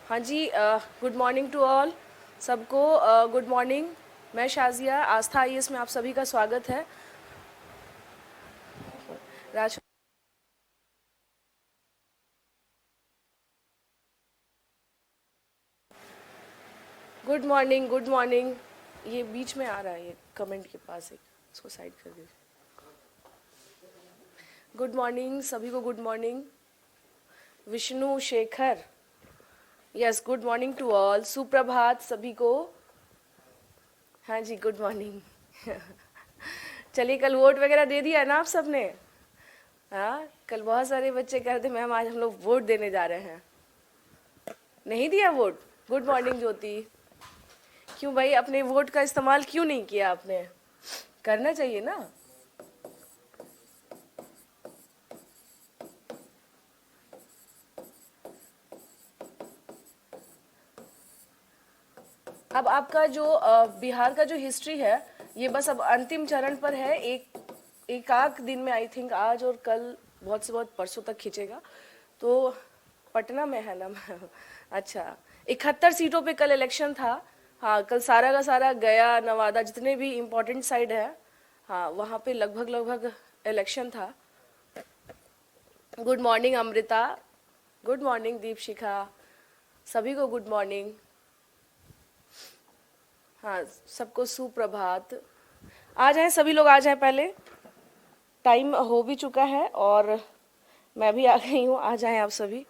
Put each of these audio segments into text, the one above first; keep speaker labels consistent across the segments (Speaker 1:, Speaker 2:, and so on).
Speaker 1: हाँ जी, good morning to all सबको। Good morning. मैं शाजिया, आस्था आईएएस में आप सभी का स्वागत है। राज गुड मॉर्निंग, गुड मॉर्निंग। ये बीच में आ रहा है, ये कमेंट के पास एक, इसको साइड कर दीजिए। गुड मॉर्निंग सभी को, good morning. Vishnu Shekhar, yes, good morning to all. सुप्रभात सभी को। हाँ जी, गुड मॉर्निंग। चलिए, कल वोट वगैरह दे दिया ना आप सबने? हाँ, कल बहुत सारे बच्चे कह रहे थे मैम आज हम लोग वोट देने जा रहे हैं। नहीं दिया वोट? गुड मॉर्निंग ज्योति। क्यों भाई, अपने वोट का इस्तेमाल क्यों नहीं किया आपने? करना चाहिए ना। अब आपका जो बिहार का जो हिस्ट्री है, ये बस अब अंतिम चरण पर है। एक आध दिन में, आई थिंक आज और कल, बहुत से बहुत परसों तक खींचेगा। तो पटना में है ना मैम? अच्छा, 71 सीटों पे कल इलेक्शन था। हाँ, कल सारा का सारा गया, नवादा, जितने भी इम्पोर्टेंट साइड है, हाँ वहाँ पे लगभग लगभग इलेक्शन था। Good morning Amrita, good morning Deepshikha, सभी को गुड मॉर्निंग। हाँ, सबको सुप्रभात। आ जाएं सभी लोग, आ जाएं, पहले टाइम हो भी चुका है और मैं भी आ गई हूँ। आ जाएं आप सभी,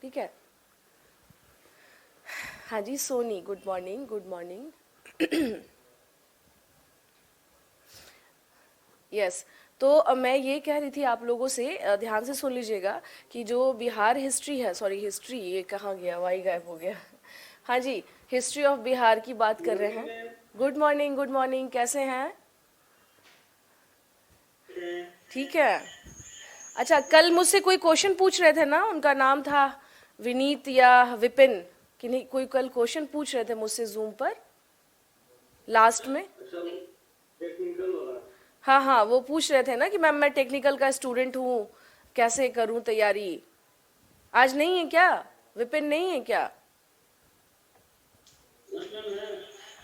Speaker 1: ठीक है। हाँ जी, Soni, good morning, good morning. Yes. तो मैं ये कह रही थी आप लोगों से, ध्यान से सुन लीजिएगा कि जो बिहार हिस्ट्री है, सॉरी हिस्ट्री, ये कहाँ गया, वही गायब हो गया। हाँ जी, हिस्ट्री ऑफ बिहार की बात कर रहे हैं। गुड मॉर्निंग, गुड मॉर्निंग, कैसे हैं? ठीक है। अच्छा, कल मुझसे कोई क्वेश्चन पूछ रहे थे ना, उनका नाम था विनीत या विपिन, कि नहीं, कोई कल क्वेश्चन पूछ रहे थे मुझसे जूम पर लास्ट में। हाँ हाँ, वो पूछ रहे थे ना कि मैम मैं टेक्निकल का स्टूडेंट हूँ, कैसे करूँ तैयारी। आज नहीं है क्या? विपिन नहीं है क्या?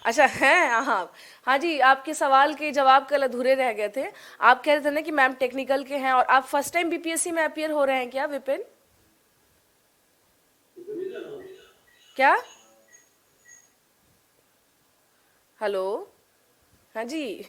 Speaker 1: अच्छा है, हाँ। हाँ जी, आपके सवाल के जवाब कल अधूरे रह गए थे। आप कह रहे थे ना कि मैम टेक्निकल के हैं, और आप फर्स्ट टाइम बीपीएससी में अपियर हो रहे हैं क्या विपिन? क्या? हेलो? हाँ जी।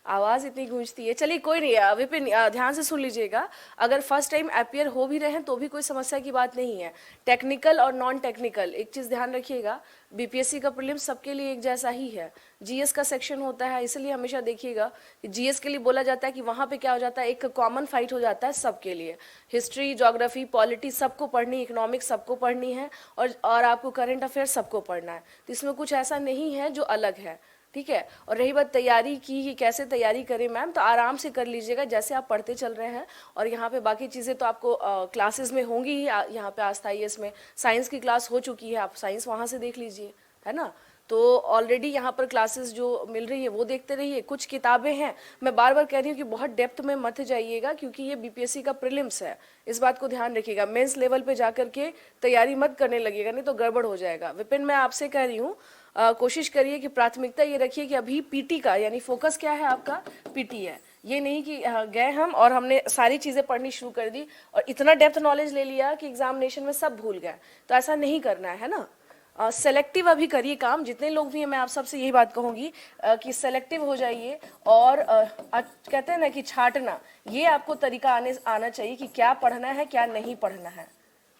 Speaker 1: आवाज इतनी गूंजती है। चलिए कोई नहीं, विपिन ध्यान से सुन लीजिएगा। अगर फर्स्ट टाइम अपियर हो भी रहे हैं तो भी कोई समस्या की बात नहीं है। टेक्निकल और नॉन टेक्निकल, एक चीज ध्यान रखिएगा, बीपीएससी का प्रीलिम्स सबके लिए एक जैसा ही है। जीएस का सेक्शन होता है, इसलिए हमेशा देखिएगा कि जीएस के लिए बोला जाता है कि वहां पे क्या हो जाता है, एक कॉमन फाइट हो जाता है सबके लिए। हिस्ट्री, ज्योग्राफी, पॉलिटी सबको पढ़नी, इकोनॉमिक्स सबको पढ़नी है, और आपको करंट अफेयर सबको पढ़ना है। तो इसमें कुछ ऐसा नहीं है जो अलग है, ठीक है। और रही बात तैयारी की कि कैसे तैयारी करें मैम, तो आराम से कर लीजिएगा जैसे आप पढ़ते चल रहे हैं। और यहाँ पे बाकी चीज़ें तो आपको क्लासेस में होंगी ही। यहाँ पे आस्था आईएएस में साइंस की क्लास हो चुकी है, आप साइंस वहाँ से देख लीजिए, है ना। तो ऑलरेडी यहाँ पर क्लासेस जो मिल रही है वो देखते रहिए। कुछ किताबें हैं, मैं बार बार कह रही हूँ कि बहुत डेप्थ में मत जाइएगा, क्योंकि ये बीपीएससी का प्रीलिम्स है, इस बात को ध्यान रखिएगा। मेंस लेवल पे जा करके तैयारी मत करने लगेगा, नहीं तो गड़बड़ हो जाएगा। विपिन, मैं आपसे कह रही हूँ, कोशिश करिए कि प्राथमिकता ये रखिए कि अभी पीटी का, यानी फोकस क्या है आपका, पीटी है। ये नहीं कि गए हम और हमने सारी चीज़ें पढ़नी शुरू कर दी और इतना डेप्थ नॉलेज ले लिया कि एग्जामिनेशन में सब भूल गए। तो ऐसा नहीं करना है ना। सेलेक्टिव अभी करिए काम, जितने लोग भी हैं मैं आप सबसे यही बात कहूँगी कि सेलेक्टिव हो जाइए। और कहते हैं ना कि छांटना, ये आपको तरीका आना चाहिए कि क्या पढ़ना है क्या नहीं पढ़ना है,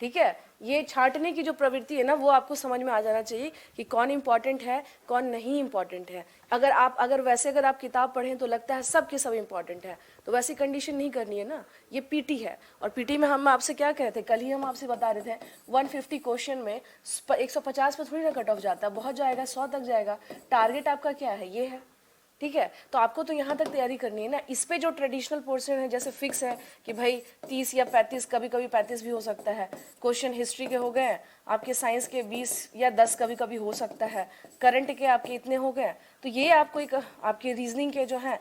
Speaker 1: ठीक है। ये छांटने की जो प्रवृत्ति है ना, वो आपको समझ में आ जाना चाहिए कि कौन इंपॉर्टेंट है कौन नहीं इंपॉर्टेंट है। अगर आप किताब पढ़ें तो लगता है सब के सब इंपॉर्टेंट है, तो वैसी कंडीशन नहीं करनी है ना। ये पीटी है, और पीटी में हम आपसे क्या कहते हैं, कल ही हम आपसे बता रहे थे 150 क्वेश्चन में 150 पे थोड़ी ना कट ऑफ जाता है, बहुत जाएगा, 100 तक जाएगा। टारगेट आपका क्या है, ये है, ठीक है। तो आपको तो यहाँ तक तैयारी करनी है ना। इस पे जो ट्रेडिशनल पोर्शन है, जैसे फिक्स है कि भाई 30 या 35, कभी कभी 35 भी हो सकता है क्वेश्चन हिस्ट्री के हो गए, आपके साइंस के 20 या 10 कभी कभी हो सकता है, करंट के आपके इतने हो गए। तो तो ये आपको एक आपके रीजनिंग के जो है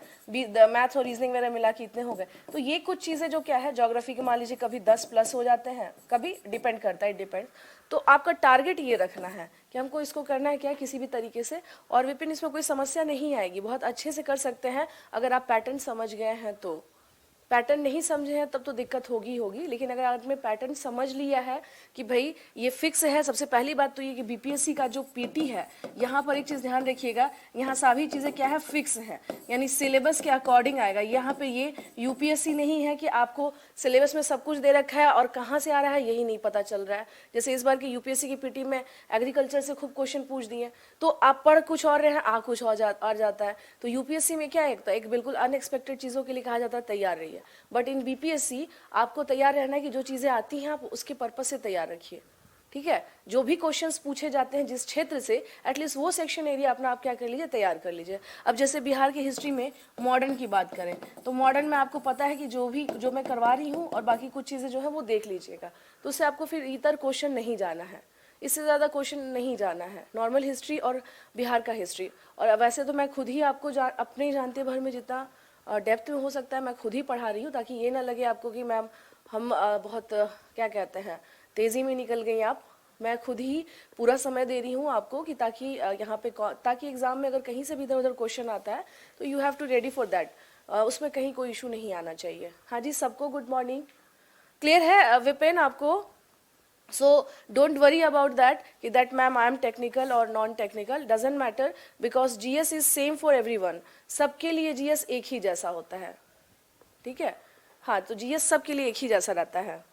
Speaker 1: मैथ्स और रीजनिंग मेरा मिला के इतने हो गए। तो ये कुछ चीज़ें जो क्या है ज्योग्राफी के मान लीजिए कभी 10 प्लस हो जाते हैं, कभी डिपेंड करता है, डिपेंड। तो आपका टारगेट ये रखना है कि हमको इसको करना है क्या किसी भी तरीके से। और विपिन इसमें कोई समस्या नहीं आएगी, बहुत अच्छे से कर सकते हैं अगर आप पैटर्न समझ गए हैं तो। पैटर्न नहीं समझे हैं तब तो दिक्कत होगी ही होगी, लेकिन अगर आपने पैटर्न समझ लिया है कि भाई ये फिक्स है। सबसे पहली बात तो ये कि बीपीएससी का जो पीटी है, यहाँ पर एक चीज़ ध्यान रखिएगा, यहाँ सभी चीज़ें क्या है फिक्स है, यानी सिलेबस के अकॉर्डिंग आएगा। यहाँ पे ये यूपीएससी नहीं है कि आपको सिलेबस में सब कुछ दे रखा है और कहाँ से आ रहा है यही नहीं पता चल रहा है। जैसे इस बार की यूपीएससी की पीटी में एग्रीकल्चर से खूब क्वेश्चन पूछ दिए, तो आप पढ़ कुछ और रहे हैं आ कुछ और जाता है। तो यूपीएससी में क्या है, एक बिल्कुल अनएक्सपेक्टेड चीज़ों के लिए कहा जाता है तैयार रहिए। बट इन बीपीएससी आपको तैयार रहना है कि जो चीज़ें आती हैं आप उसके पर्पस से तैयार रखिए, ठीक है। जो भी क्वेश्चंस पूछे जाते हैं जिस क्षेत्र से, एटलीस्ट वो सेक्शन एरिया अपना आप क्या कर लीजिए, तैयार कर लीजिए। अब जैसे बिहार की हिस्ट्री में मॉडर्न की बात करें तो मॉडर्न में आपको पता है कि जो मैं करवा रही हूँ और बाकी कुछ चीज़ें जो है वो देख लीजिएगा, तो उससे आपको फिर इतर क्वेश्चन नहीं जाना है, इससे ज़्यादा क्वेश्चन नहीं जाना है। नॉर्मल हिस्ट्री और बिहार का हिस्ट्री, और वैसे तो मैं खुद ही आपको अपने जानते भर में जितना डेप्थ में हो सकता है मैं खुद ही पढ़ा रही हूँ, ताकि ये ना लगे आपको कि मैम हम बहुत क्या कहते हैं तेज़ी में निकल गई आप। मैं खुद ही पूरा समय दे रही हूँ आपको कि ताकि यहाँ पे ताकि एग्जाम में अगर कहीं से भी इधर उधर क्वेश्चन आता है तो you have to ready for that, उसमें कहीं कोई इशू नहीं आना चाहिए। हाँ जी, सबको गुड मॉर्निंग। क्लियर है विपिन आपको? So don't worry about that ma'am I am technical or non-technical, doesn't matter, because GS is same for everyone, सबके लिए GS एक ही जैसा होता है, ठीक है। हाँ, तो GS सबके लिए एक ही जैसा रहता है।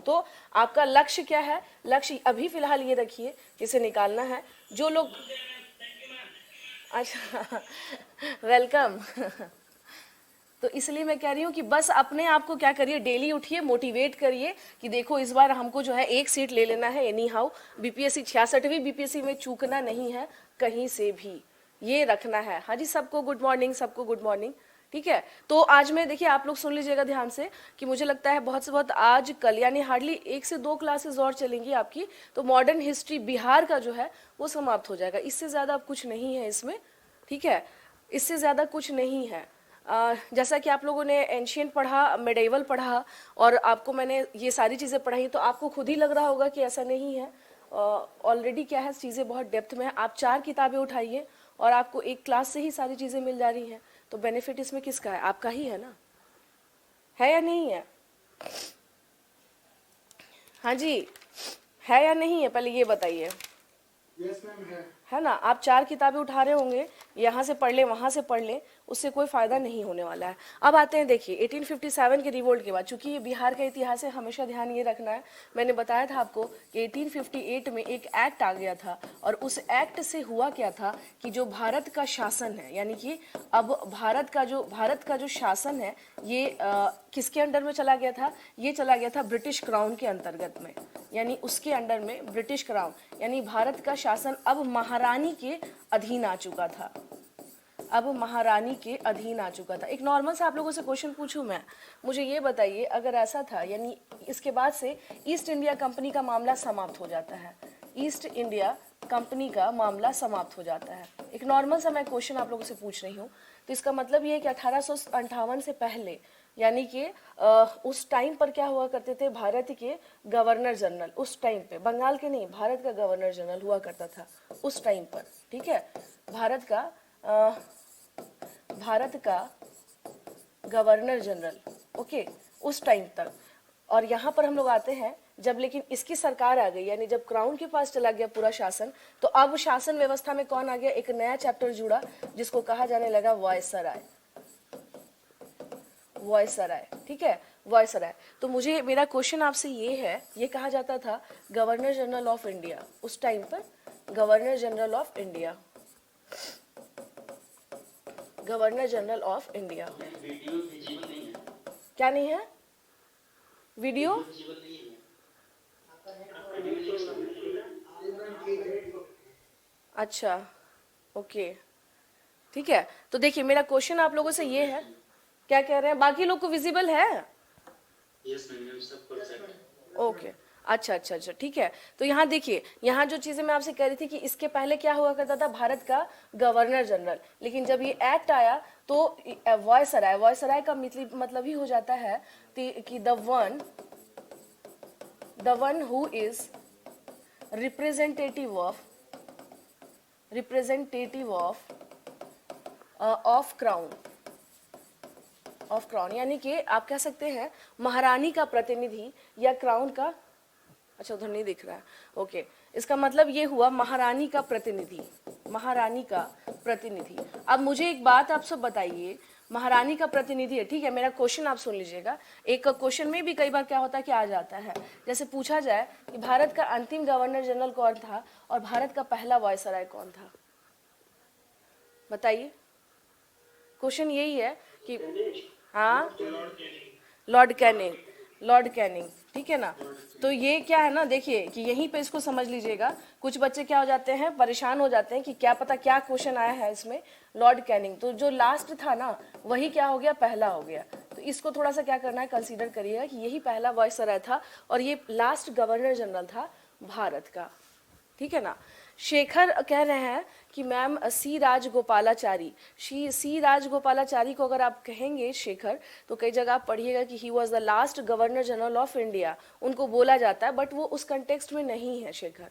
Speaker 1: तो आपका लक्ष्य क्या है? लक्ष्य अभी फिलहाल ये रखिए, इसे निकालना है। जो लोग अच्छा वेलकम तो इसलिए मैं कह रही हूँ कि बस अपने आप को क्या करिए, डेली उठिए, मोटिवेट करिए कि देखो इस बार हमको जो है एक सीट ले लेना है एनी हाउ। बीपीएससी 66वीं बीपीएससी में चूकना नहीं है कहीं से भी, ये रखना है। हाँ जी, सबको गुड मॉर्निंग, सबको गुड मॉर्निंग, ठीक है। तो आज में देखिए आप लोग सुन लीजिएगा ध्यान से कि मुझे लगता है बहुत से बहुत आज कल यानी हार्डली 1 से 2 क्लासेस और चलेंगी आपकी, तो मॉडर्न हिस्ट्री बिहार का जो है वो समाप्त हो जाएगा। इससे ज़्यादा अब कुछ नहीं है इसमें, ठीक है, इससे ज़्यादा कुछ नहीं है। जैसा कि आप लोगों ने एंशियंट पढ़ा, मेडिवल पढ़ा और आपको मैंने ये सारी चीज़ें पढ़ाई, तो आपको खुद ही लग रहा होगा कि ऐसा नहीं है। ऑलरेडी क्या है, चीज़ें बहुत डेप्थ में है। आप 4 किताबें उठाइए और आपको एक क्लास से ही सारी चीज़ें मिल जा रही हैं, तो बेनिफिट इसमें किसका है? आपका ही है ना, है या नहीं है? हाँ जी, है या नहीं है, पहले ये बताइए।
Speaker 2: यस मैम
Speaker 1: है ना। आप 4 किताबें उठा रहे होंगे, यहाँ से पढ़ लें वहाँ से पढ़ लें, उससे कोई फ़ायदा नहीं होने वाला है। अब आते हैं देखिए 1857 के रिवोल्ट के बाद, चूंकि ये बिहार का इतिहास है, हमेशा ध्यान ये रखना है। मैंने बताया था आपको कि 1858 में एक एक्ट आ गया था, और उस एक्ट से हुआ क्या था कि जो भारत का शासन है, यानी कि अब भारत का जो शासन है ये किसके अंडर में चला गया था? ये चला गया था ब्रिटिश क्राउन के अंतर्गत में, यानी उसके अंडर में ब्रिटिश क्राउन, यानी भारत का शासन अब महारानी के अधीन आ चुका था। अब महारानी के अधीन आ चुका था। एक नॉर्मल सा आप लोगों से क्वेश्चन पूछूं मैं, मुझे ये बताइए, अगर ऐसा था, यानी इसके बाद से ईस्ट इंडिया कंपनी का मामला समाप्त हो जाता है, ईस्ट इंडिया कंपनी का मामला समाप्त हो जाता है। एक नॉर्मल सा मैं क्वेश्चन आप लोगों से पूछ रही हूँ, तो इसका मतलब ये है कि 1858 से पहले, यानी कि उस टाइम पर क्या हुआ करते थे, भारत के गवर्नर जनरल, उस टाइम पे बंगाल के नहीं, भारत का गवर्नर जनरल हुआ करता था उस टाइम पर, ठीक है। भारत का गवर्नर जनरल, ओके, उस टाइम तक। और यहाँ पर हम लोग आते हैं जब लेकिन इसकी सरकार आ गई, यानी जब क्राउन के पास चला गया पूरा शासन, तो अब शासन व्यवस्था में कौन आ गया? एक नया चैप्टर जुड़ा जिसको कहा जाने लगा वायसराय। वायसराय, ठीक है, वायसराय। तो मुझे मेरा क्वेश्चन आपसे ये है, ये कहा जाता था गवर्नर जनरल ऑफ इंडिया, उस टाइम पर governor general of India, governor general of India. क्या नहीं है? वीडियो अच्छा, ओके, ठीक है। तो देखिए मेरा क्वेश्चन आप लोगों से ये है, क्या कह रहे हैं, बाकी लोग को विजिबल है?
Speaker 3: यस मैम, सब परफेक्ट।
Speaker 1: ओके, अच्छा अच्छा अच्छा, ठीक है। तो यहाँ देखिए, यहाँ जो चीजें मैं आपसे कह रही थी कि इसके पहले क्या हुआ करता था, भारत का गवर्नर जनरल, लेकिन जब ये एक्ट आया तो वॉयसराय, वॉयसराय का मतलब ही हो जाता है कि the one who is representative of crown, यानी कि आप कह सकते हैं महारानी का प्रतिनिधि या क्राउन का, अच्छा उधर नहीं दिख रहा है, ओके, इसका मतलब ये हुआ महारानी का प्रतिनिधि, महारानी का प्रतिनिधि। अब मुझे एक बात आप सब बताइए, महारानी का प्रतिनिधि है, ठीक है, मेरा क्वेश्चन आप सुन लीजिएगा। एक क्वेश्चन में भी कई बार क्या होता है कि आ जाता है, जैसे पूछा जाए कि भारत का अंतिम गवर्नर जनरल कौन था और भारत का पहला वायसराय कौन था, बताइए। क्वेश्चन यही है कि हाँ, लॉर्ड कैनिंग, लॉर्ड कैनिंग, ठीक है ना। तो ये क्या है ना, देखिए कि यहीं पे इसको समझ लीजिएगा। कुछ बच्चे क्या हो जाते हैं, परेशान हो जाते हैं कि क्या पता क्या क्वेश्चन आया है इसमें, लॉर्ड कैनिंग, तो जो लास्ट था ना वही क्या हो गया, पहला हो गया। तो इसको थोड़ा सा क्या करना है, कंसीडर करिएगा कि यही पहला वॉइसरॉय था और ये लास्ट गवर्नर जनरल था भारत का, ठीक है ना। शेखर कह रहे हैं कि मैम सी राजगोपालाचारी, सी राजगोपालाचारी को अगर आप कहेंगे शेखर, तो कई जगह आप पढ़िएगा कि he was the last governor general of India, उनको बोला जाता है, बट वो उस कंटेक्स्ट में नहीं है Shekhar.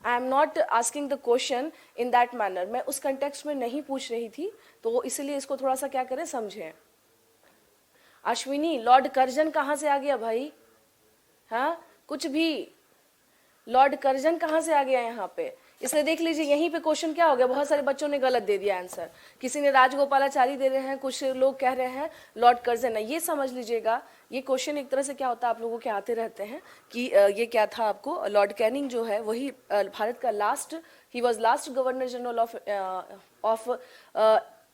Speaker 1: I am not asking the question in that manner, मैं उस कंटेक्स्ट में नहीं पूछ रही थी, तो इसलिए इसको थोड़ा सा क्या करें, समझें। अश्विनी, लॉर्ड कर्जन कहाँ से आ गया भाई, हाँ कुछ भी, लॉर्ड कर्जन कहाँ से आ गया यहाँ पे, इसलिए देख लीजिए यहीं पे क्वेश्चन क्या हो गया, बहुत सारे बच्चों ने गलत दे दिया आंसर, किसी ने राजगोपालाचारी दे रहे हैं, कुछ लोग कह रहे हैं लॉर्ड कर्जन है। ये समझ लीजिएगा, ये क्वेश्चन एक तरह से क्या होता है, आप लोगों के आते रहते हैं कि ये क्या था आपको, लॉर्ड कैनिंग जो है वही भारत का last, he was last governor general of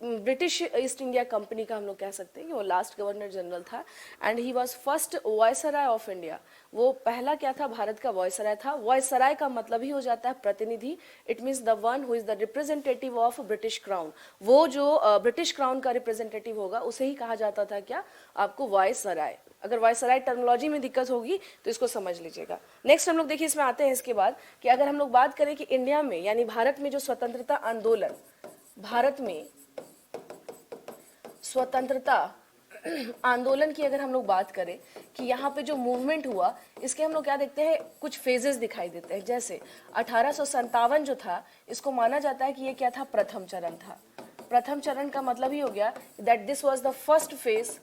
Speaker 1: British east India company का हम लोग कह सकते हैं कि वो लास्ट गवर्नर जनरल था, and he was first viceroy of India, वो पहला क्या था, भारत का वॉयसराय था। वॉयसराय का मतलब ही हो जाता है प्रतिनिधि, it means the one who is the representative of British crown, वो जो ब्रिटिश क्राउन का रिप्रेजेंटेटिव होगा उसे ही कहा जाता था क्या, आपको वॉयसराय। अगर वॉयसराय टर्मिनोलॉजी में दिक्कत होगी तो इसको समझ लीजिएगा। नेक्स्ट हम लोग देखिए इसमें आते हैं इसके बाद कि अगर हम लोग बात करें कि इंडिया में यानी भारत में जो स्वतंत्रता आंदोलन, भारत में स्वतंत्रता आंदोलन की अगर हम लोग बात करें कि यहाँ पे जो मूवमेंट हुआ, इसके हम लोग क्या देखते हैं, कुछ फेजेस दिखाई देते हैं। जैसे 1857 जो था, इसको माना जाता है कि ये क्या था, प्रथम चरण था। प्रथम चरण का मतलब ही हो गया that this was the first phase,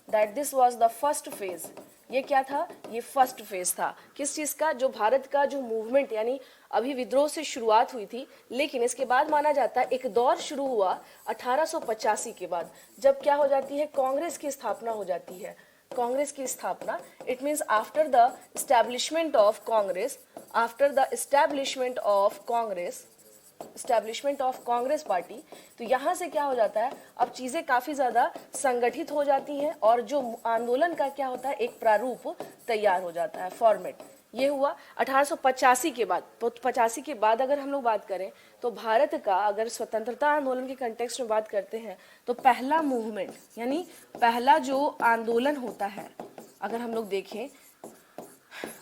Speaker 1: that this was the first phase, ये क्या था, ये फर्स्ट फेज था किस चीज का, जो भारत का जो मूवमेंट यानी अभी विद्रोह से शुरुआत हुई थी, लेकिन इसके बाद माना जाता है एक दौर शुरू हुआ 1885 के बाद, जब क्या हो जाती है, कांग्रेस की स्थापना हो जाती है। कांग्रेस की स्थापना, it means after the establishment of Congress, after the establishment of Congress, establishment of Congress party, तो यहाँ से क्या हो जाता है, अब चीजें काफी ज्यादा संगठित हो जाती हैं और जो आंदोलन का क्या होता है, एक प्रारूप तैयार हो जाता है, फॉर्मेट। ये हुआ 1885 के बाद। तो 85 के बाद अगर हम लोग बात करें तो भारत का अगर स्वतंत्रता आंदोलन के कंटेक्स्ट में बात करते हैं तो पहला मूवमेंट यानी पहला जो आंदोलन होता है, अगर हम लोग देखें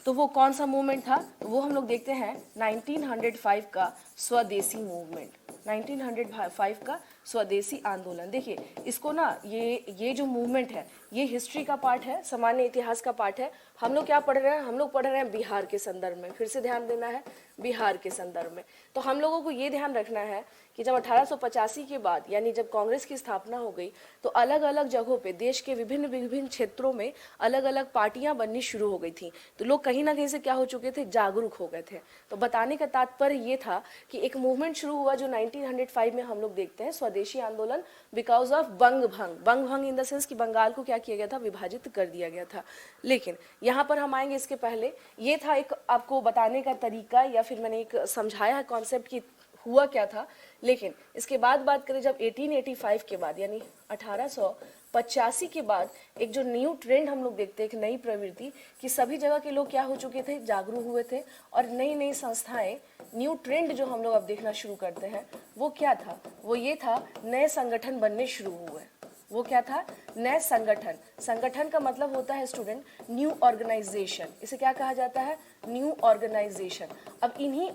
Speaker 1: तो वो कौन सा मूवमेंट था, तो वो हम लोग देखते हैं 1905 का स्वदेशी मूवमेंट, 1905 का स्वदेशी आंदोलन। देखिए इसको ना, ये जो मूवमेंट है ये हिस्ट्री का पार्ट है, सामान्य इतिहास का पार्ट है। हम लोग क्या पढ़ रहे हैं, हम लोग पढ़ रहे हैं बिहार के संदर्भ में, फिर से ध्यान देना है बिहार के संदर्भ में। तो हम लोगों को ये ध्यान रखना है कि जब 1885 के बाद यानी जब कांग्रेस की स्थापना हो गई तो अलग अलग जगहों पे देश के विभिन्न विभिन्न क्षेत्रों में अलग अलग पार्टियां बननी शुरू हो गई थी। तो लोग कहीं ना कहीं से क्या हो चुके थे, जागरूक हो गए थे। तो बताने का तात्पर्य ये था कि एक मूवमेंट शुरू हुआ जो 1905 में हम लोग देखते हैं, स्वदेशी आंदोलन, बिकॉज ऑफ बंग भंग, बंग भंग इन द सेंस कि बंगाल को क्या किया गया था, विभाजित कर दिया गया था। लेकिन यहाँ पर हम आएंगे इसके पहले, ये था एक आपको बताने का तरीका या फिर मैंने एक समझाया है कॉन्सेप्ट की हुआ क्या था। लेकिन इसके बाद बात करें जब 1885 के बाद यानी 1885 के बाद एक जो न्यू ट्रेंड हम लोग देखते हैं, एक नई प्रवृत्ति कि सभी जगह के लोग क्या हो चुके थे, जागरूक हुए थे और नई नई संस्थाएं, न्यू ट्रेंड जो हम लोग अब देखना शुरू करते हैं वो क्या था, वो ये था नए संगठन बनने शुरू हुए। वो क्या था? नए संगठन। संगठन का मतलब होता है स्टूडेंट न्यू ऑर्गेनाइजेशन। इसे क्या कहा जाता है? New organisation. अब इन्हीं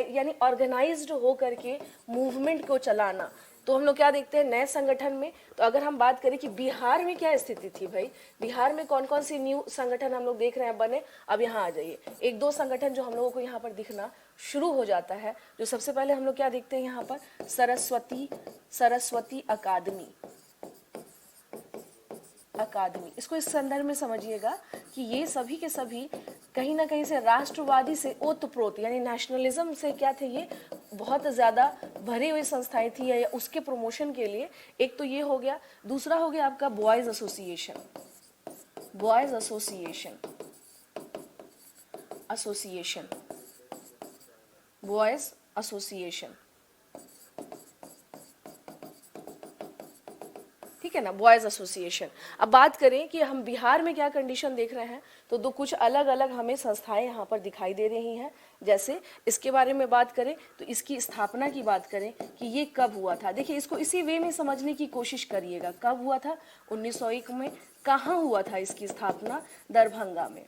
Speaker 1: यानी ऑर्गेनाइज्ड हो करके मूवमेंट को चलाना, तो हम लोग क्या देखते हैं नए संगठन में। तो अगर हम बात करें कि बिहार में क्या स्थिति थी भाई, बिहार में कौन कौन सी न्यू संगठन हम लोग देख रहे हैं बने। अब यहाँ आ जाइए, एक दो संगठन जो हम लोगों को यहाँ पर दिखना शुरू हो जाता है। जो सबसे पहले हम लोग क्या देखते हैं यहाँ पर, सरस्वती अकादमी। इसको इस संदर्भ में समझिएगा कि ये सभी के सभी कहीं ना कहीं से राष्ट्रवादी से ओतप्रोत यानी नेशनलिज्म से क्या थे, ये बहुत ज़्यादा भरी हुई संस्थाएं थी या उसके प्रमोशन के लिए। एक तो ये हो गया, दूसरा हो गया आपका boys association. Boys association boys association, ठीक है ना, बॉयज एसोसिएशन। अब बात करें कि हम बिहार में क्या कंडीशन देख रहे हैं, तो दो कुछ अलग अलग हमें संस्थाएं यहाँ पर दिखाई दे रही हैं। जैसे इसके बारे में बात करें तो इसकी स्थापना की बात करें कि ये कब हुआ था। देखिए इसको इसी वे में समझने की कोशिश करिएगा, कब हुआ था? 1901 में। कहाँ हुआ था इसकी स्थापना? दरभंगा में।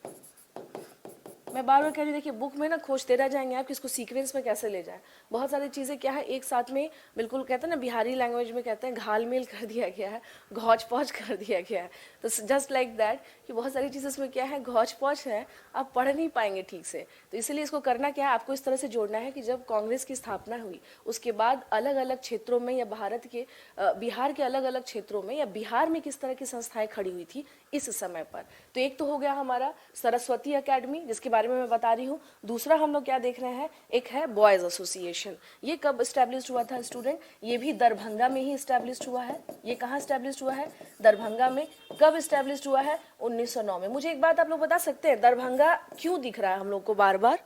Speaker 1: मैं बार बार कह रही हूँ, देखिए बुक में ना खोजते रह जाएंगे आप कि इसको सीक्वेंस में कैसे ले जाएं। बहुत सारी चीज़ें क्या है एक साथ में, बिल्कुल कहते हैं ना बिहारी लैंग्वेज में कहते हैं घालमेल कर दिया गया है, घौच पौच कर दिया गया है। तो जस्ट लाइक दैट कि बहुत सारी चीज़ें इसमें क्या है घौच पौच है, आप पढ़ नहीं पाएंगे ठीक से। तो इसलिए इसको करना क्या है, आपको इस तरह से जोड़ना है कि जब कांग्रेस की स्थापना हुई उसके बाद अलग अलग क्षेत्रों में या भारत के बिहार के अलग अलग क्षेत्रों में या बिहार में किस तरह की संस्थाएं खड़ी हुई थी इस समय पर। तो एक तो हो गया हमारा सरस्वती अकेडमी जिसके बारे में मैं बता रही हूँ। दूसरा हम लोग क्या देख रहे हैं, एक है बॉयज एसोसिएशन। ये कब स्टैब्लिश हुआ था स्टूडेंट? ये भी दरभंगा में ही स्टैब्लिश हुआ है। ये कहाँ स्टैब्लिश हुआ है? दरभंगा में। कब स्टैब्लिश हुआ है? 1909 में। मुझे एक बात आप लोग बता सकते हैं, दरभंगा क्यों दिख रहा है हम लोग को बार बार?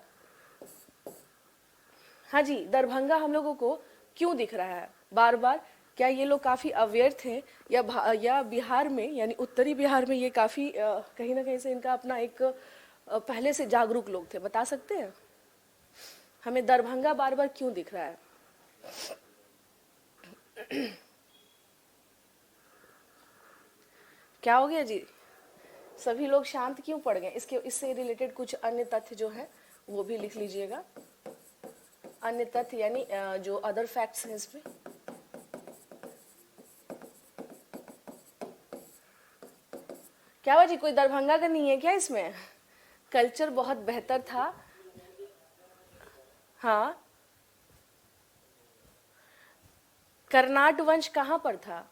Speaker 1: हाँ जी, दरभंगा हम लोगों को क्यों दिख रहा है बार बार? क्या ये लोग काफ़ी अवेयर थे या बिहार में यानी उत्तरी बिहार में ये काफ़ी कहीं ना कहीं से इनका अपना एक पहले से जागरूक लोग थे? बता सकते हैं हमें दरभंगा बार बार क्यों दिख रहा है? क्या हो गया जी, सभी लोग शांत क्यों पड़ गए? इससे रिलेटेड कुछ अन्य तथ्य जो है वो भी लिख लीजिएगा। अन्य तथ्य यानी जो अदर फैक्ट्स हैं इसमें। क्या हुआ जी, कोई दरभंगा का नहीं है क्या इसमें? कल्चर बहुत बेहतर था। हाँ, कर्नाट वंश कहाँ पर था?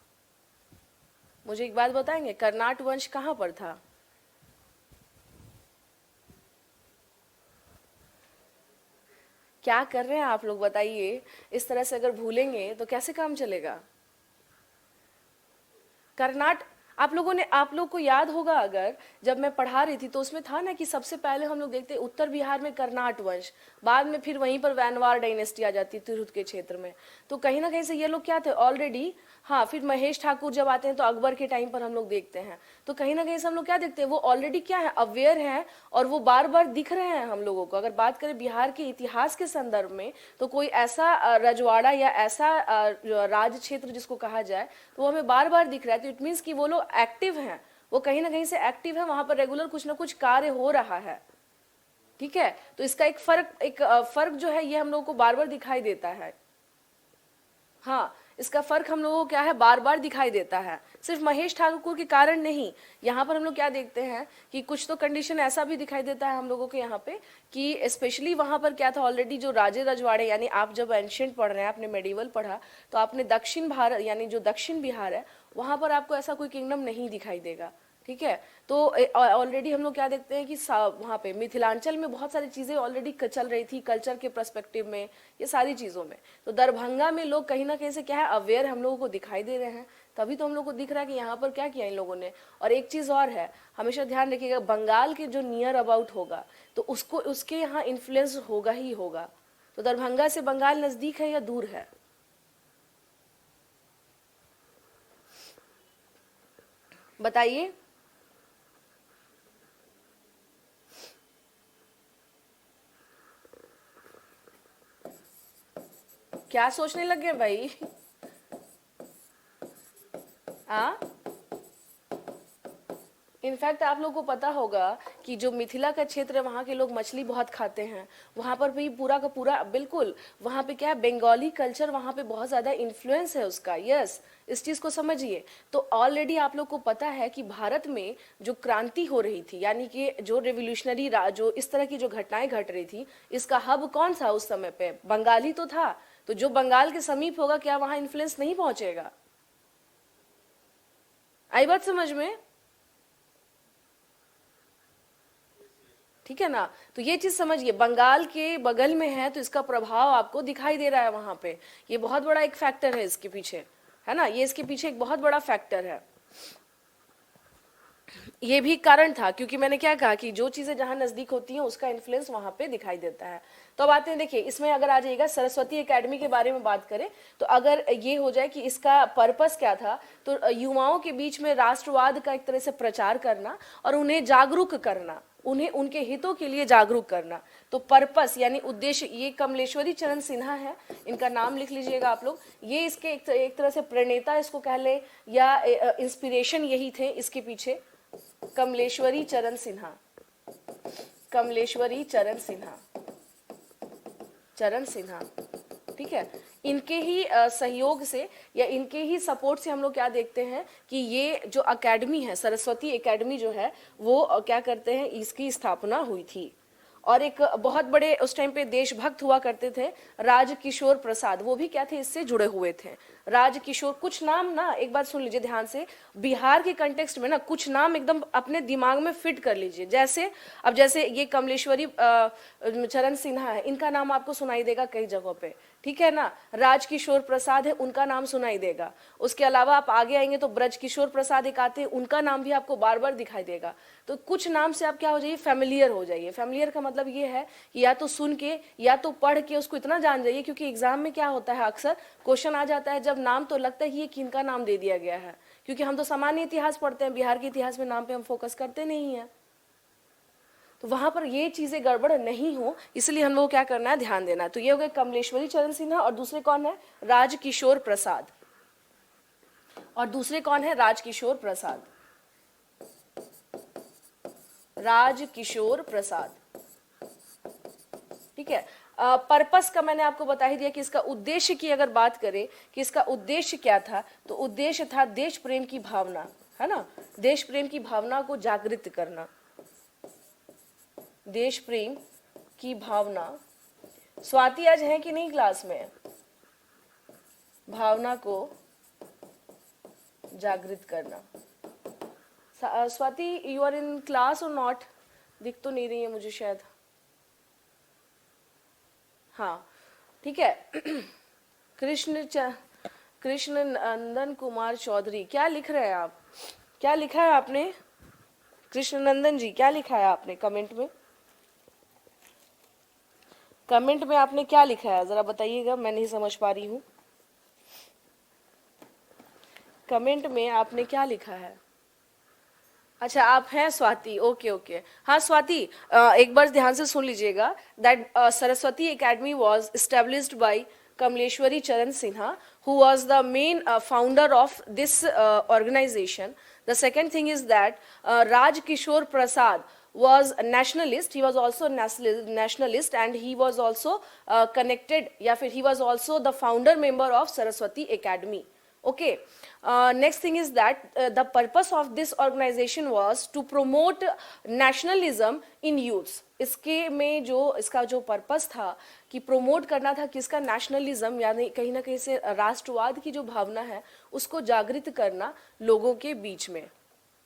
Speaker 1: मुझे एक बात बताएंगे, कर्नाट वंश कहाँ पर था? क्या कर रहे हैं आप लोग बताइए? इस तरह से अगर भूलेंगे तो कैसे काम चलेगा? कर्नाट, आप लोग को याद होगा अगर जब मैं पढ़ा रही थी तो उसमें था ना कि सबसे पहले हम लोग देखते उत्तर बिहार में कर्नाट वंश, बाद में फिर वहीं पर वैनवार डायनेस्टी आ जाती है तिरहुत के क्षेत्र में। तो कहीं ना कहीं से ये लोग क्या थे ऑलरेडी। हाँ, फिर महेश ठाकुर जब आते हैं तो अकबर के टाइम पर हम लोग देखते हैं। तो कहीं ना कहीं से हम लोग क्या देखते हैं, वो ऑलरेडी क्या है अवेयर हैं और वो बार बार दिख रहे हैं हम लोगों को। अगर बात करें बिहार के इतिहास के संदर्भ में तो कोई ऐसा रजवाड़ा या ऐसा राज क्षेत्र जिसको कहा जाए तो वो हमें बार बार दिख रहा है। तो इट मीन्स कि वो लोग एक्टिव हैं, वो कहीं ना कहीं से एक्टिव है, वहां पर रेगुलर कुछ ना कुछ कार्य हो रहा है। ठीक है, तो इसका एक फर्क जो है ये हम लोगों को बार बार दिखाई देता है। हाँ, इसका फर्क हम लोगों को क्या है बार बार दिखाई देता है, सिर्फ महेश ठाकुर के कारण नहीं। यहाँ पर हम लोग क्या देखते हैं कि कुछ तो कंडीशन ऐसा भी दिखाई देता है हम लोगों के यहाँ पे कि स्पेशली वहां पर क्या था ऑलरेडी जो राजे रजवाड़े, यानी आप जब एंशियंट पढ़ रहे हैं, आपने मेडिवल पढ़ा तो आपने दक्षिण भारत यानी जो दक्षिण बिहार है वहां पर आपको ऐसा कोई किंगडम नहीं दिखाई देगा। ठीक है, तो ऑलरेडी हम लोग क्या देखते हैं कि वहाँ पे मिथिलांचल में बहुत सारी चीज़ें ऑलरेडी चल रही थी कल्चर के पर्सपेक्टिव में, ये सारी चीज़ों में। तो दरभंगा में लोग कहीं ना कहीं से क्या है अवेयर हम लोगों को दिखाई दे रहे हैं, तभी तो हम लोग को दिख रहा है कि यहाँ पर क्या किया इन लोगों ने। और एक चीज़ और है, हमेशा ध्यान रखिएगा, बंगाल के जो नियर अबाउट होगा तो उसको उसके यहाँ इन्फ्लुएंस होगा ही होगा। तो दरभंगा से बंगाल नज़दीक है या दूर है? बताइए। क्या सोचने लग गए भाई? हाँ, इनफैक्ट आप लोगों को पता होगा कि जो मिथिला का क्षेत्र है वहाँ के लोग मछली बहुत खाते हैं, वहाँ पर भी पूरा का पूरा बिल्कुल, वहाँ पे क्या है, बंगाली कल्चर वहाँ पे बहुत ज़्यादा इन्फ्लुएंस है उसका। यस, इस चीज़ को समझिए। तो ऑलरेडी आप लोग को पता है कि भारत में जो क्रांति हो रही थी, यानी कि जो रेवोल्यूशनरी जो इस तरह की जो घटनाएं घट रही थी, इसका हब कौन था उस समय पे? बंगाल ही तो था। तो जो बंगाल के समीप होगा, क्या वहाँ इन्फ्लुएंस नहीं पहुंचेगा? आई बात समझ में? ठीक है ना? तो ये चीज समझिए, बंगाल के बगल में है तो इसका प्रभाव आपको दिखाई दे रहा है वहां पे। ये बहुत बड़ा एक फैक्टर है इसके पीछे, है ना? ये इसके पीछे एक बहुत बड़ा फैक्टर है। ये भी कारण था, क्योंकि मैंने क्या कहा कि जो चीजें जहां नजदीक होती हैं उसका इन्फ्लुएंस वहां पे दिखाई देता है। तो अब आते हैं, देखिए इसमें अगर आ जाइएगा सरस्वती एकेडमी के बारे में बात करें, तो अगर ये हो जाए कि इसका पर्पस क्या था, तो युवाओं के बीच में राष्ट्रवाद का एक तरह से प्रचार करना और उन्हें जागरूक करना, उन्हें उनके हितों के लिए जागरूक करना। तो पर्पस यानी उद्देश्य, ये कमलेश्वरी चरण सिन्हा है, इनका नाम लिख लीजिएगा आप लोग। ये इसके एक तरह से प्रणेता इसको कह ले, या इंस्पिरेशन यही थे इसके पीछे। कमलेश्वरी चरण सिन्हा, कमलेश्वरी चरण सिन्हा, चरण सिन्हा, ठीक है। इनके ही सहयोग से या इनके ही सपोर्ट से हम लोग क्या देखते हैं कि ये जो एकेडमी है, सरस्वती एकेडमी जो है, वो क्या करते हैं, इसकी स्थापना हुई थी। और एक बहुत बड़े उस टाइम पे देशभक्त हुआ करते थे, राजकिशोर प्रसाद, वो भी क्या थे, इससे जुड़े हुए थे। राजकिशोर, कुछ नाम ना एक बात सुन लीजिए ध्यान से, बिहार के कंटेक्स्ट में ना कुछ नाम एकदम अपने दिमाग में फिट कर लीजिए। जैसे अब जैसे ये कमलेश्वरी चरण सिन्हा है, इनका नाम आपको सुनाई देगा कई जगहों पे, ठीक है ना। राजकिशोर प्रसाद है, उनका नाम सुनाई देगा। उसके अलावा आप आगे आएंगे तो ब्रजकिशोर प्रसाद एक आते हैं, उनका नाम भी आपको बार बार दिखाई देगा। तो कुछ नाम से आप क्या हो जाइए, फेमिलियर हो जाइए। फेमिलियर का मतलब ये है कि या तो सुन के या तो पढ़ के उसको इतना जान जाइए, क्योंकि एग्जाम में क्या होता है, अक्सर क्वेश्चन आ जाता है जब नाम तो लगता है कि ये किनका नाम दे दिया गया है, क्योंकि हम तो सामान्य इतिहास पढ़ते हैं, बिहार के इतिहास में नाम पे हम फोकस करते नहीं है। तो वहां पर ये चीजें गड़बड़ नहीं हो, इसलिए हम लोग क्या करना है, ध्यान देना है। तो ये हो गए कमलेश्वरी चरण सिन्हा, और दूसरे कौन है, राजकिशोर प्रसाद। और दूसरे कौन है, राजकिशोर प्रसाद, राजकिशोर प्रसाद, ठीक है। पर्पस का मैंने आपको बता ही दिया कि इसका उद्देश्य की अगर बात करें कि इसका उद्देश्य क्या था, तो उद्देश्य था देश प्रेम की भावना, है ना, देश प्रेम की भावना को जागृत करना, देश प्रेम की भावना। स्वाति आज है कि नहीं क्लास में? भावना को जागृत करना। Swati, you are in class और नॉट? दिख तो नहीं रही है मुझे शायद। हाँ, ठीक है। कृष्ण नंदन कुमार चौधरी, क्या लिख रहे हैं आप? क्या लिखा है आपने? कृष्ण नंदन जी, क्या लिखा है आपने कमेंट में? कमेंट में आपने क्या लिखा है, जरा बताइएगा, मैं नहीं समझ पा रही हूँ। कमेंट में आपने क्या लिखा है? अच्छा, आप हैं स्वाति, ओके ओके। हाँ स्वाति, एक बार ध्यान से सुन लीजिएगा। That Saraswati academy was established by Kamleshwari चरण Sinha, who was the main founder of this organization. The second thing is that Raj Kishore Prasad was a nationalist. He was also nationalist, and he was also connected, या फिर he was also the founder member of Saraswati Academy. Okay. Next thing is that the purpose of this organization was to promote nationalism in youths. इसके में जो इसका जो purpose था कि promote करना था किसका, नेशनलिज्म, यानी कहीं ना कहीं से राष्ट्रवाद की जो भावना है उसको जागृत करना लोगों के बीच में।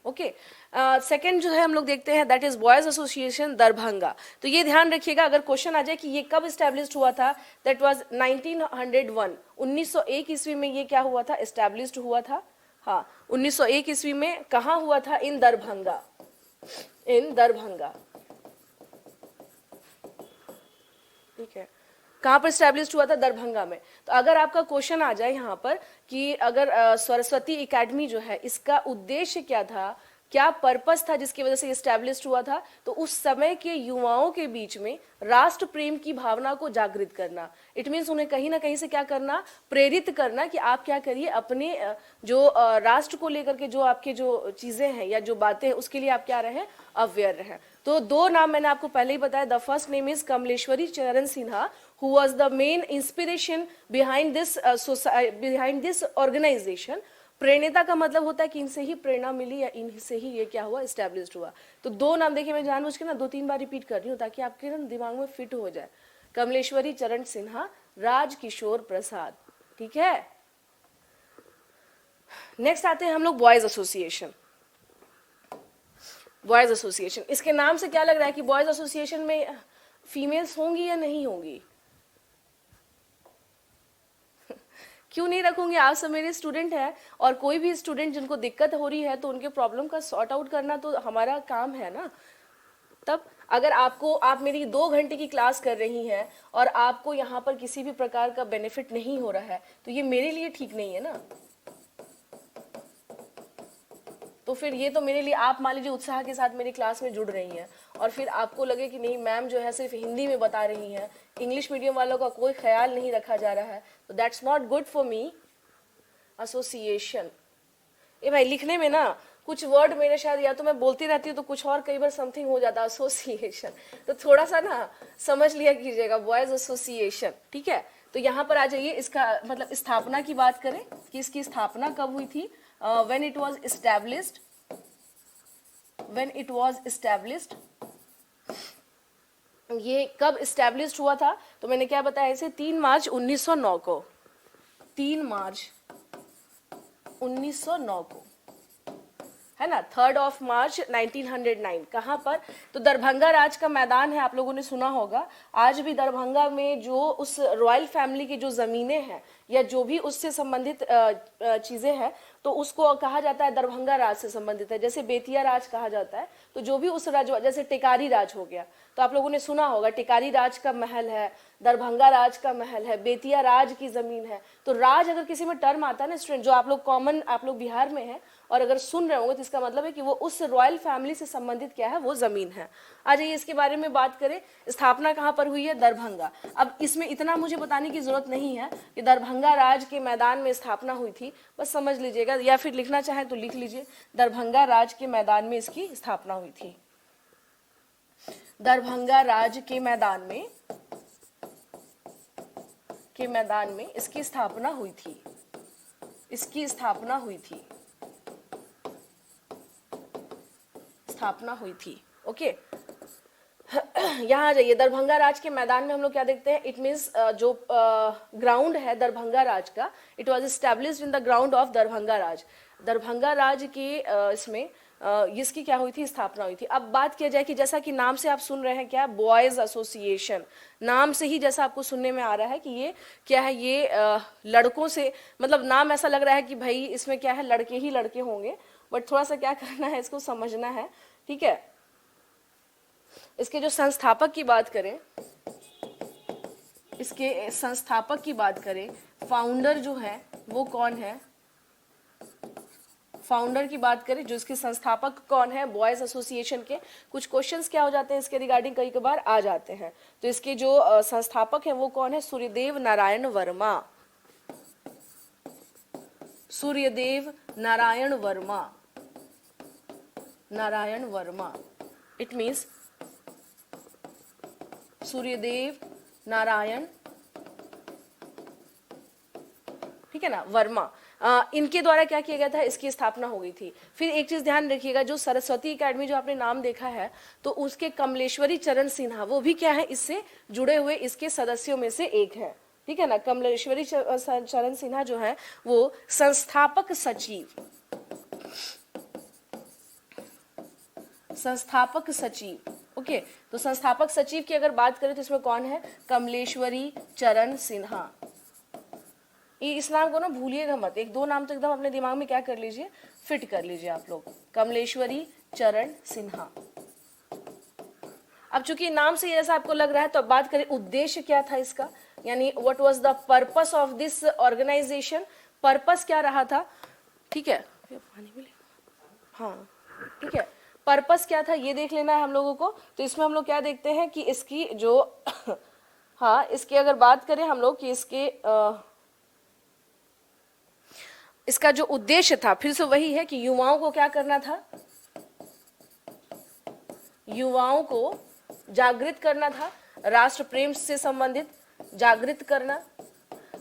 Speaker 1: ओके। सेकंड जो है हम लोग देखते हैं, that is boys association Darbhanga. तो ये ध्यान रखिएगा, अगर क्वेश्चन आ जाए कि ये कब एस्टेब्लिश्ड हुआ था, दैट वाज 1901, 1901 ईस्वी में ये क्या हुआ था, एस्टेब्लिश्ड हुआ था। हाँ, 1901 ईस्वी में कहाँ हुआ था, इन दरभंगा, इन दरभंगा, ठीक है। कहाँ पर स्टैब्लिश्ड हुआ था, दरभंगा में। तो अगर आपका क्वेश्चन आ जाए यहाँ पर कि अगर सरस्वती एकेडमी जो है इसका उद्देश्य क्या था, क्या पर्पस था जिसकी वजह से इस्टेब्लिश हुआ था? तो उस समय के युवाओं के बीच में राष्ट्र प्रेम की भावना को जागृत करना। इट मीन्स उन्हें कहीं ना कहीं से क्या करना, प्रेरित करना कि आप क्या करिए, अपने जो राष्ट्र को लेकर के जो आपके जो चीजें हैं या जो बातें हैं उसके लिए आप क्या रहें, अवेयर रहें। तो दो नाम मैंने आपको पहले ही बताया। The first name is Kamleshwari चरण Sinha, who was the main inspiration behind this organization। प्रेरणा का मतलब होता है कि इनसे ही प्रेरणा मिली या इनसे ही ये क्या हुआ, एस्टेब्लिश्ड हुआ। तो दो नाम देखिए, मैं जानबूझ के ना 2-3 बार रिपीट कर रही हूँ ताकि आपके ना दिमाग में फिट हो जाए। कमलेश्वरी चरण सिन्हा, राजकिशोर प्रसाद, ठीक है। नेक्स्ट आते हैं हम लोग बॉयज एसोसिएशन। बॉयज एसोसिएशन, इसके नाम से क्या लग रहा है कि बॉयज एसोसिएशन में फीमेल्स होंगी या नहीं होंगी? क्यों नहीं रखूंगी? आप सब मेरे स्टूडेंट हैं, और कोई भी स्टूडेंट जिनको दिक्कत हो रही है तो उनके प्रॉब्लम का सॉर्ट आउट करना तो हमारा काम है ना। तब अगर आप मेरी 2 घंटे की क्लास कर रही हैं और आपको यहाँ पर किसी भी प्रकार का बेनिफिट नहीं हो रहा है तो ये मेरे लिए ठीक नहीं है ना। तो फिर ये तो मेरे लिए, आप मान लीजिए उत्साह के साथ मेरी क्लास में जुड़ रही हैं और फिर आपको लगे कि नहीं मैम जो है सिर्फ हिंदी में बता रही हैं, इंग्लिश मीडियम वालों का कोई ख्याल नहीं रखा जा रहा है, तो that's not good for me. Association, ये भाई लिखने में ना कुछ वर्ड मेरे शायद या तो मैं बोलती रहती हूँ तो कुछ और कई बार समथिंग हो जाता है, एसोसिएशन, तो थोड़ा सा ना समझ लिया कीजिएगा, बॉयज एसोसिएशन, ठीक है। तो यहाँ पर आ जाइए, इसका मतलब स्थापना की बात करें कि इसकी स्थापना कब हुई थी। when it was established, ये कब established हुआ था? तो मैंने क्या बताया इसे, 3 मार्च 1909 को, 3 मार्च 1909 को, है ना। 3 मार्च 1909, कहाँ पर? तो दरभंगा राज का मैदान है, आप लोगों ने सुना होगा। आज भी दरभंगा में जो उस रॉयल फैमिली की जो जमीनें हैं या जो भी उससे संबंधित चीजें हैं तो उसको कहा जाता है दरभंगा राज से संबंधित है। जैसे बेतिया राज कहा जाता है, तो जो भी उस राज, जैसे टिकारी राज हो गया, तो आप लोगों ने सुना होगा टिकारी राज का महल है, दरभंगा राज का महल है, बेतिया राज की जमीन है। तो राज अगर किसी में टर्म आता है ना स्टूडेंट, जो आप लोग कॉमन, आप लोग बिहार में है और अगर सुन रहे होंगे तो इसका मतलब है कि वो उस रॉयल फैमिली से संबंधित क्या है, वो जमीन है। आ जाइए इसके बारे में बात करें। स्थापना कहाँ पर हुई है? दरभंगा। अब इसमें इतना मुझे बताने की जरूरत नहीं है कि दरभंगा राज के मैदान में स्थापना हुई थी, बस समझ लीजिएगा, या फिर लिखना चाहे तो लिख लीजिए, दरभंगा राज के मैदान में इसकी स्थापना हुई थी। दरभंगा राज के मैदान में इसकी स्थापना हुई थी, इसकी स्थापना हुई थी, स्थापना हुई थी। ओके, यहाँ आ जाइए। दरभंगा राज के मैदान में हम लोग क्या देखते हैं? इट मीन्स जो ग्राउंड है दरभंगा राज का, it was established in the ground of Darbhanga Raj. Darbhanga Raj के इसमें इसकी क्या हुई थी? स्थापना हुई थी। अब बात किया जाए कि जैसा कि नाम से आप सुन रहे हैं क्या, बॉयज एसोसिएशन, नाम से ही जैसा आपको सुनने में आ रहा है कि ये क्या है, ये लड़कों से, मतलब नाम ऐसा लग रहा है कि भाई इसमें क्या है, लड़के ही लड़के होंगे, बट थोड़ा सा क्या करना है, इसको समझना है, ठीक है। इसके जो संस्थापक की बात करें, इसके संस्थापक की बात करें, फाउंडर जो है वो कौन है? फाउंडर की बात करें, जो इसके संस्थापक कौन है बॉयज एसोसिएशन के, कुछ क्वेश्चंस क्या हो जाते हैं इसके रिगार्डिंग, कई बार आ जाते हैं। तो इसके जो संस्थापक हैं वो कौन है? सूर्यदेव नारायण वर्मा, सूर्यदेव नारायण वर्मा, नारायण वर्मा। इट मीन्स सूर्यदेव नारायण, ठीक है ना, वर्मा। इनके द्वारा क्या किया गया था? इसकी स्थापना हो गई थी। फिर एक चीज ध्यान रखिएगा, जो सरस्वती एकेडमी जो आपने नाम देखा है, तो उसके कमलेश्वरी चरण सिन्हा वो भी क्या है, इससे जुड़े हुए इसके सदस्यों में से एक है, ठीक है ना। कमलेश्वरी चरण सिन्हा जो है वो संस्थापक सचिव, संस्थापक सचिव, ओके। तो संस्थापक सचिव की अगर बात करें तो इसमें कौन है? कमलेश्वरी चरण सिन्हा। ये इस नाम को ना भूलिएगा मत, 1-2 नाम तो एकदम अपने दिमाग में क्या कर लीजिए, फिट कर लीजिए आप लोग, कमलेश्वरी चरण सिन्हा। अब चूंकि नाम से जैसा आपको लग रहा है, तो अब बात करें उद्देश्य क्या था इसका, यानी what was the purpose of this organisation, purpose क्या रहा था, ठीक है। पानी मिले, हाँ ठीक है, पर्पस क्या था ये देख लेना है हम लोगों को। तो इसमें हम लोग क्या देखते हैं कि इसकी जो हाँ, इसकी अगर बात करें हम लोग कि इसका जो उद्देश्य था फिर से वही है कि युवाओं को क्या करना था, युवाओं को जागृत करना था, राष्ट्र प्रेम से संबंधित जागृत करना।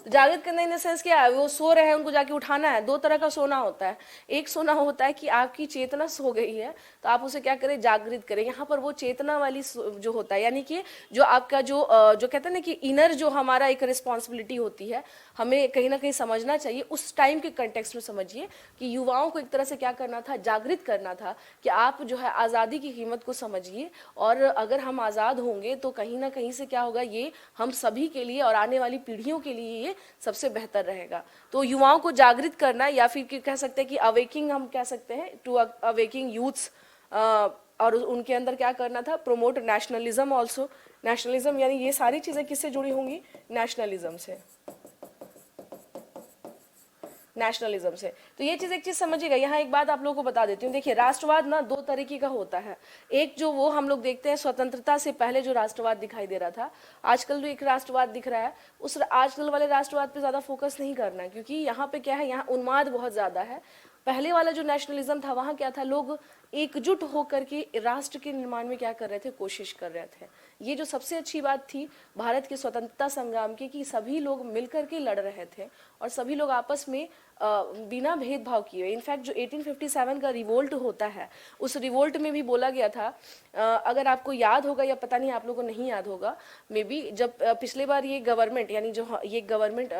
Speaker 1: जागृत करना इन द सेंस क्या है, वो सो रहे हैं उनको जाके उठाना है। दो तरह का सोना होता है, एक सोना होता है कि आपकी चेतना सो गई है तो आप उसे क्या करें, जागृत करें। यहाँ पर वो चेतना वाली जो होता है, यानी कि जो आपका जो कहते हैं ना कि इनर जो हमारा एक रिस्पॉन्सिबिलिटी होती है, हमें कहीं ना कहीं समझना चाहिए। उस टाइम के कंटेक्स्ट में समझिए कि युवाओं को एक तरह से क्या करना था, जागृत करना था कि आप जो है आज़ादी की कीमत को समझिए, और अगर हम आज़ाद होंगे तो कहीं ना कहीं से क्या होगा, ये हम सभी के लिए और आने वाली पीढ़ियों के लिए ये सबसे बेहतर रहेगा। तो युवाओं को जागृत करना, या फिर कह सकते हैं कि अवेकिंग हम कह सकते हैं, टू अवेकिंग यूथ्स, और उनके अंदर क्या करना था, प्रोमोट नेशनलिज्म ऑल्सो। नेशनलिज्म यानी ये सारी चीज़ें किससे जुड़ी होंगी, नेशनलिज्म से, नेशनलिज्म से। तो ये चीज एक चीज समझिएगा। यहाँ एक बात आप लोगों को बता देती हूँ, देखिए राष्ट्रवाद ना दो तरीके का होता है। एक जो वो हम लोग देखते हैं स्वतंत्रता से पहले जो राष्ट्रवाद दिखाई दे रहा था, आजकल जो एक राष्ट्रवाद दिख रहा है, उस आजकल वाले राष्ट्रवाद पे ज्यादा फोकस नहीं करना है, क्योंकि यहाँ पे क्या है, यहाँ उन्माद बहुत ज्यादा है। पहले वाला जो नेशनलिज्म था वहाँ क्या था, लोग एकजुट होकर के राष्ट्र के निर्माण में क्या कर रहे थे, कोशिश कर रहे थे। ये जो सबसे अच्छी बात थी भारत के स्वतंत्रता संग्राम की, कि सभी लोग मिलकर के लड़ रहे थे और सभी लोग आपस में बिना भेदभाव किए। इनफैक्ट जो 1857 का रिवोल्ट होता है, उस रिवोल्ट में भी बोला गया था, अगर आपको याद होगा या पता नहीं आप लोगों को नहीं याद होगा मे बी, जब पिछले बार ये गवर्नमेंट यानी जो ये गवर्नमेंट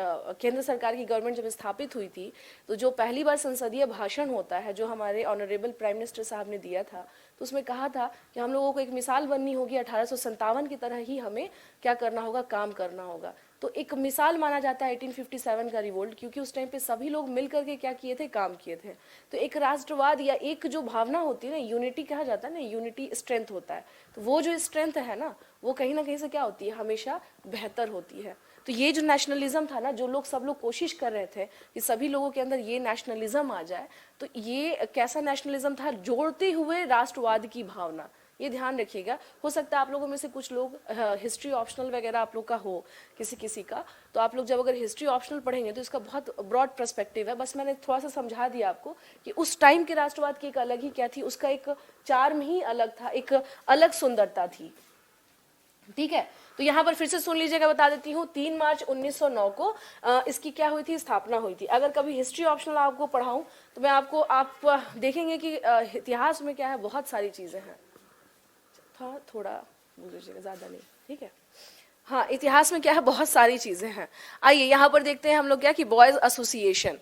Speaker 1: केंद्र सरकार की गवर्नमेंट जब स्थापित हुई थी, तो जो पहली बार संसदीय भाषण होता है जो हमारे ऑनरेबल प्राइम मिनिस्टर साहब ने दिया था, तो उसमें कहा था कि हम लोगों को एक मिसाल बननी होगी, 1857 की तरह ही हमें क्या करना होगा, काम करना होगा। तो एक मिसाल माना जाता है 1857 का रिवोल्ट, क्योंकि उस टाइम पे सभी लोग मिलकर के क्या किए थे, काम किए थे। तो एक राष्ट्रवाद या एक जो भावना होती है ना, यूनिटी कहा जाता है ना, यूनिटी स्ट्रेंथ होता है। तो वो जो स्ट्रेंथ है ना, वो कहीं ना कहीं से क्या होती है, हमेशा बेहतर होती है। तो ये जो नेशनलिज्म था ना, जो लोग सब लोग कोशिश कर रहे थे कि सभी लोगों के अंदर ये नेशनलिज्म आ जाए, तो ये कैसा नेशनलिज्म था, जोड़ते हुए राष्ट्रवाद की भावना। ये ध्यान रखिएगा। हो सकता है आप लोगों में से कुछ लोग हिस्ट्री ऑप्शनल वगैरह आप लोग का हो, किसी किसी का, तो आप लोग जब अगर हिस्ट्री ऑप्शनल पढ़ेंगे तो इसका बहुत ब्रॉड पर्सपेक्टिव है। बस मैंने थोड़ा सा समझा दिया आपको कि उस टाइम के राष्ट्रवाद की एक अलग ही क्या थी, उसका एक चार्म ही अलग था, एक अलग सुंदरता थी। ठीक है, तो यहाँ पर फिर से सुन लीजिएगा, बता देती हूँ। 3 मार्च 1909 को इसकी क्या हुई थी, स्थापना हुई थी। अगर कभी हिस्ट्री ऑप्शनल आपको पढ़ाऊँ तो मैं आपको, आप देखेंगे कि इतिहास में क्या है, बहुत सारी चीज़ें हैं। थोड़ा बोल लीजिएगा, ज़्यादा नहीं, ठीक है। हाँ, इतिहास में क्या है, बहुत सारी चीज़ें हैं। आइए यहाँ पर देखते हैं हम लोग क्या कि बॉयज़ एसोसिएशन,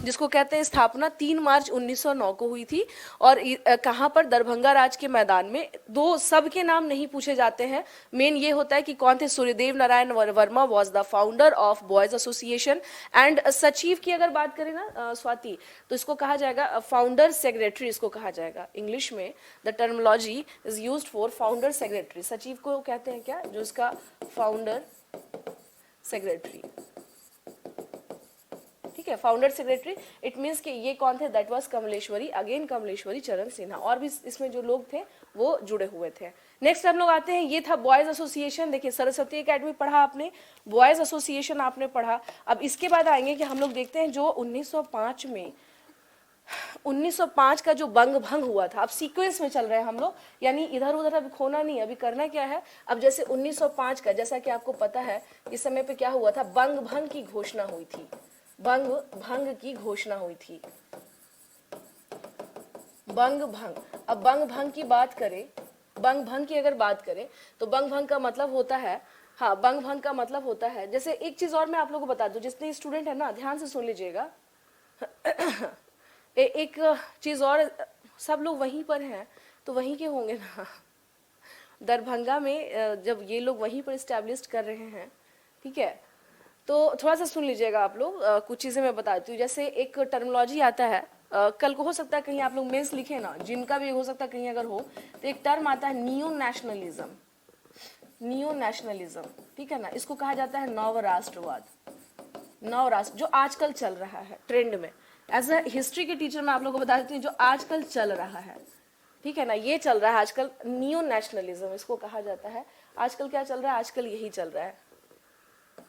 Speaker 1: जिसको कहते हैं, स्थापना 3 मार्च 1909 को हुई थी। और कहाँ पर, दरभंगा राज के मैदान में। दो सबके नाम नहीं पूछे जाते हैं, मेन ये होता है कि कौन थे। Suryadev Narayan Verma was the founder of boys association. And सचिव की अगर बात करें ना स्वाति, तो इसको कहा जाएगा फाउंडर सेक्रेटरी, इसको कहा जाएगा इंग्लिश में। The terminology is used for founder secretary. सचिव को कहते हैं क्या, जो इसका फाउंडर सेक्रेटरी, ठीक है, फाउंडर सेक्रेटरी। इट मीन्स कि ये कौन थे, that was Kamleshwari, again Kamleshwari चरण सिन्हा, और भी इसमें जो लोग थे वो जुड़े हुए थे। नेक्स्ट हम लोग आते हैं, ये था बॉयज एसोसिएशन। देखिए सरस्वती एकेडमी पढ़ा आपने, बॉयज एसोसिएशन आपने पढ़ा। अब इसके बाद आएंगे कि हम लोग देखते हैं जो 1905 में 1905 का जो बंग भंग हुआ था। अब सीक्वेंस में चल रहे हैं हम लोग, यानी इधर उधर अभी खोना नहीं, अभी करना क्या है। अब जैसे 1905 का, जैसा कि आपको पता है, इस समय पे क्या हुआ था, बंग भंग की घोषणा हुई थी, बंग भंग की घोषणा हुई थी, बंग भंग। अब बंग भंग की बात करें, बंग भंग की अगर बात करें तो बंग भंग का मतलब होता है, हाँ, बंग भंग का मतलब होता है, जैसे एक चीज और मैं आप लोगों को बता दूं, जितने स्टूडेंट है ना ध्यान से सुन लीजिएगा। एक चीज और, सब लोग वहीं पर हैं तो वहीं के होंगे ना, दरभंगा में जब ये लोग वहीं पर स्टैब्लिश कर रहे हैं, ठीक है। तो थोड़ा सा सुन लीजिएगा आप लोग, कुछ चीज़ें मैं बताती हूँ। जैसे एक टर्मिनोलॉजी आता है, कल को हो सकता है कहीं आप लोग मेंस लिखे ना, जिनका भी हो सकता है कहीं अगर हो, तो एक टर्म आता है नियो नेशनलिज्म, नियो नेशनलिज्म, ठीक है ना। इसको कहा जाता है नव राष्ट्रवाद, नव राष्ट्र, जो आजकल चल रहा है ट्रेंड में। एज अ हिस्ट्री के टीचर मैं आप लोगों को बता देती हूँ जो आजकल चल रहा है, ठीक है ना, ये चल रहा है आजकल, नियो नेशनलिज्म इसको कहा जाता है। आजकल क्या चल रहा है, आजकल यही चल रहा है।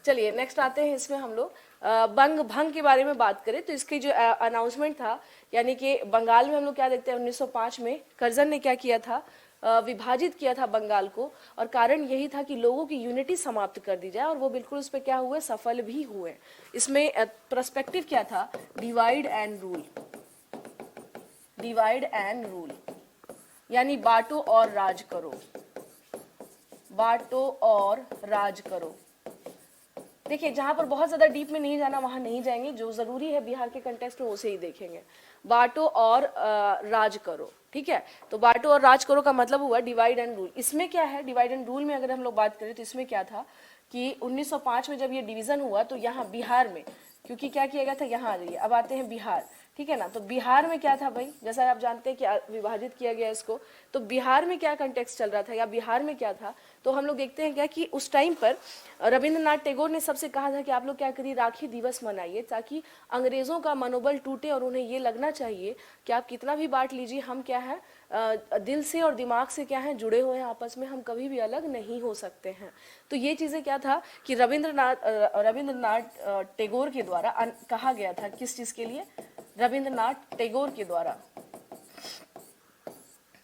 Speaker 1: चलिए नेक्स्ट आते हैं, इसमें हम लोग बंग भंग के बारे में बात करें तो इसकी जो अनाउंसमेंट था, यानी कि बंगाल में हम लोग क्या देखते हैं 1905 में कर्जन ने क्या किया था, विभाजित किया था बंगाल को, और कारण यही था कि लोगों की यूनिटी समाप्त कर दी जाए, और वो बिल्कुल उस पर क्या हुए, सफल भी हुए। इसमें पर्सपेक्टिव क्या था, divide and rule, divide and rule, यानी बांटो और राज करो, बांटो और राज करो। देखिए जहां पर बहुत ज्यादा डीप में नहीं जाना वहां नहीं जाएंगे, जो जरूरी है बिहार के कंटेक्स्ट में उसे ही देखेंगे। बांटो और राज करो, ठीक है। तो बांटो और राज करो का मतलब हुआ डिवाइड एंड रूल। इसमें क्या है, डिवाइड एंड रूल में अगर हम लोग बात करें तो इसमें क्या था कि 1905 में जब ये डिवीजन हुआ तो यहाँ बिहार में, क्योंकि क्या किया गया था, यहाँ आ जाइए, अब आते हैं बिहार, ठीक है ना। तो बिहार में क्या था भाई, जैसा आप जानते हैं कि विभाजित किया गया इसको, तो बिहार में क्या कंटेक्स्ट चल रहा था या बिहार में क्या था, तो हम लोग देखते हैं क्या कि उस टाइम पर रविंद्रनाथ टैगोर ने सबसे कहा था कि आप लोग क्या करिए, राखी दिवस मनाइए, ताकि अंग्रेजों का मनोबल टूटे और उन्हें ये लगना चाहिए कि आप कितना भी बांट लीजिए, हम क्या है दिल से और दिमाग से क्या है जुड़े हुए हैं आपस में, हम कभी भी अलग नहीं हो सकते हैं। तो ये चीजें क्या था कि रविंद्रनाथ टैगोर के द्वारा कहा गया था, किस चीज के लिए, रविंद्रनाथ टैगोर के द्वारा,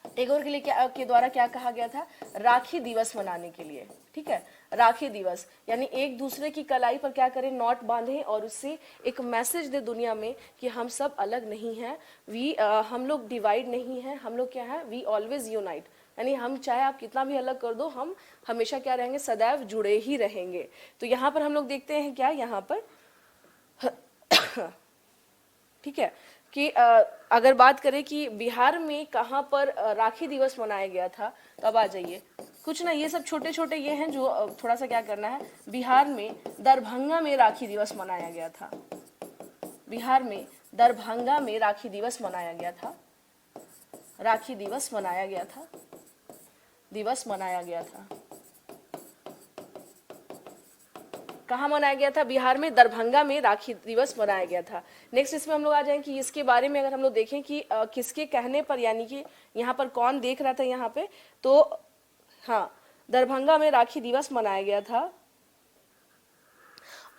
Speaker 1: टैगोर के लिए के द्वारा क्या कहा गया था, राखी दिवस मनाने के लिए, ठीक है। राखी दिवस यानी एक दूसरे की कलाई पर क्या करें, नॉट बांधें और उससे एक मैसेज दे दुनिया में कि हम सब अलग नहीं हैं, हम लोग डिवाइड नहीं हैं, हम लोग क्या है, वी ऑलवेज यूनाइट, यानी हम चाहे आप कितना भी अलग कर दो, हम हमेशा क्या रहेंगे, सदैव जुड़े ही रहेंगे। तो यहाँ पर हम लोग देखते हैं क्या, यहाँ पर ठीक है कि अगर बात करें कि बिहार में कहाँ पर राखी दिवस मनाया गया था, तो अब आ जाइए, कुछ ना ये सब छोटे छोटे ये हैं जो थोड़ा सा क्या करना है। बिहार में दरभंगा में राखी दिवस मनाया गया था, बिहार में दरभंगा में राखी दिवस मनाया गया था, राखी दिवस मनाया गया था, दिवस मनाया गया था। कहाँ मनाया गया था, बिहार में दरभंगा में राखी दिवस मनाया गया था। नेक्स्ट इसमें हम लोग आ जाएंगे कि इसके बारे में अगर हम लोग देखें कि किसके कहने पर, यानी कि यहाँ पर कौन देख रहा था यहाँ पे, तो हाँ दरभंगा में राखी दिवस मनाया गया था।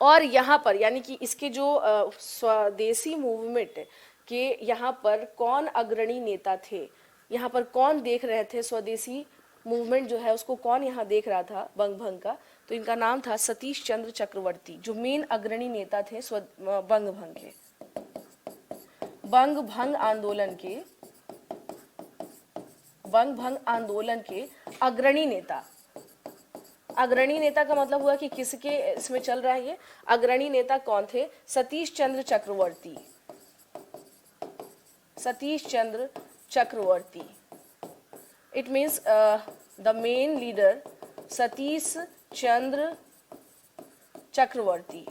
Speaker 1: और यहाँ पर यानी कि इसके जो स्वदेशी मूवमेंट के यहाँ पर कौन अग्रणी नेता थे, यहाँ पर कौन देख रहे थे, स्वदेशी मूवमेंट जो है उसको कौन यहाँ देख रहा था बंग भंग का, तो इनका नाम था सतीश चंद्र चक्रवर्ती, जो मेन अग्रणी नेता थे बंग भंग के, बंग भंग आंदोलन के, बंग भंग आंदोलन के अग्रणी नेता। अग्रणी नेता का मतलब हुआ कि किसके इसमें चल रहा है ये, अग्रणी नेता कौन थे, सतीश चंद्र चक्रवर्ती, सतीश चंद्र चक्रवर्ती। It means the main leader Satish Chandra चक्रवर्ती,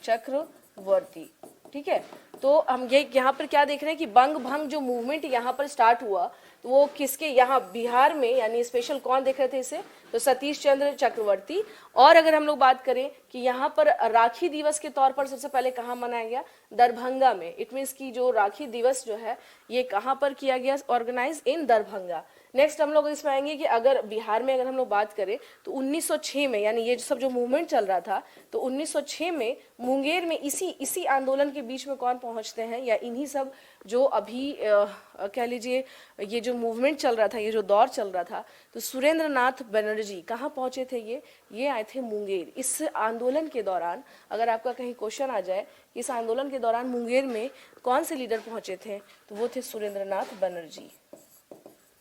Speaker 1: चक्रवर्ती, ठीक है। तो हम ये यहाँ पर क्या देख रहे हैं कि बंग भंग जो मूवमेंट यहाँ पर स्टार्ट हुआ, तो वो किसके, यहाँ बिहार में, यानी स्पेशल कौन देख रहे थे इसे, तो सतीश चंद्र चक्रवर्ती। और अगर हम लोग बात करें कि यहाँ पर राखी दिवस के तौर पर सबसे पहले कहाँ मनाया गया, दरभंगा में। इट मीन्स की जो राखी दिवस जो है ये कहाँ पर किया गया, ऑर्गेनाइज इन दरभंगा। नेक्स्ट हम लोग इसमें आएंगे कि अगर बिहार में अगर हम लोग बात करें तो 1906 में, यानी ये सब जो मूवमेंट चल रहा था, तो 1906 में मुंगेर में इसी आंदोलन के बीच में कौन पहुंचते हैं, या इन्हीं सब जो अभी कह लीजिए ये जो मूवमेंट चल रहा था, ये जो दौर चल रहा था, तो सुरेंद्र नाथ बनर्जी कहाँ पहुंचे थे, ये आए थे मुंगेर। इस आंदोलन के दौरान अगर आपका कहीं क्वेश्चन आ जाए, इस आंदोलन के दौरान मुंगेर में कौन से लीडर पहुंचे थे, तो वो थे सुरेंद्र नाथ बनर्जी।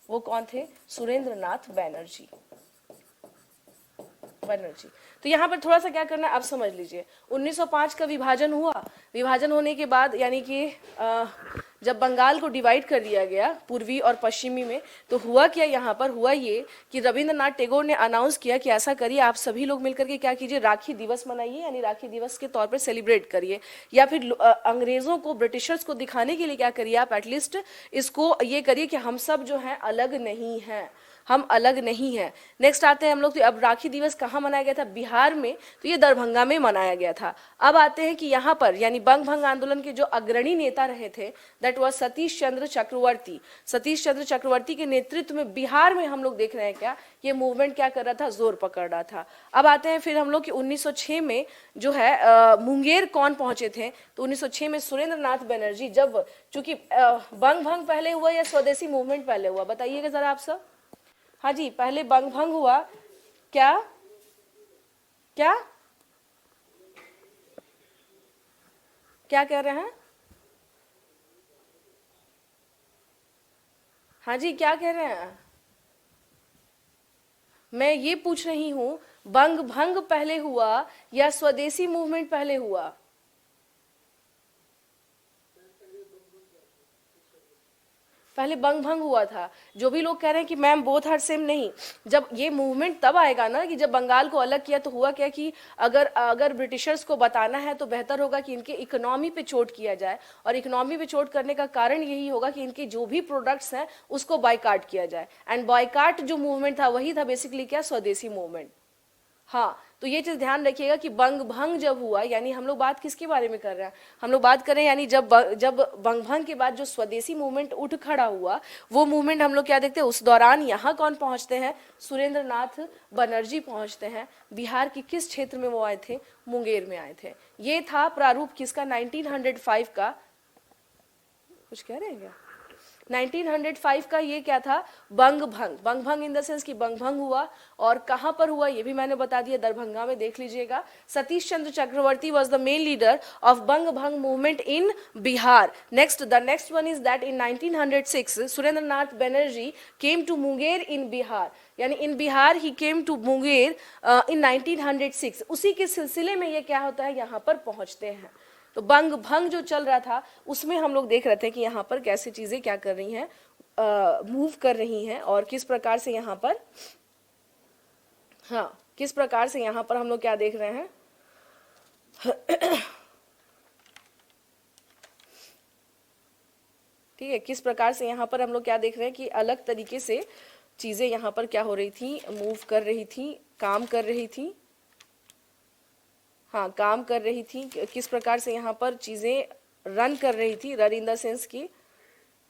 Speaker 1: वो कौन थे, सुरेंद्र नाथ बनर्जी, बनर्जी। तो यहाँ पर थोड़ा सा क्या करना है, आप समझ लीजिए। 1905 का विभाजन हुआ, विभाजन होने के बाद यानी कि जब बंगाल को डिवाइड कर दिया गया पूर्वी और पश्चिमी में, तो हुआ क्या, यहाँ पर हुआ ये कि रविंद्रनाथ टैगोर ने अनाउंस किया कि ऐसा करिए, आप सभी लोग मिलकर के क्या कीजिए, राखी दिवस मनाइए, यानी राखी दिवस के तौर पर सेलिब्रेट करिए, या फिर अंग्रेजों को, ब्रिटिशर्स को दिखाने के लिए क्या करिए, आप एटलीस्ट इसको ये करिए कि हम सब जो हैं अलग नहीं हैं, हम अलग नहीं हैं। नेक्स्ट आते हैं हम लोग, तो अब राखी दिवस कहाँ मनाया गया था? बिहार में, तो ये दरभंगा में मनाया गया था। अब आते हैं कि यहाँ पर यानी बंग भंग आंदोलन के जो अग्रणी नेता रहे थे, दैट वाज सतीश चंद्र चक्रवर्ती। सतीश चंद्र चक्रवर्ती के नेतृत्व में बिहार में हम लोग देख रहे हैं क्या, ये मूवमेंट क्या कर रहा था, जोर पकड़ रहा था। अब आते हैं फिर हम लोग कि 1906 में जो है मुंगेर कौन पहुंचे थे? तो 1906 में सुरेंद्र नाथ बनर्जी, जब चूंकि बंग भंग पहले हुआ या स्वदेशी मूवमेंट पहले हुआ, बताइएगा जरा आप सब। हाँ जी, पहले बंग भंग हुआ क्या? क्या क्या कह रहे हैं? हाँ जी, क्या कह रहे हैं? मैं ये पूछ रही हूं, बंग भंग पहले हुआ या स्वदेशी मूवमेंट पहले हुआ? पहले बंग भंग हुआ था। जो भी लोग कह रहे हैं कि मैम बोथ आर सेम, नहीं, जब ये मूवमेंट तब आएगा ना कि जब बंगाल को अलग किया तो हुआ क्या कि अगर अगर ब्रिटिशर्स को बताना है तो बेहतर होगा कि इनके इकोनॉमी पे चोट किया जाए, और इकोनॉमी पे चोट करने का कारण यही होगा कि इनके जो भी प्रोडक्ट्स हैं उसको बायकाट किया जाए। एंड बायकाट जो मूवमेंट था वही था बेसिकली क्या, स्वदेशी मूवमेंट। हाँ, तो ये चीज ध्यान रखिएगा कि बंग भंग जब हुआ, यानी हम लोग बात किसके बारे में कर रहे हैं, हम लोग बात कर रहे हैं यानी जब बंग भंग के बाद जो स्वदेशी मूवमेंट उठ खड़ा हुआ, वो मूवमेंट हम लोग क्या देखते हैं, उस दौरान यहाँ कौन पहुंचते हैं, सुरेंद्र नाथ बनर्जी पहुंचते हैं। बिहार के किस क्षेत्र में वो आए थे? मुंगेर में आए थे। ये था प्रारूप किसका, 1905 का। कुछ कह रहे हैं क्या? 1905 का ये क्या था, बंग भंग। बंग भंग इन द सेंस कि बंग भंग हुआ, और कहां पर हुआ ये भी मैंने बता दिया, दरभंगा में, देख लीजिएगा। Satish Chandra Chakraborty was the main leader of Bang Bhang movement in Bihar. The next one is that in 1906 Surendra Nath Banerjee came to Munger in Bihar, यानी इन बिहार ही केम टू मुंगेर इन 1906। उसी के सिलसिले में ये क्या होता है, यहाँ पर पहुंचते हैं। तो बंग भंग जो चल रहा था उसमें हम लोग देख रहे थे कि यहाँ पर कैसी चीजें क्या कर रही हैं, मूव कर रही हैं, और किस प्रकार से यहाँ पर, हाँ, किस प्रकार से यहाँ पर हम लोग क्या देख रहे हैं। ठीक है, किस प्रकार से यहाँ पर हम लोग क्या देख रहे हैं कि अलग तरीके से चीजें यहाँ पर क्या हो रही थी, मूव कर रही थी, काम कर रही थी। हाँ, काम कर रही थी, किस प्रकार से यहाँ पर चीजें रन कर रही थी, रन इन द सेंस की,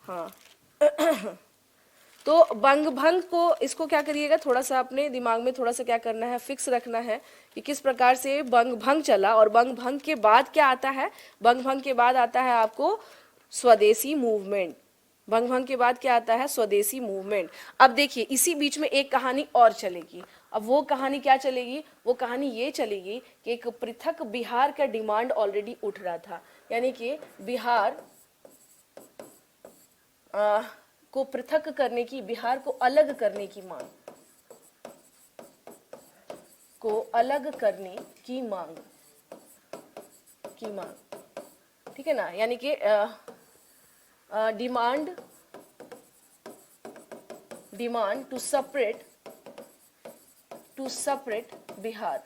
Speaker 1: हाँ। तो बंग भंग को, इसको क्या करिएगा, थोड़ा सा अपने दिमाग में थोड़ा सा क्या करना है, फिक्स रखना है कि किस प्रकार से बंग भंग चला, और बंग भंग के बाद क्या आता है, बंग भंग के बाद आता है आपको स्वदेशी मूवमेंट। बंग भंग के बाद क्या आता है, स्वदेशी मूवमेंट। अब देखिए इसी बीच में एक कहानी और चलेगी। अब वो कहानी क्या चलेगी, वो कहानी ये चलेगी कि एक पृथक बिहार का डिमांड ऑलरेडी उठ रहा था, यानी कि बिहार को पृथक करने की, बिहार को अलग करने की मांग, को अलग करने की मांग, ठीक है ना, यानी कि demand to separate Bihar,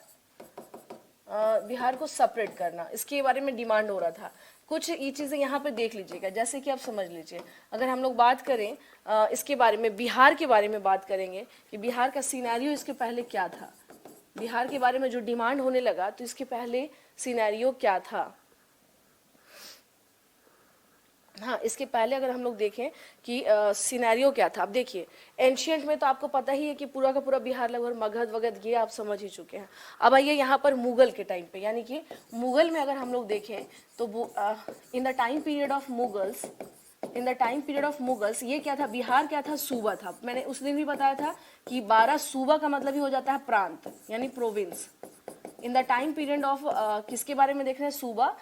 Speaker 1: Bihar को सेपरेट करना, इसके बारे में डिमांड हो रहा था। कुछ ये चीज़ें यहाँ पे देख लीजिएगा, जैसे कि आप समझ लीजिए, अगर हम लोग बात करें इसके बारे में, बिहार के बारे में बात करेंगे कि बिहार का सिनेरियो इसके पहले क्या था, बिहार के बारे में जो डिमांड होने लगा तो इसके पहले सिनेरियो क्या था। हाँ, इसके पहले अगर हम लोग देखें कि सिनेरियो क्या था, अब देखिए एंशियंट में तो आपको पता ही है कि पूरा का पूरा बिहार लगभग मगध वगध ये आप समझ ही चुके हैं। अब आइए यहाँ पर मुगल के टाइम पे, यानी कि मुगल में अगर हम लोग देखें तो in the time period of Mughals ये क्या था, बिहार क्या था, सूबा था। मैंने उस दिन भी बताया था कि 12 सूबा का मतलब ही हो जाता है प्रांत, यानी province. In the time period of किसके बारे में देख रहे हैं, सूबा,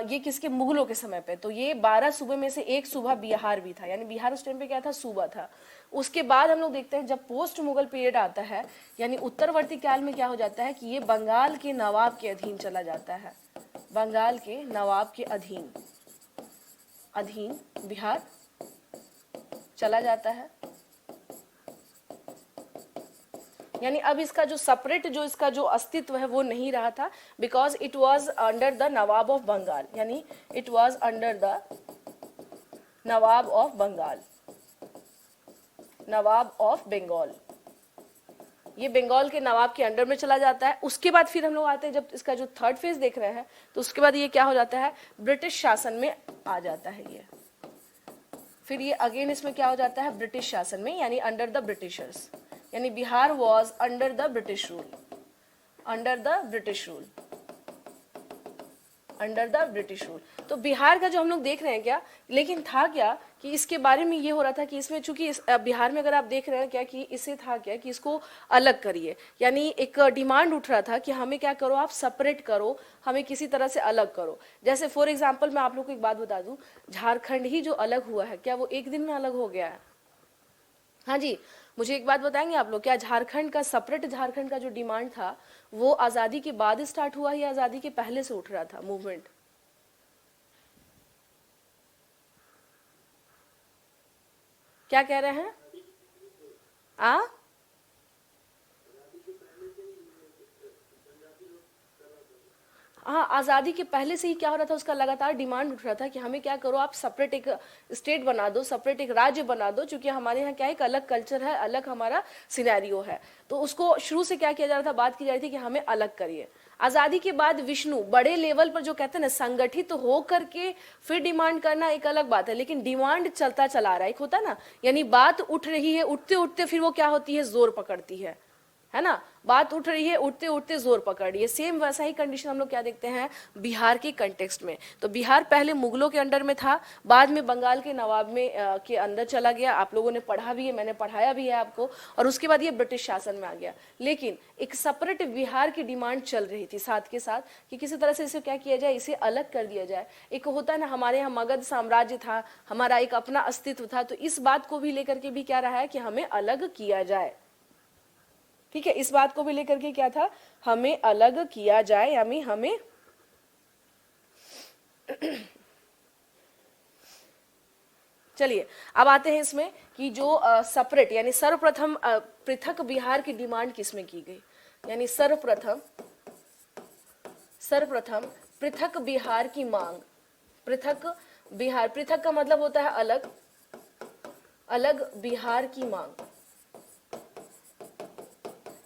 Speaker 1: ये किसके, मुगलों के समय पे। तो ये 12 सूबे में से एक सूबा बिहार भी था, यानी बिहार उस टाइम पे क्या था, सूबा था। उसके बाद हम लोग देखते हैं जब पोस्ट मुगल पीरियड आता है, यानी उत्तरवर्ती काल में क्या हो जाता है कि ये बंगाल के नवाब के अधीन चला जाता है, बंगाल के नवाब के अधीन बिहार चला जाता है। यानी अब इसका जो सेपरेट, जो इसका जो अस्तित्व है वो नहीं रहा था, because it was under the nawab of Bengal, यानी it was under the nawab of Bengal. Nawab of Bengal, ये बंगाल के नवाब के अंडर में चला जाता है। उसके बाद फिर हम लोग आते हैं, जब इसका जो थर्ड फेज देख रहे हैं, तो उसके बाद ये क्या हो जाता है, ब्रिटिश शासन में आ जाता है ये। फिर ये अगेन इसमें क्या हो जाता है, ब्रिटिश शासन में, यानी अंडर द ब्रिटिशर्स, यानी Bihar was under the British rule, under the British rule, under the British rule. तो बिहार का जो हम लोग देख रहे हैं क्या, लेकिन था क्या कि इसके बारे में ये हो रहा था कि इसमें चूंकि बिहार में अगर आप देख रहे हैं क्या कि इससे था क्या कि इसको अलग करिए, यानी एक डिमांड उठ रहा था कि हमें क्या करो, आप सेपरेट करो, हमें किसी तरह से अलग करो। जैसे फॉर एग्जाम्पल मैं आप लोग को एक बात बता दूं, झारखंड ही जो अलग हुआ है, क्या वो एक दिन में अलग हो गया है? हाँ जी, मुझे एक बात बताएंगे आप लोग, क्या झारखंड का सेपरेट, झारखंड का जो डिमांड था वो आजादी के बाद स्टार्ट हुआ या आजादी के पहले से उठ रहा था मूवमेंट? क्या कह रहे हैं? आ हाँ, आज़ादी के पहले से ही क्या हो रहा था, उसका लगातार डिमांड उठ रहा था कि हमें क्या करो, आप सेपरेट एक स्टेट बना दो, सेपरेट एक राज्य बना दो, क्योंकि हमारे यहाँ क्या है, एक अलग कल्चर है, अलग हमारा सिनेरियो है। तो उसको शुरू से क्या किया जा रहा था, बात की जा रही थी कि हमें अलग करिए। आज़ादी के बाद विष्णु बड़े लेवल पर जो कहते हैं ना, संगठित तो हो करके फिर डिमांड करना एक अलग बात है, लेकिन डिमांड चलता चला रहा है, एक होता है ना, यानी बात उठ रही है, उठते उठते फिर वो क्या होती है, जोर पकड़ती है ना, बात उठ रही है, उठते उठते जोर पकड़ रही है। सेम वैसा ही कंडीशन हम लोग क्या देखते हैं बिहार के कंटेक्स्ट में। तो बिहार पहले मुगलों के अंडर में था, बाद में बंगाल के नवाब में के अंदर चला गया। आप लोगों ने पढ़ा भी है, मैंने पढ़ाया भी है आपको, और उसके बाद ये ब्रिटिश शासन में आ गया। लेकिन एक सेपरेट बिहार की डिमांड चल रही थी साथ के साथ कि किसी तरह से इसे क्या किया जाए, इसे अलग कर दिया जाए। एक होता है ना, हमारे यहाँ मगध साम्राज्य था, हमारा एक अपना अस्तित्व था, तो इस बात को भी लेकर के भी क्या रहा है कि हमें अलग किया जाए। ठीक है, इस बात को भी लेकर के क्या था, हमें अलग किया जाए, यानी हमें चलिए अब आते हैं इसमें कि जो सेपरेट यानी सर्वप्रथम पृथक बिहार की डिमांड किसमें की गई, यानी सर्वप्रथम पृथक बिहार की मांग। पृथक बिहार, पृथक का मतलब होता है अलग, अलग बिहार की मांग,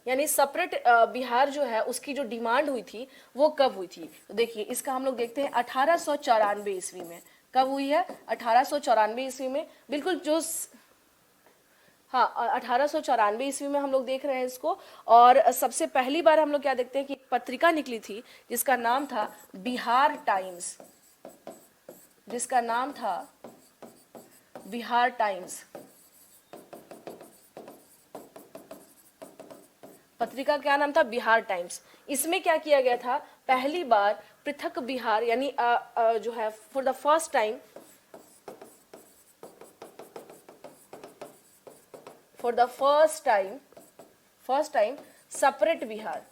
Speaker 1: यानी सेपरेट बिहार जो है उसकी जो डिमांड हुई थी वो कब हुई थी। तो देखिए इसका हम लोग देखते हैं 1894 ईस्वी में। कब हुई है? 1894 ईस्वी में, बिल्कुल जो हाँ 1894 ईस्वी में हम लोग देख रहे हैं इसको। और सबसे पहली बार हम लोग क्या देखते हैं कि एक पत्रिका निकली थी जिसका नाम था बिहार टाइम्स, जिसका नाम था बिहार टाइम्स। पत्रिका क्या नाम था? बिहार टाइम्स। इसमें क्या किया गया था, पहली बार पृथक बिहार यानी जो है for the first time, first time separate Bihar.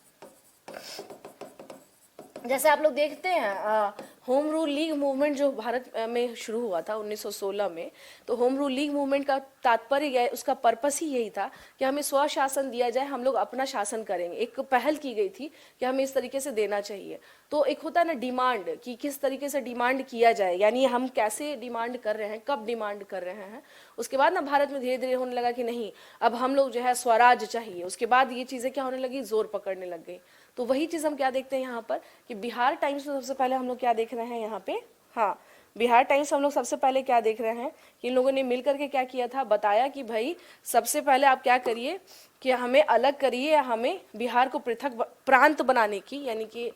Speaker 1: जैसे आप लोग देखते हैं होम रूल लीग मूवमेंट जो भारत में शुरू हुआ था 1916 में, तो होम रूल लीग मूवमेंट का तात्पर्य, उसका पर्पस ही यही था कि हमें स्वशासन दिया जाए, हम लोग अपना शासन करेंगे। एक पहल की गई थी कि हमें इस तरीके से देना चाहिए। तो एक होता है ना डिमांड, कि किस तरीके से डिमांड किया जाए, यानी हम कैसे डिमांड कर रहे हैं, कब डिमांड कर रहे हैं। उसके बाद ना भारत में धीरे धीरे होने लगा कि नहीं, अब हम लोग जो है स्वराज चाहिए। उसके बाद ये चीज़ें क्या होने लगी, जोर पकड़ने लग गई। तो वही चीज़ हम क्या देखते हैं यहाँ पर कि बिहार टाइम्स में सबसे पहले हम लोग क्या देख रहे हैं यहाँ पे, हाँ बिहार टाइम्स हम लोग सबसे पहले क्या देख रहे हैं कि इन लोगों ने मिल करके क्या किया था, बताया कि भाई सबसे पहले आप क्या करिए कि हमें अलग करिए, हमें बिहार को पृथक प्रांत बनाने की, यानी कि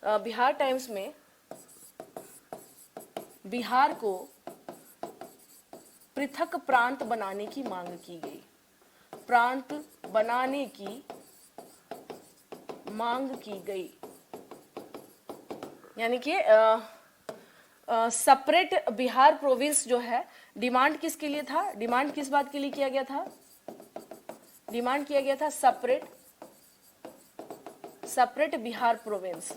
Speaker 1: बिहार टाइम्स में बिहार को पृथक प्रांत बनाने की मांग की गई, प्रांत बनाने की मांग की गई। यानी कि सेपरेट बिहार प्रोविंस जो है, डिमांड किसके लिए था, डिमांड किस बात के लिए किया गया था, डिमांड किया गया था separate Bihar province,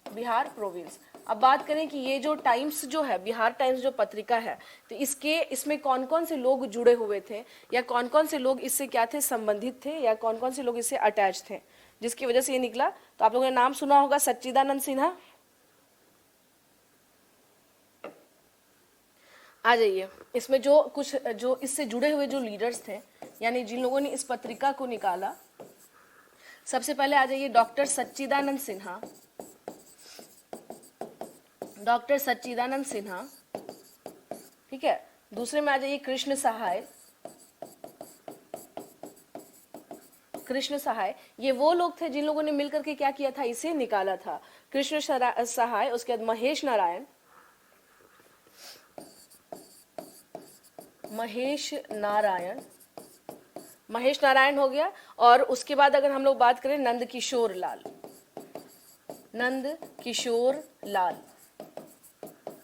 Speaker 1: Bihar province. अब बात करें कि ये जो टाइम्स जो है, बिहार टाइम्स जो पत्रिका है, तो इसमें कौन कौन से लोग जुड़े हुए थे, या कौन कौन से लोग इससे क्या थे, संबंधित थे, या कौन कौन से लोग इससे अटैच थे, जिसकी वजह से ये निकला। तो आप लोगों ने नाम सुना होगा सच्चिदानंद सिन्हा। आ जाइए। इसमें जो कुछ जो इससे जुड़े हुए जो लीडर्स थे, यानी जिन लोगों ने इस पत्रिका को निकाला, सबसे पहले आ जाइए डॉक्टर सच्चिदानंद सिन्हा। डॉक्टर सच्चिदानंद सिन्हा, ठीक है। दूसरे में आ जाइए कृष्ण सहाय। कृष्ण सहाय, ये वो लोग थे जिन लोगों ने मिलकर के क्या किया था, इसे निकाला था। कृष्ण सहाय, उसके बाद महेश नारायण। महेश नारायण, महेश नारायण हो गया। और उसके बाद अगर हम लोग बात करें नंद किशोर लाल, नंद किशोर लाल,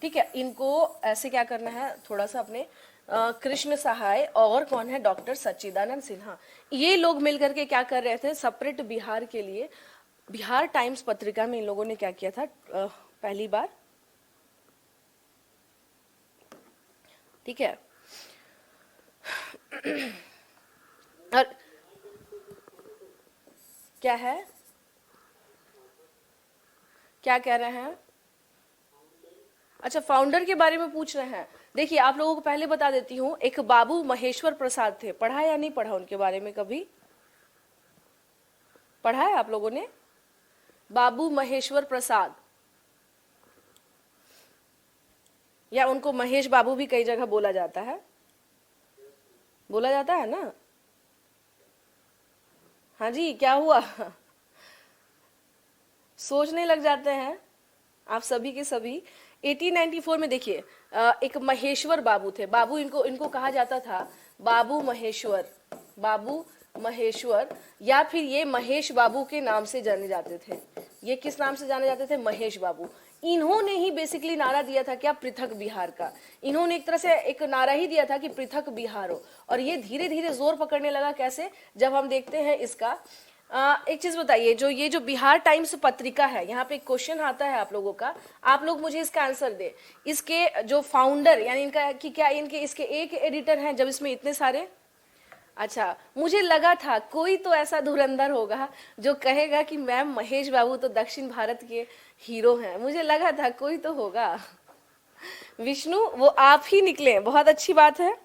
Speaker 1: ठीक है। इनको ऐसे क्या करना है, थोड़ा सा अपने कृष्ण सहाय और कौन है, डॉक्टर सच्चिदानंद सिन्हा, ये लोग मिलकर के क्या कर रहे थे, सेपरेट बिहार के लिए बिहार टाइम्स पत्रिका में इन लोगों ने क्या किया था पहली बार, ठीक है। और क्या है, क्या कह रहे हैं? अच्छा, फाउंडर के बारे में पूछ रहे हैं। देखिए, आप लोगों को पहले बता देती हूँ, एक बाबू महेश्वर प्रसाद थे, पढ़ा या नहीं पढ़ा उनके बारे में, कभी पढ़ा है आप लोगों ने? बाबू महेश्वर प्रसाद, या उनको महेश बाबू भी कई जगह बोला जाता है, बोला जाता है ना? हाँ जी, क्या हुआ? सोचने लग जाते हैं आप सभी के सभी। 1894 में देखिए, एक महेश्वर बाबू थे, बाबू इनको इनको कहा जाता था बाबू महेश्वर, बाबू महेश्वर, या फिर ये महेश बाबू के नाम से जाने जाते थे। ये किस नाम से जाने जाते थे? महेश बाबू। इन्होंने ही बेसिकली नारा दिया था क्या, पृथक बिहार का। इन्होंने एक तरह से एक नारा ही दिया था कि पृथक बिहार हो, और ये धीरे धीरे जोर पकड़ने लगा। कैसे? जब हम देखते हैं इसका एक चीज बताइए, जो ये जो बिहार टाइम्स पत्रिका है, यहाँ पे एक क्वेश्चन आता है आप लोगों का, आप लोग मुझे इसका आंसर दे। इसके जो फाउंडर, यानी इनका कि क्या इनके इसके एक एडिटर हैं जब इसमें इतने सारे? अच्छा, मुझे लगा था कोई तो ऐसा धुरंधर होगा जो कहेगा कि मैम महेश बाबू तो दक्षिण भारत के हीरो हैं, मुझे लगा था कोई तो होगा। विष्णु, वो आप ही निकले, बहुत अच्छी बात है।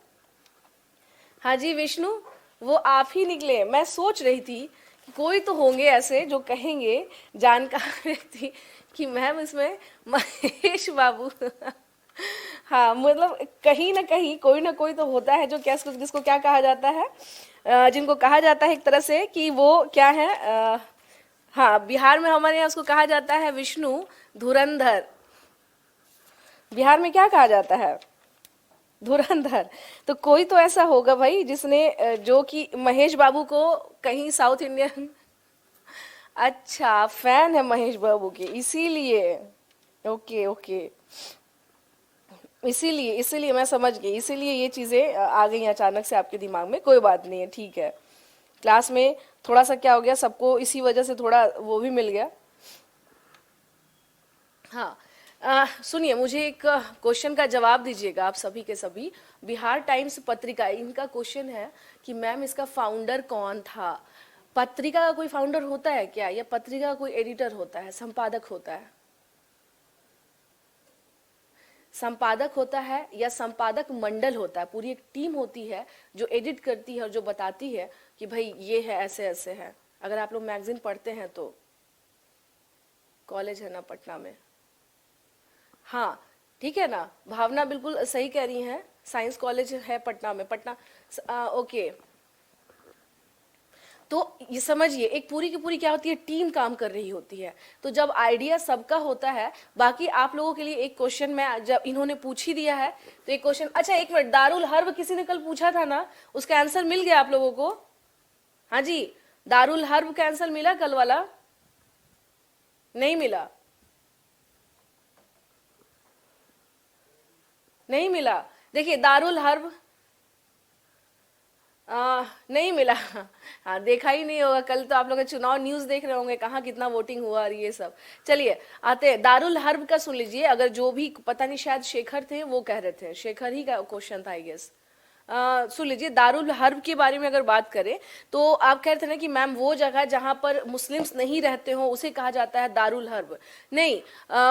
Speaker 1: हाँ जी विष्णु, वो आप ही निकले। मैं सोच रही थी कि कोई तो होंगे ऐसे जो कहेंगे, जानकार व्यक्ति, कि मैम इसमें महेश बाबू हाँ, मतलब कहीं ना कोई तो होता है जो क्या, जिसको क्या कहा जाता है, जिनको कहा जाता है एक तरह से कि वो क्या है, हाँ, बिहार में हमारे यहाँ उसको कहा जाता है विष्णु धुरंधर। बिहार में क्या कहा जाता है? धुरंधर। तो कोई तो ऐसा होगा भाई जिसने जो कि महेश बाबू को कहीं साउथ इंडियन अच्छा, फैन है महेश बाबू के, इसीलिए। ओके ओके, इसीलिए इसीलिए मैं समझ गई, इसीलिए ये चीजें आ गई अचानक से आपके दिमाग में। कोई बात नहीं है, ठीक है। क्लास में थोड़ा सा क्या हो गया, सबको इसी वजह से थोड़ा वो भी मिल गया। हाँ, सुनिए, मुझे एक क्वेश्चन का जवाब दीजिएगा आप सभी के सभी। बिहार टाइम्स पत्रिका, इनका क्वेश्चन है कि मैम इसका फाउंडर कौन था? पत्रिका का कोई फाउंडर होता है क्या, या पत्रिका का कोई एडिटर होता है, संपादक होता है? संपादक होता है या संपादक मंडल होता है, पूरी एक टीम होती है जो एडिट करती है और जो बताती है कि भाई ये है, ऐसे ऐसे है। अगर आप लोग मैगजीन पढ़ते हैं तो, कॉलेज है ना पटना में, हाँ ठीक है ना, भावना बिल्कुल सही कह रही हैं, साइंस कॉलेज है पटना में, पटना ओके। तो ये समझिए, एक पूरी की पूरी क्या होती है, टीम काम कर रही होती है। तो जब आइडिया सबका होता है, बाकी आप लोगों के लिए एक क्वेश्चन मैं, जब इन्होंने पूछ ही दिया है तो एक क्वेश्चन, अच्छा एक मिनट, दारुल हर्ब किसी ने कल पूछा था ना, उसका आंसर मिल गया आप लोगों को? हाँ जी, दारुल हर्ब का आंसर मिला कल वाला? नहीं मिला? नहीं मिला? देखिए, दारुल हर्ब नहीं मिला। हाँ, देखा ही नहीं होगा, कल तो आप लोग चुनाव न्यूज देख रहे होंगे, कहाँ कितना वोटिंग हुआ और ये सब। चलिए आते हैं, दारुल हर्ब का सुन लीजिए। अगर जो भी, पता नहीं शायद शेखर थे, वो कह रहे थे, शेखर ही का क्वेश्चन था आई गेस। सुन लीजिए, दारुल हर्ब के बारे में अगर बात करें तो आप कह रहे थे ना कि मैम वो जगह जहां पर मुस्लिम्स नहीं रहते हो उसे कहा जाता है दारुल हर्ब। नहीं,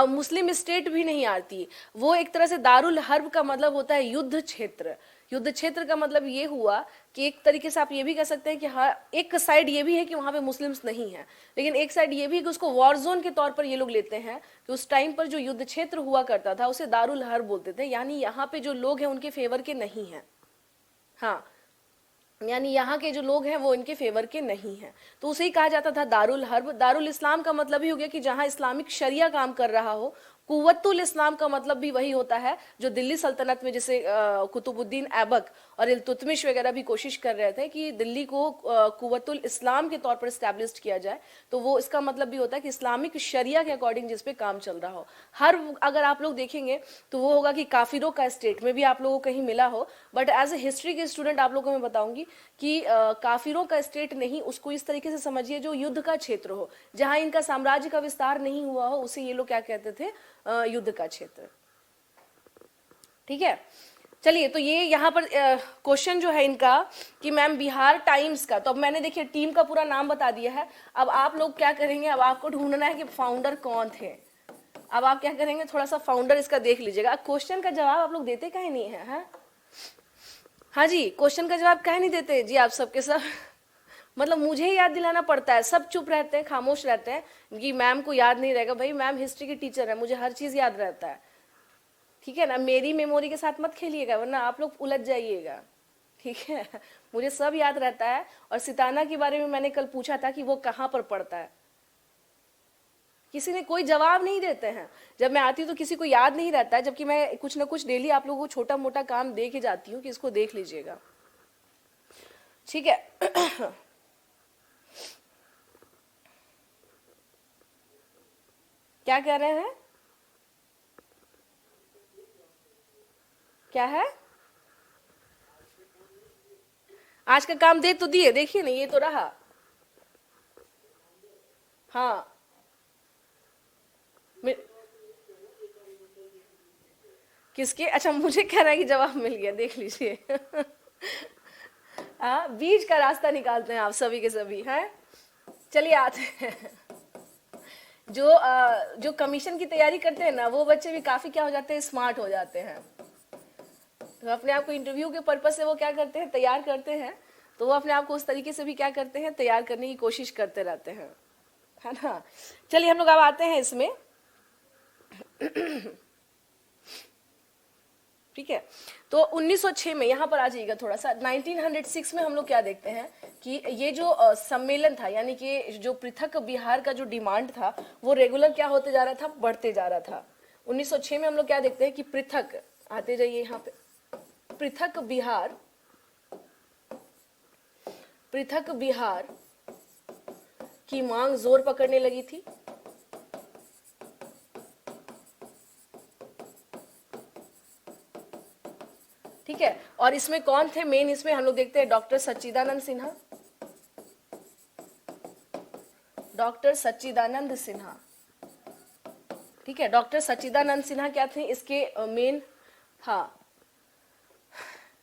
Speaker 1: मुस्लिम स्टेट भी नहीं आती वो। एक तरह से दारुल हर्ब का मतलब होता है युद्ध क्षेत्र। युद्ध क्षेत्र का मतलब ये हुआ कि एक तरीके से आप ये भी कह सकते हैं कि हाँ, एक साइड ये भी है कि वहां पे मुस्लिम्स नहीं है, लेकिन एक साइड ये भी है कि उसको वॉर जोन के तौर पर ये लोग लेते हैं कि उस टाइम पर जो युद्ध क्षेत्र हुआ करता था उसे दारुल हर्ब बोलते थे, यानी यहाँ पे जो लोग हैं उनके फेवर के नहीं है। हाँ, यानी यहाँ के जो लोग हैं वो इनके फेवर के नहीं हैं, तो उसे ही कहा जाता था दारुल हर्ब। दारुल इस्लाम का मतलब ही हो गया कि जहाँ इस्लामिक शरिया काम कर रहा हो। कुव्वतुल इस्लाम का मतलब भी वही होता है जो दिल्ली सल्तनत में जैसे कुतुबुद्दीन ऐबक और इल्तुतमिश वगैरह भी कोशिश कर रहे थे कि दिल्ली को कुव्वतुल इस्लाम के तौर पर स्टैब्लिश किया जाए, तो वो इसका मतलब भी होता है कि इस्लामिक शरिया के अकॉर्डिंग जिस पे काम चल रहा हो। हर अगर आप लोग देखेंगे तो वो होगा कि काफिरों का स्टेट में भी आप लोगों को कहीं मिला हो, बट एज ए हिस्ट्री के स्टूडेंट आप लोगों को मैं बताऊंगी कि काफिरों का स्टेट नहीं, उसको इस तरीके से समझिए जो युद्ध का क्षेत्र हो, जहां इनका साम्राज्य का विस्तार नहीं हुआ हो, उसे ये लोग क्या कहते थे, युद्ध का क्षेत्र। ठीक है, चलिए, तो ये यहाँ पर क्वेश्चन जो है इनका कि मैम बिहार टाइम्स का, तो अब मैंने देखिए टीम का पूरा नाम बता दिया है। अब आप लोग क्या करेंगे, अब आपको ढूंढना है कि फाउंडर कौन थे। अब आप क्या करेंगे, थोड़ा सा फाउंडर इसका देख लीजिएगा। क्वेश्चन का जवाब आप लोग देते कहीं नहीं है, हाँ? हाँ जी, क्वेश्चन का जवाब कहीं नहीं देते जी आप सबके सब। मतलब मुझे ही याद दिलाना पड़ता है, सब चुप रहते हैं, खामोश रहते हैं कि मैम को याद नहीं रहेगा। भाई मैम हिस्ट्री की टीचर है, मुझे हर चीज याद रहता है, ठीक है ना। मेरी मेमोरी के साथ मत खेलिएगा वरना आप लोग उलझ जाइएगा, ठीक है। मुझे सब याद रहता है। और सिताना के बारे में मैंने कल पूछा था कि वो कहाँ पर पड़ता है, किसी ने कोई जवाब नहीं देते हैं। जब मैं आती हूँ तो किसी को याद नहीं रहता है, जबकि मैं कुछ ना कुछ डेली आप लोगों को छोटा मोटा काम दे के जाती हूँ कि इसको देख लीजिएगा, ठीक है। क्या कह रहे हैं, क्या है? आज का काम दे तो दिए, देखिए ना ये तो रहा। हाँ, किसके? अच्छा, मुझे कह रहा है कि जवाब मिल गया, देख लीजिए। हाँ, बीच का रास्ता निकालते हैं आप सभी के सभी हैं। चलिए आते हैं। जो कमीशन की तैयारी करते हैं ना वो बच्चे भी काफी क्या हो जाते हैं, स्मार्ट हो जाते हैं। तो अपने आप को इंटरव्यू के पर्पज से वो क्या करते हैं, तैयार करते हैं। तो वो अपने आप को उस तरीके से भी क्या करते हैं, तैयार करने की कोशिश करते रहते हैं, है ना। चलिए हम लोग अब आते हैं इसमें। ठीक है, तो 1906 में यहाँ पर आ जाइएगा थोड़ा सा। 1906 में हम लोग क्या देखते हैं कि ये जो सम्मेलन था, यानी कि जो पृथक बिहार का जो डिमांड था वो रेगुलर क्या होते जा रहा था, बढ़ते जा रहा था। 1906 में हम लोग क्या देखते हैं कि पृथक, आते जाइए यहाँ पे, पृथक बिहार, पृथक बिहार की मांग जोर पकड़ने लगी थी। ठीक है, और इसमें कौन थे मेन, इसमें हम लोग देखते हैं डॉक्टर सच्चिदानंद सिन्हा, डॉक्टर सच्चिदानंद सिन्हा। ठीक है, डॉक्टर सच्चिदानंद सिन्हा क्या थे इसके मेन। हाँ,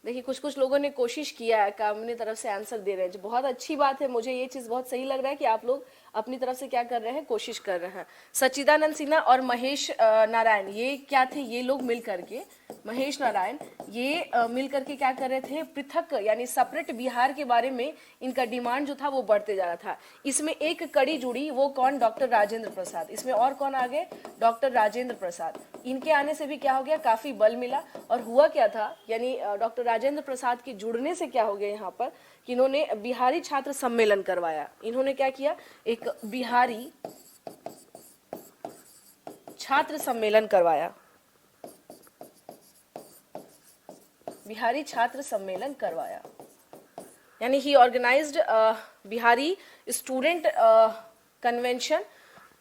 Speaker 1: देखिए कुछ कुछ लोगों ने कोशिश किया है, अपनी तरफ से आंसर दे रहे हैं, जो बहुत अच्छी बात है। मुझे ये चीज बहुत सही लग रहा है कि आप लोग अपनी तरफ से क्या कर रहे हैं, कोशिश कर रहे हैं। सच्चिदानंद सिन्हा और महेश नारायण, ये क्या थे, ये लोग मिल करके, महेश नारायण ये मिल करके क्या कर रहे थे, पृथक यानी सेपरेट बिहार के बारे में इनका डिमांड जो था वो बढ़ते जा रहा था। इसमें एक कड़ी जुड़ी, वो कौन, डॉक्टर राजेंद्र प्रसाद। इसमें और कौन आ गए, डॉक्टर राजेंद्र प्रसाद। इनके आने से भी क्या हो गया, काफी बल मिला। और हुआ क्या था, यानी डॉक्टर राजेंद्र प्रसाद के जुड़ने से क्या हो गया यहाँ पर कि इन्होंने बिहारी छात्र सम्मेलन करवाया। इन्होंने क्या किया, एक बिहारी छात्र सम्मेलन करवाया, बिहारी छात्र सम्मेलन करवाया, यानी ही ऑर्गेनाइज्ड बिहारी स्टूडेंट कन्वेंशन।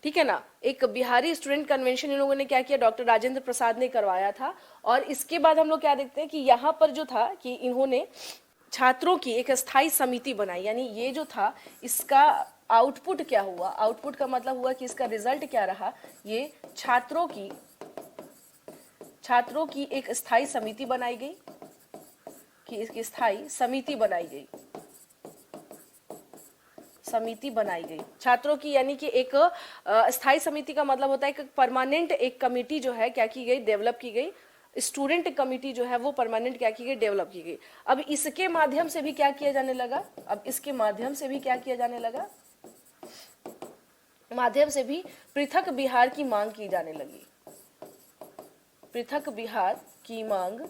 Speaker 1: ठीक है ना, एक बिहारी स्टूडेंट कन्वेंशन इन लोगों ने क्या किया, डॉक्टर राजेंद्र प्रसाद ने करवाया था। और इसके बाद हम लोग क्या देखते हैं कि यहाँ पर जो था कि इन्होंने छात्रों की एक स्थायी समिति बनाई, यानी ये जो था इसका आउटपुट क्या हुआ, आउटपुट का मतलब हुआ कि इसका रिजल्ट क्या रहा, ये छात्रों की एक स्थायी समिति बनाई गई। कि इसकी स्थायी समिति बनाई गई, समिति बनाई गई छात्रों की, यानी कि एक स्थायी समिति का मतलब होता है कि परमानेंट एक कमेटी जो है क्या की गई, डेवलप की गई। स्टूडेंट कमेटी जो है वो परमानेंट क्या की गई, डेवलप की गई। अब इसके माध्यम से भी क्या किया जाने लगा, अब इसके माध्यम से भी क्या किया जाने लगा, माध्यम से भी पृथक बिहार की मांग की जाने लगी, पृथक बिहार की मांग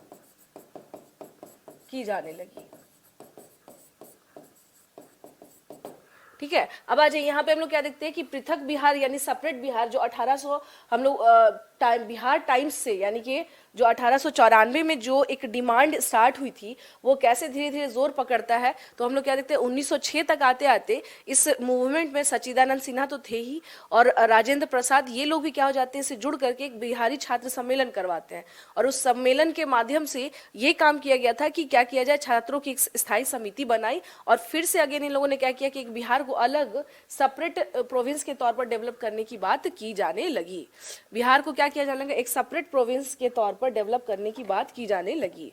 Speaker 1: की जाने लगी। ठीक है, अब आ जाइए यहाँ पे हम लोग क्या देखते हैं कि पृथक बिहार यानी सेपरेट बिहार जो 1800 हम लोग बिहार टाइम्स से, यानी कि जो 1894 में जो एक डिमांड स्टार्ट हुई थी वो कैसे धीरे धीरे जोर पकड़ता है। तो हम लोग क्या देखते हैं 1906 तक आते आते इस मूवमेंट में सच्चिदानंद सिन्हा तो थे ही, और राजेंद्र प्रसाद ये लोग भी क्या हो जाते हैं, इससे जुड़ करके एक बिहारी छात्र सम्मेलन करवाते हैं। और उस सम्मेलन के माध्यम से ये काम किया गया था कि क्या किया जाए, छात्रों की एक स्थायी समिति बनाई और फिर से अगेन इन लोगों ने क्या किया कि एक बिहार को अलग सेपरेट प्रोविंस के तौर पर डेवलप करने की बात की जाने लगी। बिहार को क्या किया जाने लगा, एक सेपरेट प्रोविंस के तौर पर डेवलप करने की बात की जाने लगी।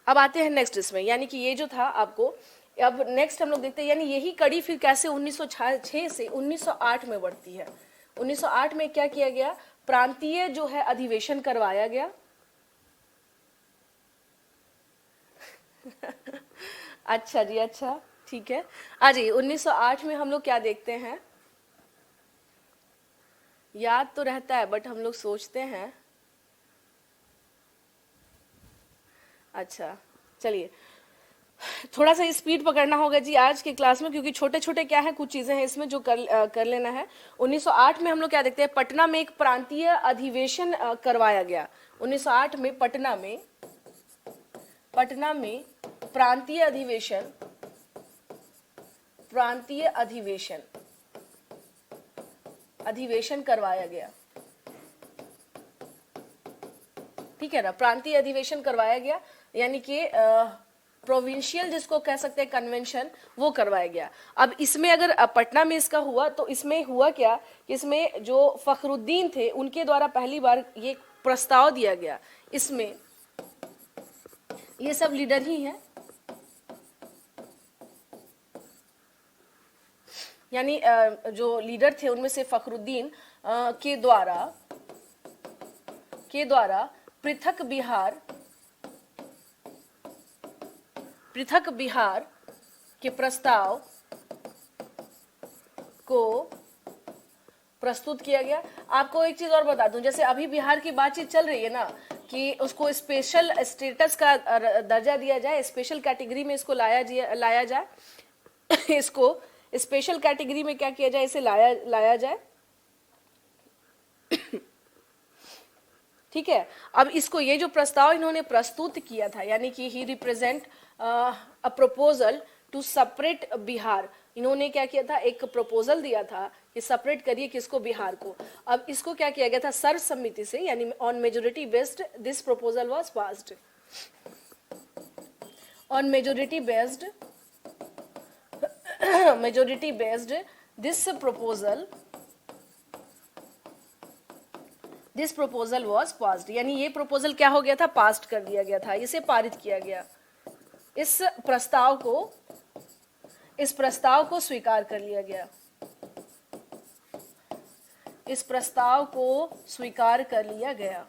Speaker 1: अब आते हैं नेक्स्ट इसमें, यानी कि ये जो था आपको, अब नेक्स्ट हम लोग देखते हैं, यानी यही कड़ी फिर कैसे 1906 से 1908 में बढ़ती है। 1908 में क्या किया गया, प्रांतीय जो है अधिवेशन करवाया गया। अच्छा जी, अच्छा ठीक है। आज 1908 में हम लोग क्या देखते हैं, याद तो रहता है बट हम लोग सोचते हैं। अच्छा चलिए, थोड़ा सा स्पीड पकड़ना होगा जी आज के क्लास में, क्योंकि छोटे छोटे क्या है कुछ चीजें हैं इसमें जो कर लेना है। 1908 में हम लोग क्या देखते हैं, पटना में एक प्रांतीय अधिवेशन करवाया गया। 1908 में पटना में प्रांतीय अधिवेशन, अधिवेशन करवाया गया। ठीक है ना, प्रांतीय अधिवेशन करवाया गया, यानी कि प्रोविंशियल जिसको कह सकते हैं कन्वेंशन, वो करवाया गया। अब इसमें अगर पटना में इसका हुआ तो इसमें हुआ क्या, इसमें जो फखरुद्दीन थे उनके द्वारा पहली बार ये प्रस्ताव दिया गया। इसमें ये सब लीडर ही हैं, यानी जो लीडर थे उनमें से फखरुद्दीन के द्वारा पृथक बिहार के प्रस्ताव को प्रस्तुत किया गया। आपको एक चीज और बता दूं, जैसे अभी बिहार की बातचीत चल रही है ना कि उसको स्पेशल स्टेटस का दर्जा दिया जाए, स्पेशल कैटेगरी में इसको लाया जाए इसको स्पेशल कैटेगरी में क्या किया जाए, इसे लाया जाए। ठीक है, अब इसको ये जो प्रस्ताव इन्होंने प्रस्तुत किया था, यानी कि he represent a proposal to separate Bihar, इन्होंने क्या किया था, एक प्रपोजल दिया था कि सेपरेट करिए किसको, बिहार को। अब इसको क्या किया गया था, सर्वसम्मति से, यानी on majority based this proposal was passed, on majority based this proposal was passed, यानी ये प्रपोजल क्या हो गया था, पास्ट कर दिया गया था, इसे पारित किया गया। इस प्रस्ताव को स्वीकार कर लिया गया, इस प्रस्ताव को स्वीकार कर लिया गया।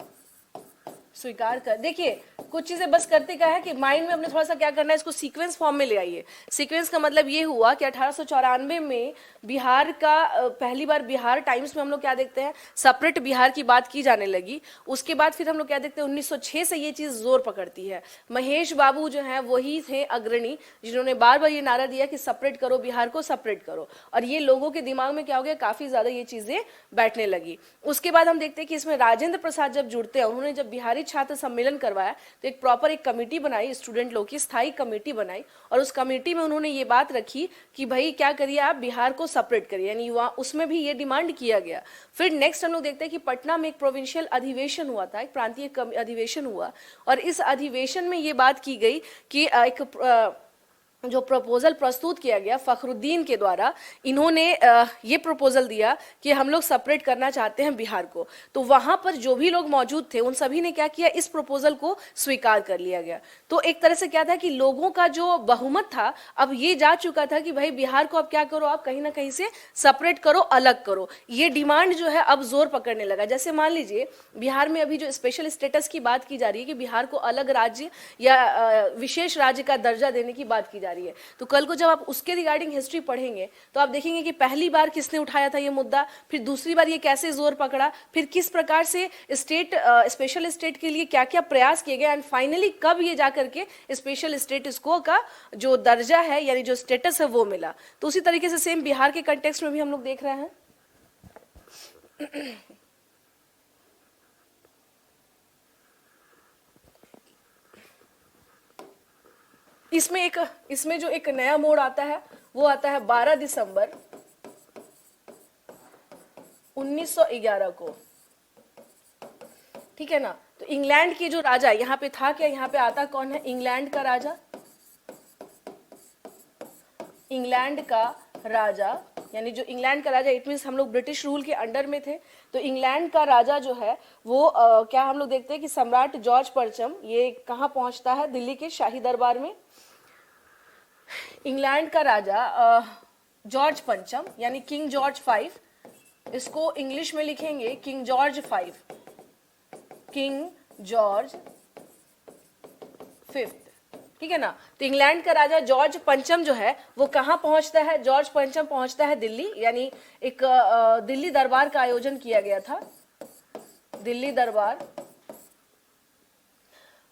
Speaker 1: देखिए कुछ चीजें बस करते क्या है कि माइंड में अपने थोड़ा सा क्या करना है, इसको सीक्वेंस फॉर्म में ले आइए। सीक्वेंस का मतलब ये हुआ कि 1894 में बिहार का पहली बार बिहार टाइम्स में हम लोग क्या देखते हैं, सेपरेट बिहार की बात की जाने लगी। उसके बाद फिर हम लोग क्या देखते हैं, 1906 से ये चीज जोर पकड़ती है। महेश बाबू जो है वही थे अग्रणी जिन्होंने बार बार ये नारा दिया कि सेपरेट करो बिहार को, सेपरेट करो, और ये लोगों के दिमाग में क्या हो गया, काफी ज्यादा ये चीजें बैठने लगी। उसके बाद हम देखते हैं कि इसमें राजेंद्र प्रसाद जब जुड़ते हैं, उन्होंने जब बिहारी छात्र सम्मेलन करवाया तो एक प्रॉपर एक कमेटी बनाई, स्टूडेंट लोग की स्थायी कमेटी बनाई, और उस कमेटी में उन्होंने ये बात रखी कि भाई क्या करिए, आप बिहार को सेपरेट करिए, यानी उसमें भी ये डिमांड किया गया। फिर नेक्स्ट हम लोग देखते हैं कि पटना में एक प्रोविंशियल अधिवेशन हुआ था, एक प्रांतीय अधिवेशन हुआ, और इस अधिवेशन में ये बात की गई कि एक जो प्रपोजल प्रस्तुत किया गया फखरुद्दीन के द्वारा, इन्होंने ये प्रपोजल दिया कि हम लोग सेपरेट करना चाहते हैं बिहार को। तो वहां पर जो भी लोग मौजूद थे उन सभी ने क्या किया, इस प्रपोजल को स्वीकार कर लिया गया। तो एक तरह से क्या था कि लोगों का जो बहुमत था अब ये जा चुका था कि भाई बिहार को अब क्या करो, आप कहीं ना कहीं से सेपरेट करो, अलग करो। ये डिमांड जो है अब जोर पकड़ने लगा। जैसे मान लीजिए बिहार में अभी जो स्पेशल स्टेटस की बात की जा रही है कि बिहार को अलग राज्य या विशेष राज्य का दर्जा देने की बात की जा रही है, तो कल को जब आप उसके रिगार्डिंग हिस्ट्री पढ़ेंगे तो आप देखेंगे कि पहली बार किसने उठाया था ये मुद्दा, फिर दूसरी बार ये कैसे जोर पकड़ा, फिर किस प्रकार से स्टेट स्पेशल स्टेट के लिए क्या क्या प्रयास किए गए, एंड फाइनली कब ये जाकर के स्पेशल स्टेटस को का जो दर्जा है यानी जो स्टेटस है वो मिला। तो उसी तरीके से सेम बिहार के कंटेक्स्ट में भी हम लोग देख रहे हैं। इसमें जो एक नया मोड़ आता है वो आता है 12 दिसंबर 1911 को, ठीक है ना। तो इंग्लैंड के जो राजा यहाँ पे था, क्या यहाँ पे आता कौन है, इंग्लैंड का राजा, इंग्लैंड का राजा, यानी जो इंग्लैंड का राजा, इट मीन्स हम लोग ब्रिटिश रूल के अंडर में थे। तो इंग्लैंड का राजा जो है वो क्या हम लोग देखते हैं कि सम्राट जॉर्ज पंचम, ये कहाँ पहुंचता है, दिल्ली के शाही दरबार में। इंग्लैंड का राजा जॉर्ज पंचम यानी किंग जॉर्ज 5, इसको इंग्लिश में लिखेंगे किंग जॉर्ज 5, किंग जॉर्ज 5, ठीक है ना। तो इंग्लैंड का राजा जॉर्ज पंचम जो है वो कहाँ पहुंचता है, जॉर्ज पंचम पहुंचता है दिल्ली, यानी एक दिल्ली दरबार का आयोजन किया गया था, दिल्ली दरबार।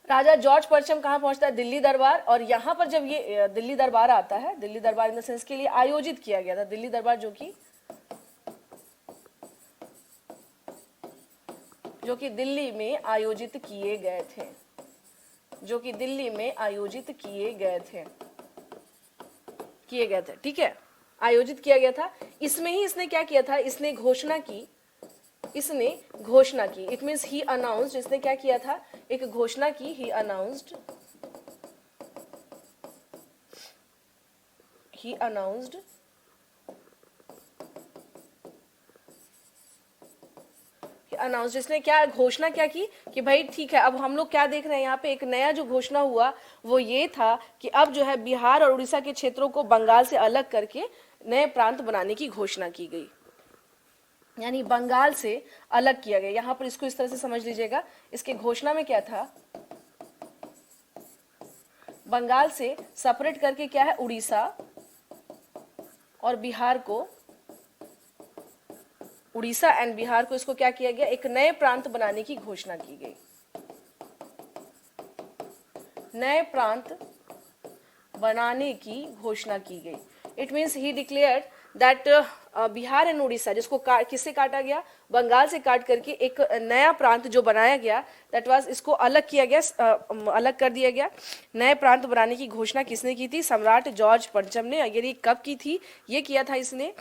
Speaker 1: राजा जॉर्ज पंचम कहाँ पहुंचता है, दिल्ली दरबार। और यहाँ पर जब ये दिल्ली दरबार आता है, दिल्ली दरबार इन द सेंस के लिए आयोजित किया गया था, दिल्ली दरबार जो कि दिल्ली में आयोजित किए गए थे, जो कि दिल्ली में आयोजित किए गए थे, ठीक है, आयोजित किया गया था। इसमें ही इसने क्या किया था, इसने घोषणा की, इट मीन्स ही अनाउंस्ड, इसने क्या किया था, एक घोषणा की, ही अनाउंस्ड इसने क्या घोषणा क्या की कि भाई ठीक है, अब हम लोग क्या देख रहे हैं यहाँ पे, एक नया जो घोषणा हुआ वो ये था कि अब जो है बिहार और उड़ीसा के क्षेत्रों को बंगाल से अलग करके नए प्रांत बनाने की घोषणा की गई, यानी बंगाल से अलग किया गया। यहां पर इसको इस तरह से समझ लीजिएगा, इसके घोषणा में क्या था, बंगाल से सेपरेट करके क्या है, उड़ीसा और बिहार को, उड़ीसा एंड बिहार को इसको क्या किया गया, एक नए प्रांत बनाने की घोषणा की गई, नए प्रांत बनाने की घोषणा की गई। It means he declared that Bihar and Orissa, जिसको किससे काटा गया, बंगाल से काट करके एक नया प्रांत जो बनाया गया, दैट वाज, इसको अलग किया गया, अलग कर दिया गया। नए प्रांत बनाने की घोषणा किसने की थी, सम्राट जॉर्ज पंचम ने। अगर ये कब की थी, ये किया था इसने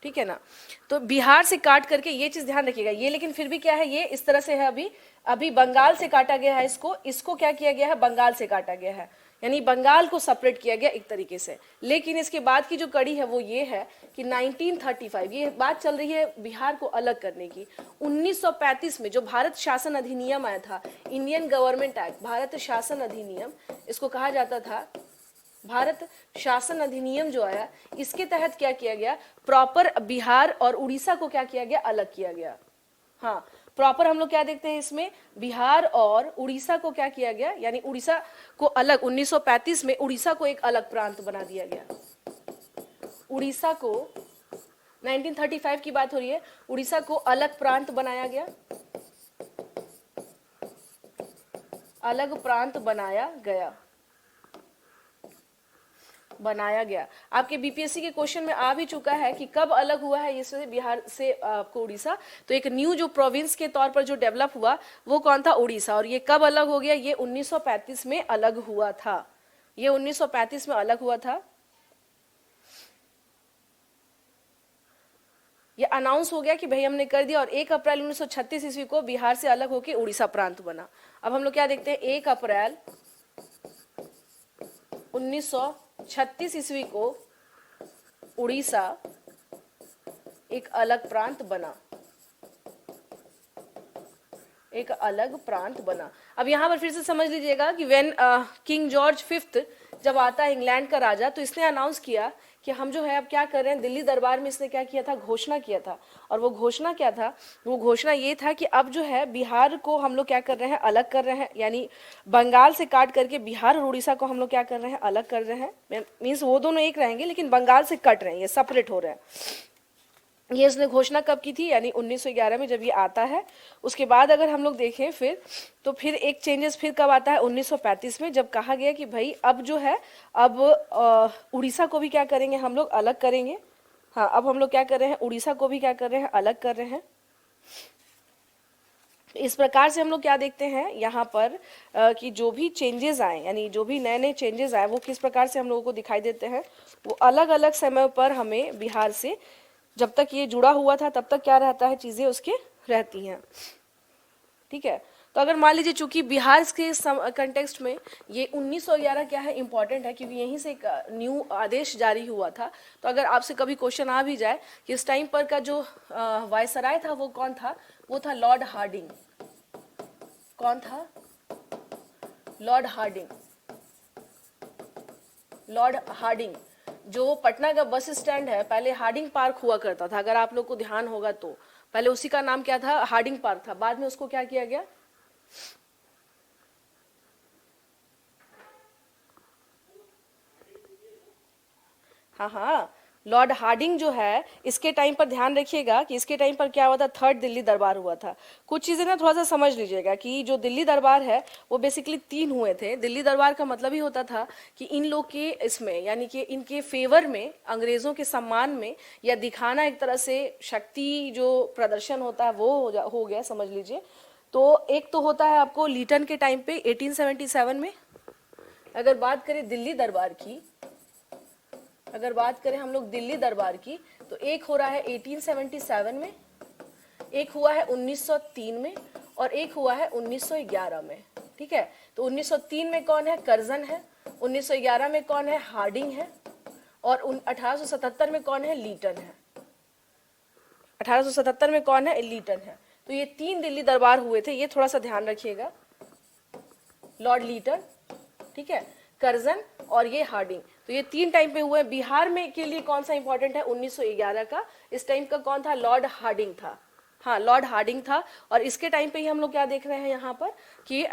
Speaker 1: ठीक है ना। तो बिहार से काट करके, ये चीज ध्यान रखिएगा, ये लेकिन फिर भी क्या है, ये इस तरह से है, अभी बंगाल से काटा गया है, इसको क्या किया गया है, बंगाल से काटा गया है, यानी बंगाल को सेपरेट किया गया एक तरीके से। लेकिन इसके बाद की जो कड़ी है वो ये है कि 1935, ये बात चल रही है बिहार को अलग करने की। 1935 में जो भारत शासन अधिनियम आया था, इंडियन गवर्नमेंट एक्ट, भारत शासन अधिनियम इसको कहा जाता था, भारत शासन अधिनियम जो आया, इसके तहत क्या किया गया, प्रॉपर बिहार और उड़ीसा को क्या किया गया, अलग किया गया। हाँ, प्रॉपर हम लोग क्या देखते हैं इसमें, बिहार और उड़ीसा को क्या किया गया, यानी उड़ीसा को अलग, 1935 में उड़ीसा को एक अलग प्रांत बना दिया गया। उड़ीसा को, 1935 की बात हो रही है, उड़ीसा को अलग प्रांत बनाया गया, अलग प्रांत बनाया गया। आपके बीपीएससी के क्वेश्चन में आ भी चुका है कि कब अलग हुआ है इससे, बिहार से आपको उड़ीसा। तो एक न्यू जो प्रोविंस के तौर पर जो डेवलप हुआ वो कौन था, उड़ीसा। और ये कब अलग हो गया, ये 1935 में अलग हुआ था, ये 1935 में अलग हुआ था। ये अनाउंस हो गया कि भाई हमने कर दिया, और 1 अप्रैल 1936 ईस्वी को बिहार से अलग होकर उड़ीसा प्रांत बना। अब हम लोग क्या देखते हैं, 1 अप्रैल 1936 ईस्वी को उड़ीसा एक अलग प्रांत बना, एक अलग प्रांत बना। अब यहां पर फिर से समझ लीजिएगा कि व्हेन किंग जॉर्ज फिफ्थ जब आता है इंग्लैंड का राजा, तो इसने अनाउंस किया कि हम जो है अब क्या कर रहे हैं, दिल्ली दरबार में इसने क्या किया था, घोषणा किया था। और वो घोषणा क्या था, वो घोषणा ये था कि अब जो है बिहार को हम लोग क्या कर रहे हैं, अलग कर रहे हैं, यानी बंगाल से काट करके बिहार और उड़ीसा को हम लोग क्या कर रहे हैं, अलग कर रहे हैं। मीन्स वो दोनों एक रहेंगे लेकिन बंगाल से कट रहे हैं, ये सेपरेट हो रहे हैं। ये उसने घोषणा कब की थी, यानी 1911 में जब ये आता है। उसके बाद अगर हम लोग देखें फिर, तो फिर एक चेंजेस फिर कब आता है, 1935 में, जब कहा गया कि भाई अब जो है, अब उड़ीसा को भी क्या करेंगे हम लोग, अलग करेंगे। हाँ, अब हम लोग क्या कर रहे हैं, उड़ीसा को भी क्या कर रहे हैं, अलग कर रहे हैं। इस प्रकार से हम लोग क्या देखते हैं यहाँ पर कि जो भी चेंजेस आए, यानी जो भी नए नए चेंजेस आए, वो किस प्रकार से हम लोगों को दिखाई देते हैं, वो अलग अलग समय पर हमें बिहार से, जब तक ये जुड़ा हुआ था तब तक क्या रहता है, चीजें उसके रहती हैं। ठीक है, तो अगर मान लीजिए चूंकि बिहार के कंटेक्स्ट में ये 1911 क्या है, इंपॉर्टेंट है, क्योंकि यहीं से एक न्यू आदेश जारी हुआ था। तो अगर आपसे कभी क्वेश्चन आ भी जाए कि इस टाइम पर का जो वायसराय था वो कौन था, वो था लॉर्ड हार्डिंग। कौन था, लॉर्ड हार्डिंग। लॉर्ड हार्डिंग जो पटना का बस स्टैंड है, पहले हार्डिंग पार्क हुआ करता था, अगर आप लोग को ध्यान होगा तो पहले उसी का नाम क्या था, हार्डिंग पार्क था। बाद में उसको क्या किया गया, हाँ हाँ, लॉर्ड हार्डिंग जो है, इसके टाइम पर ध्यान रखिएगा कि इसके टाइम पर क्या हुआ था, थर्ड दिल्ली दरबार हुआ था। कुछ चीजें ना थोड़ा सा समझ लीजिएगा कि जो दिल्ली दरबार है वो बेसिकली 3 हुए थे। दिल्ली दरबार का मतलब ही होता था कि इन लोग के इसमें, यानी कि इनके फेवर में, अंग्रेजों के सम्मान में, या दिखाना एक तरह से शक्ति जो प्रदर्शन होता है वो हो गया, समझ लीजिए। तो एक तो होता है आपको लीटन के टाइम पे 1877 में, अगर बात करें दिल्ली दरबार की, अगर बात करें हम लोग दिल्ली दरबार की, तो एक हो रहा है 1877 में, एक हुआ है 1903 में, और एक हुआ है 1911 में। ठीक है, तो 1903 में कौन है, कर्जन है। 1911 में कौन है, हार्डिंग है। और 1877 में कौन है, लीटन है। 1877 में कौन है, लीटन है। तो ये 3 दिल्ली दरबार हुए थे, ये थोड़ा सा ध्यान रखिएगा। लॉर्ड लीटन, ठीक है, कर्जन और ये हार्डिंग, तो ये 3 टाइम पे हुए। बिहार में के लिए कौन सा इंपॉर्टेंट है, 1911 का। इस टाइम का कौन था, लॉर्ड हार्डिंग था। हाँ, लॉर्ड हार्डिंग था। और इसके टाइम पे ही हम लोग क्या देख रहे हैं यहाँ पर कि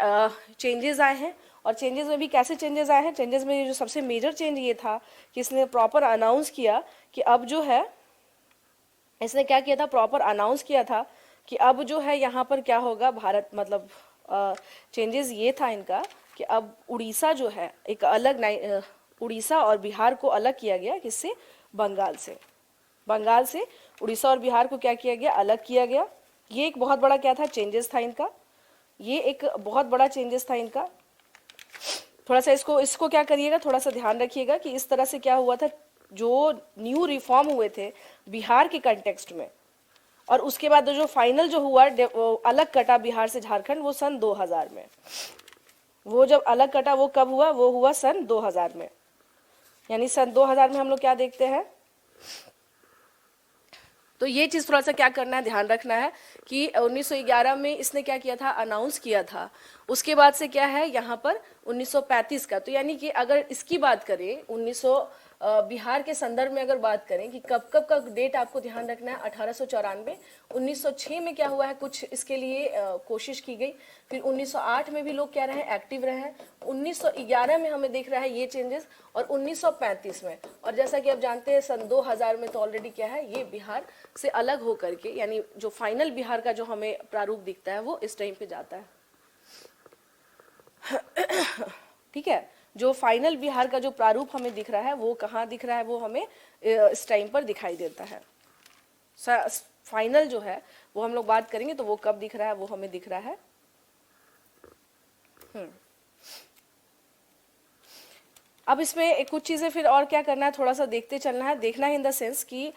Speaker 1: चेंजेस आए हैं। और चेंजेस में भी कैसे चेंजेस आए हैं, चेंजेस में जो सबसे मेजर चेंज ये था कि इसने प्रॉपर अनाउंस किया कि अब जो है, इसने क्या किया था, प्रॉपर अनाउंस किया था कि अब जो है यहाँ पर क्या होगा, भारत मतलब चेंजेस ये था इनका कि अब उड़ीसा जो है एक अलग उड़ीसा और बिहार को अलग किया गया, किससे, बंगाल से। बंगाल से उड़ीसा और बिहार को क्या किया गया, अलग किया गया। ये एक बहुत बड़ा क्या था, चेंजेस था इनका। ये एक बहुत बड़ा चेंजेस था इनका। थोड़ा सा इसको इसको क्या करिएगा, थोड़ा सा ध्यान रखिएगा कि इस तरह से क्या हुआ था, जो न्यू रिफॉर्म हुए थे बिहार के कंटेक्स्ट में, और उसके बाद जो फाइनल जो हुआ, अलग कटा बिहार से झारखंड, वो सन 2000 में। वो जब अलग कटा वो कब हुआ, वो हुआ सन 2000 में। यानी सन 2000 में हम लोग क्या देखते हैं, तो ये चीज थोड़ा सा क्या करना है, ध्यान रखना है कि 1911 में इसने क्या किया था, अनाउंस किया था। उसके बाद से क्या है यहाँ पर 1935 का, तो यानी कि अगर इसकी बात करें 1900 बिहार के संदर्भ में अगर बात करें कि कब कब का डेट आपको ध्यान रखना है, 1894, 1906 में क्या हुआ है, कुछ इसके लिए कोशिश की गई। फिर 1908 में भी लोग क्या रहे, एक्टिव रहे हैं। 1911 में हमें दिख रहा है ये चेंजेस, और 1935 में। और जैसा कि आप जानते हैं सन 2000 में तो ऑलरेडी क्या है, ये बिहार से अलग होकर के, यानी जो फाइनल बिहार का जो हमें प्रारूप दिखता है वो इस टाइम पे जाता है। ठीक है, जो फाइनल बिहार का जो प्रारूप हमें दिख रहा है वो कहाँ दिख रहा है, वो हमें इस टाइम पर दिखाई देता है। फाइनल जो है वो हम लोग बात करेंगे तो वो कब दिख रहा है, वो हमें दिख रहा है अब इसमें कुछ चीज़ें फिर और क्या करना है, थोड़ा सा देखते चलना है, देखना है इन द सेंस कि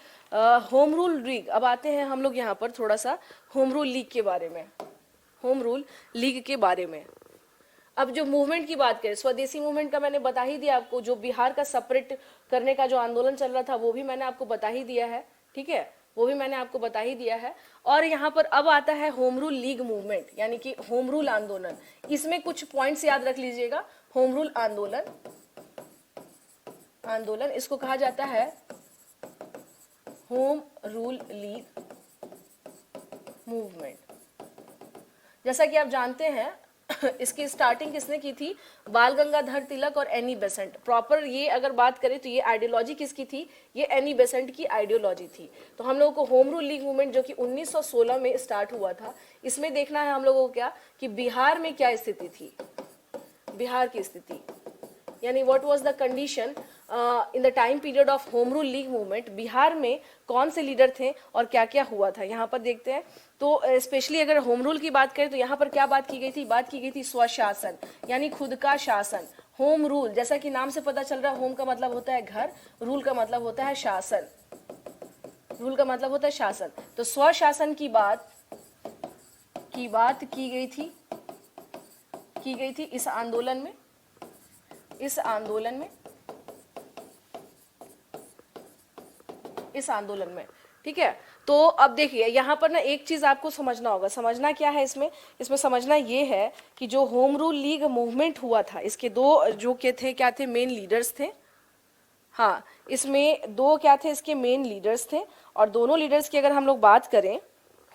Speaker 1: होम रूल लीग। अब आते हैं हम लोग यहाँ पर थोड़ा सा होम रूल लीग के बारे में, होम रूल लीग के बारे में। अब जो मूवमेंट की बात करें, स्वदेशी मूवमेंट का मैंने बता ही दिया आपको, जो बिहार का सेपरेट करने का जो आंदोलन चल रहा था वो भी मैंने आपको बता ही दिया है, ठीक है, वो भी मैंने आपको बता ही दिया है। और यहाँ पर अब आता है होम रूल लीग मूवमेंट, यानी कि होम रूल आंदोलन। इसमें कुछ पॉइंट्स याद रख लीजिएगा। होम रूल आंदोलन, आंदोलन इसको कहा जाता है होम रूल लीग मूवमेंट। जैसा कि आप जानते हैं इसकी स्टार्टिंग किसने की थी, बाल गंगाधर तिलक और एनी बेसेंट। प्रॉपर ये अगर बात करें तो ये आइडियोलॉजी किसकी थी, ये एनी बेसेंट की आइडियोलॉजी थी। तो हम लोगों को होम रूल लीग मूवमेंट जो कि 1916 में स्टार्ट हुआ था, इसमें देखना है हम लोगों को क्या कि बिहार में क्या स्थिति थी, बिहार की स्थिति, यानी what was the condition in the time period of home rule league movement. Bihar में कौन से लीडर थे और क्या क्या हुआ था, यहाँ पर देखते हैं। तो स्पेशली अगर होम रूल की बात करें तो यहाँ पर क्या बात की गई थी, बात की गई थी स्वशासन, यानी खुद का शासन। होम रूल, जैसा कि नाम से पता चल रहा है, होम का मतलब होता है घर, रूल का मतलब होता है शासन, रूल का मतलब होता है शासन। तो स्वशासन की बात की गई थी इस आंदोलन में, इस आंदोलन में, इस आंदोलन में, ठीक है। तो अब देखिए यहाँ पर ना एक चीज आपको समझना होगा। समझना क्या है इसमें, इसमें समझना ये है कि जो होम रूल लीग मूवमेंट हुआ था, इसके दो जो के थे, क्या थे, मेन लीडर्स थे। हाँ, इसमें दो क्या थे, इसके मेन लीडर्स थे। और दोनों लीडर्स की अगर हम लोग बात करें,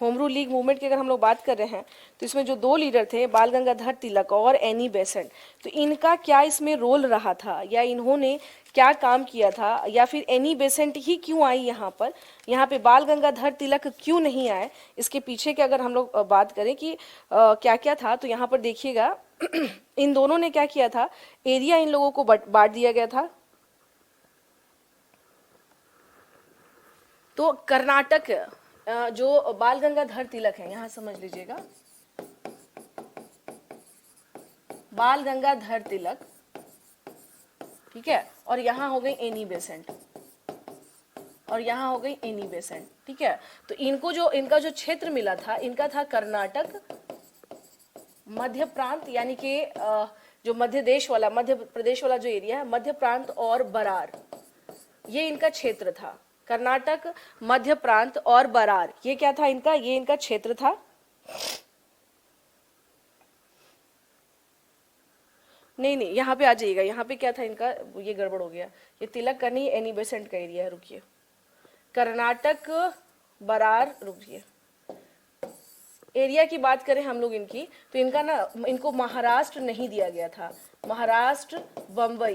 Speaker 1: होम रूल लीग मूवमेंट की अगर हम लोग बात कर रहे हैं, तो इसमें जो दो लीडर थे, बाल गंगाधर तिलक और एनी बेसेंट, तो इनका क्या इसमें रोल रहा था, या इन्होंने क्या काम किया था, या फिर एनी बेसेंट ही क्यों आई यहाँ पे बाल गंगाधर तिलक क्यों नहीं आए, इसके पीछे के अगर हम लोग बात करें कि क्या क्या था, तो यहाँ पर देखिएगा इन दोनों ने क्या किया था, एरिया इन लोगों को बांट दिया गया था। तो कर्नाटक, जो बाल गंगाधर तिलक है, यहां समझ लीजिएगा, बाल गंगाधर तिलक, ठीक है, और यहां हो गई एनी बेसेंट, और यहां हो गई एनी बेसेंट, ठीक है। तो इनको जो इनका जो क्षेत्र मिला था, इनका था कर्नाटक, मध्य प्रांत, यानी कि जो मध्य देश वाला, मध्य प्रदेश वाला जो एरिया है, मध्य प्रांत और बरार, ये इनका क्षेत्र था। कर्नाटक, मध्य प्रांत और बरार, ये क्या था इनका, ये इनका क्षेत्र था। नहीं नहीं, यहाँ पे आ जाइएगा, यहाँ पे क्या था इनका, ये गड़बड़ हो गया, ये तिलक का नहीं, एनी बेसेंट का एरिया है, रुकिए। कर्नाटक, बरार, रुकिए, एरिया की बात करें हम लोग इनकी, तो इनका ना, इनको महाराष्ट्र नहीं दिया गया था, महाराष्ट्र, बम्बई,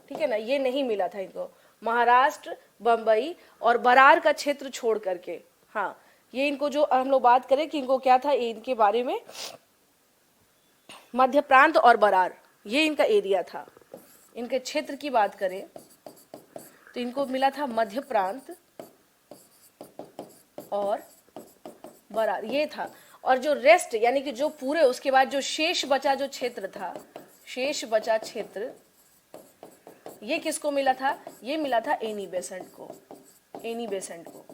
Speaker 1: ठीक है ना, ये नहीं मिला था इनको, महाराष्ट्र, बम्बई और बरार का क्षेत्र छोड़ करके। हाँ, ये इनको जो हम लोग बात करें कि इनको क्या था, इनके बारे में, मध्य प्रांत और बरार, ये इनका एरिया था। इनके क्षेत्र की बात करें तो इनको मिला था मध्य प्रांत और बरार, ये था। और जो रेस्ट, यानी कि जो पूरे उसके बाद जो शेष बचा जो क्षेत्र था, शेष बचा क्षेत्र, ये किसको मिला था, ये मिला था एनी बेसेंट को, एनी बेसेंट को,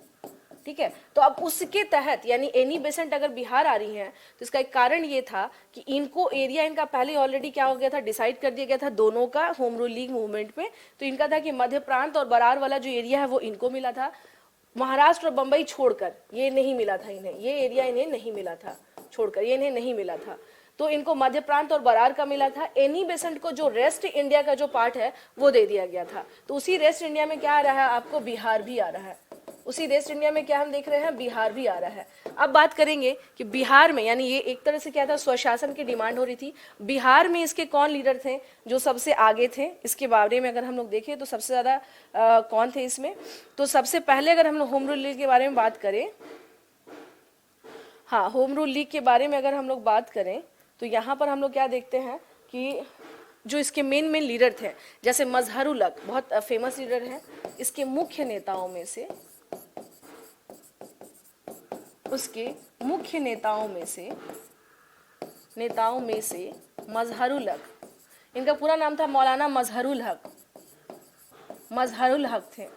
Speaker 1: ठीक है। तो अब उसके तहत, यानी एनी बेसेंट अगर बिहार आ रही हैं, तो इसका एक कारण ये था कि इनको एरिया इनका पहले ऑलरेडी क्या हो गया था, डिसाइड कर दिया गया था दोनों का होम रूल लीग मूवमेंट में। तो इनका था कि मध्य प्रांत और बरार वाला जो एरिया है वो इनको मिला था, महाराष्ट्र और बंबई छोड़कर ये नहीं मिला था इन्हें, ये एरिया इन्हें नहीं मिला था, छोड़कर ये इन्हें नहीं मिला था। तो इनको मध्य प्रांत और बरार का मिला था। एनी बेसेंट को जो रेस्ट इंडिया का जो पार्ट है वो दे दिया गया था। तो उसी रेस्ट इंडिया में क्या आ रहा है आपको, बिहार भी आ रहा है। उसी रेस्ट इंडिया में क्या हम देख रहे हैं, बिहार भी आ रहा है। अब बात करेंगे कि बिहार में, यानी ये एक तरह से क्या था, स्वशासन की डिमांड हो रही थी। बिहार में इसके कौन लीडर थे जो सबसे आगे थे, इसके बारे में अगर हम लोग देखें तो सबसे ज्यादा कौन थे इसमें। तो सबसे पहले अगर हम लोग होम रूल लीग के बारे में बात करें, हाँ, होम रूल लीग के बारे में अगर हम लोग बात करें तो यहाँ पर हम लोग क्या देखते हैं कि जो इसके मेन लीडर थे, जैसे मजहरुल हक बहुत फेमस लीडर हैं, इसके मुख्य नेताओं में से, उसके मुख्य नेताओं में से मजहरुल हक, इनका पूरा नाम था मौलाना मजहरुल हक, मजहरुल हक थे।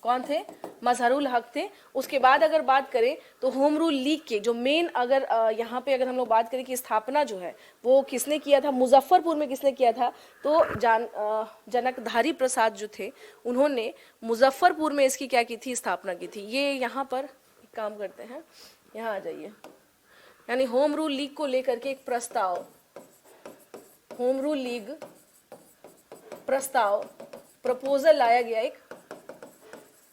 Speaker 1: कौन थे? मजहरुल हक थे। उसके बाद अगर बात करें तो होम रूल लीग के जो मेन, अगर यहाँ पे अगर हम लोग बात करें कि स्थापना जो है वो किसने किया था, मुजफ्फरपुर में किसने किया था, तो जनकधारी प्रसाद जो थे उन्होंने मुजफ्फरपुर में इसकी क्या की थी, स्थापना की थी। ये यहाँ पर एक काम करते हैं, यहाँ आ जाइए। यानी होम रूल लीग को लेकर के एक प्रस्ताव, होम रूल लीग प्रस्ताव, प्रपोजल लाया गया एक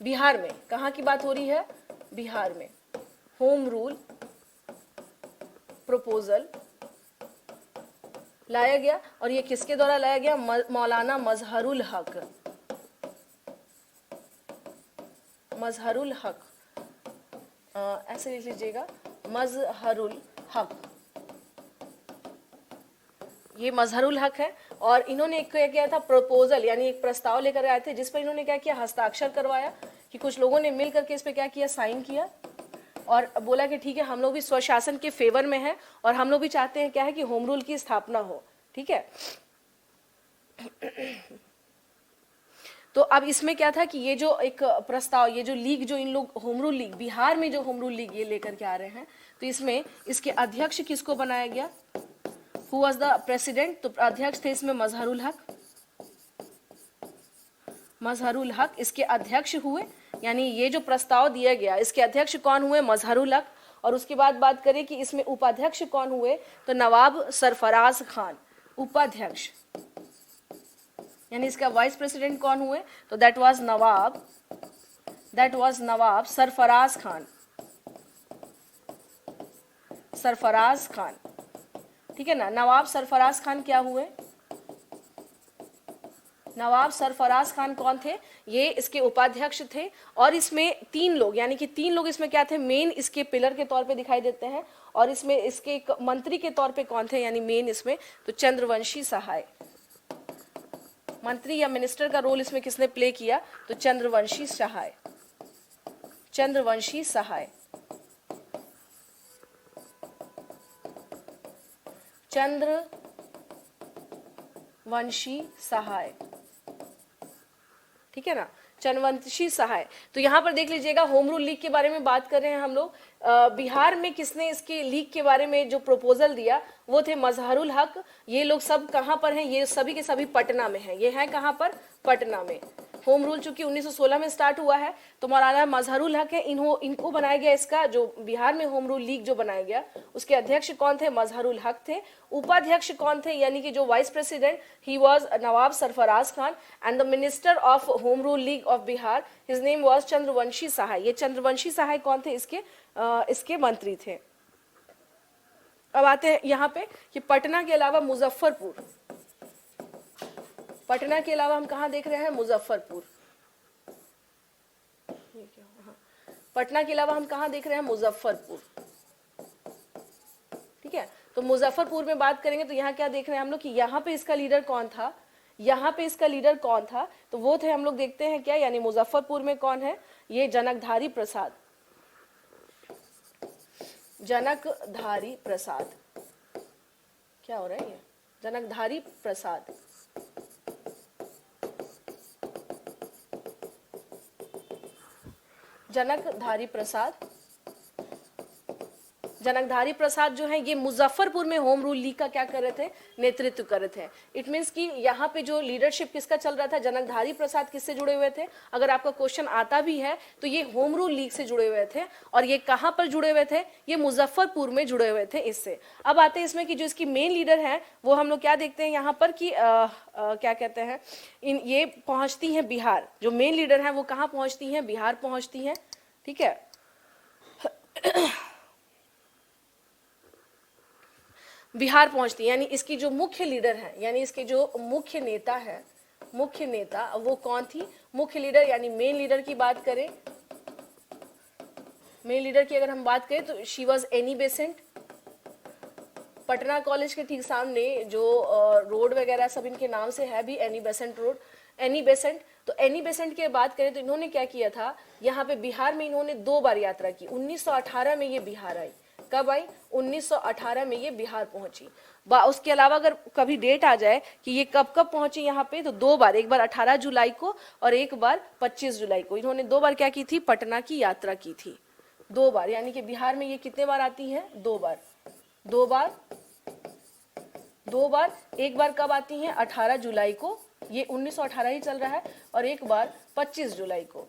Speaker 1: बिहार में। कहाँ की बात हो रही है? बिहार में। होम रूल प्रपोजल लाया गया, और ये किसके द्वारा लाया गया? मौलाना मजहरुल हक। मजहरुल हक, ऐसे लिख लीजिएगा, मजहरुल हक। ये मजहरुल हक है, और इन्होंने एक क्या किया था, प्रपोजल यानी एक प्रस्ताव लेकर आए थे, जिस पर इन्होंने क्या किया, हस्ताक्षर करवाया, कि कुछ लोगों ने मिल करके इस पे क्या किया, साइन किया, और बोला कि ठीक है हम लोग भी स्वशासन के फेवर में हैं, और हम लोग भी चाहते हैं क्या है कि होम रूल की स्थापना हो। ठीक है। तो अब इसमें क्या था कि ये जो एक प्रस्ताव, ये जो लीग, जो इन लोग होम रूल लीग, बिहार में जो होम रूल लीग ये लेकर के आ रहे हैं, तो इसमें इसके अध्यक्ष किसको बनाया गया? Who was the president? तो अध्यक्ष थे इसमें मजहरुल हक। मजहरुल हक इसके अध्यक्ष हुए, यानी ये जो प्रस्ताव दिया गया इसके अध्यक्ष कौन हुए? मजहरुल हक। और उसके बाद बात करें कि इसमें उपाध्यक्ष कौन हुए, तो नवाब सरफराज खान उपाध्यक्ष, यानी इसका वाइस प्रेसिडेंट कौन हुए? तो दैट वाज नवाब सरफराज खान। सरफराज खान, ठीक है ना। नवाब सरफराज खान क्या हुए? नवाब सरफराज खान कौन थे? ये इसके उपाध्यक्ष थे, और इसमें तीन लोग, यानी कि तीन लोग इसमें क्या थे, मेन इसके पिलर के तौर पे दिखाई देते हैं, और इसमें इसके एक मंत्री के तौर पे कौन थे, यानी मेन इसमें तो चंद्रवंशी सहाय। मंत्री या मिनिस्टर का रोल इसमें किसने प्ले किया? तो चंद्रवंशी सहाय। चंद्रवंशी सहाय, चंद्रवंशी सहाय, ठीक है ना, चंद्रवंशी सहाय। तो यहाँ पर देख लीजिएगा, होम रूल लीग के बारे में बात कर रहे हैं हम लोग। बिहार में किसने इसके लीग के बारे में जो प्रपोजल दिया वो थे मजहरुल हक। ये लोग सब कहाँ पर हैं? ये सभी के सभी पटना में हैं। ये हैं कहाँ पर? पटना में। होम रूल चूंकि 1916 में स्टार्ट हुआ है, तो मौलाना मजहरुल हक है, इनको बनाया गया, इसका जो बिहार में होम रूल लीग जो बनाया गया उसके अध्यक्ष कौन थे? मजहरुल हक थे। उपाध्यक्ष कौन थे, यानी कि जो vice president, he was nawab Sarfaraz Khan, and the minister of home rule league of Bihar, his name was Chandravanshi Sahay. ये चंद्रवंशी सहाय कौन थे? इसके मंत्री थे। अब आते हैं यहाँ पे कि पटना के अलावा मुजफ्फरपुर, पटना के अलावा हम कहाँ देख रहे हैं? मुजफ्फरपुर। पटना के अलावा हम कहाँ देख रहे हैं? मुजफ्फरपुर। ठीक है, तो मुजफ्फरपुर में बात करेंगे तो यहाँ क्या देख रहे हैं हम लोग कि यहाँ पे इसका लीडर कौन था? यहाँ पे इसका लीडर कौन था? तो वो थे, हम लोग देखते हैं क्या, यानी मुजफ्फरपुर में कौन है? ये जनकधारी प्रसाद। जनकधारी प्रसाद, क्या हो रहा है ये? जनकधारी प्रसाद। जनकधारी प्रसाद, जनकधारी प्रसाद जो है ये मुजफ्फरपुर में होम रूल लीग का क्या कर रहे थे? नेतृत्व कर रहे थे। इट मीन्स कि यहाँ पे जो लीडरशिप किसका चल रहा था? जनकधारी प्रसाद किससे जुड़े हुए थे? अगर आपका क्वेश्चन आता भी है तो ये होम रूल लीग से जुड़े हुए थे, और ये कहाँ पर जुड़े हुए थे? ये मुजफ्फरपुर में जुड़े हुए थे इससे। अब आते हैं इसमें कि जो इसकी मेन लीडर है वो हम लोग क्या देखते हैं यहाँ पर कि क्या कहते हैं, ये पहुंचती हैं बिहार। जो मेन लीडर है वो कहाँ पहुंचती हैं? बिहार पहुंचती हैं। ठीक है, बिहार पहुंचती है, यानी इसकी जो मुख्य लीडर है, यानी इसके जो मुख्य नेता है, मुख्य नेता वो कौन थी? मुख्य लीडर यानी मेन लीडर की बात करें, मेन लीडर की अगर हम बात करें तो she was Annie Besant. Patna college के ठीक सामने जो रोड वगैरह सब इनके नाम से है भी, Annie Besant road, Annie Besant. तो एनी बेसेंट की बात करें तो इन्होंने क्या किया था, यहाँ पे बिहार में इन्होंने 2 बार यात्रा की। 1918 में ये बिहार आई, कब आई? 1918 में ये बिहार पहुंची। उसके अलावा अगर कभी डेट आ जाए कि ये कब कब पहुंची यहाँ पे, तो दो बार, एक बार 18 जुलाई को और एक बार 25 जुलाई को, इन्होंने दो बार क्या की थी? पटना की यात्रा की थी, दो बार। यानी कि बिहार में ये कितने बार आती हैं? दो बार, दो बार, दो बार। एक बार कब आती हैं? 18 जुलाई को, ये 1918 ही चल रहा है, और एक बार 25 जुलाई को।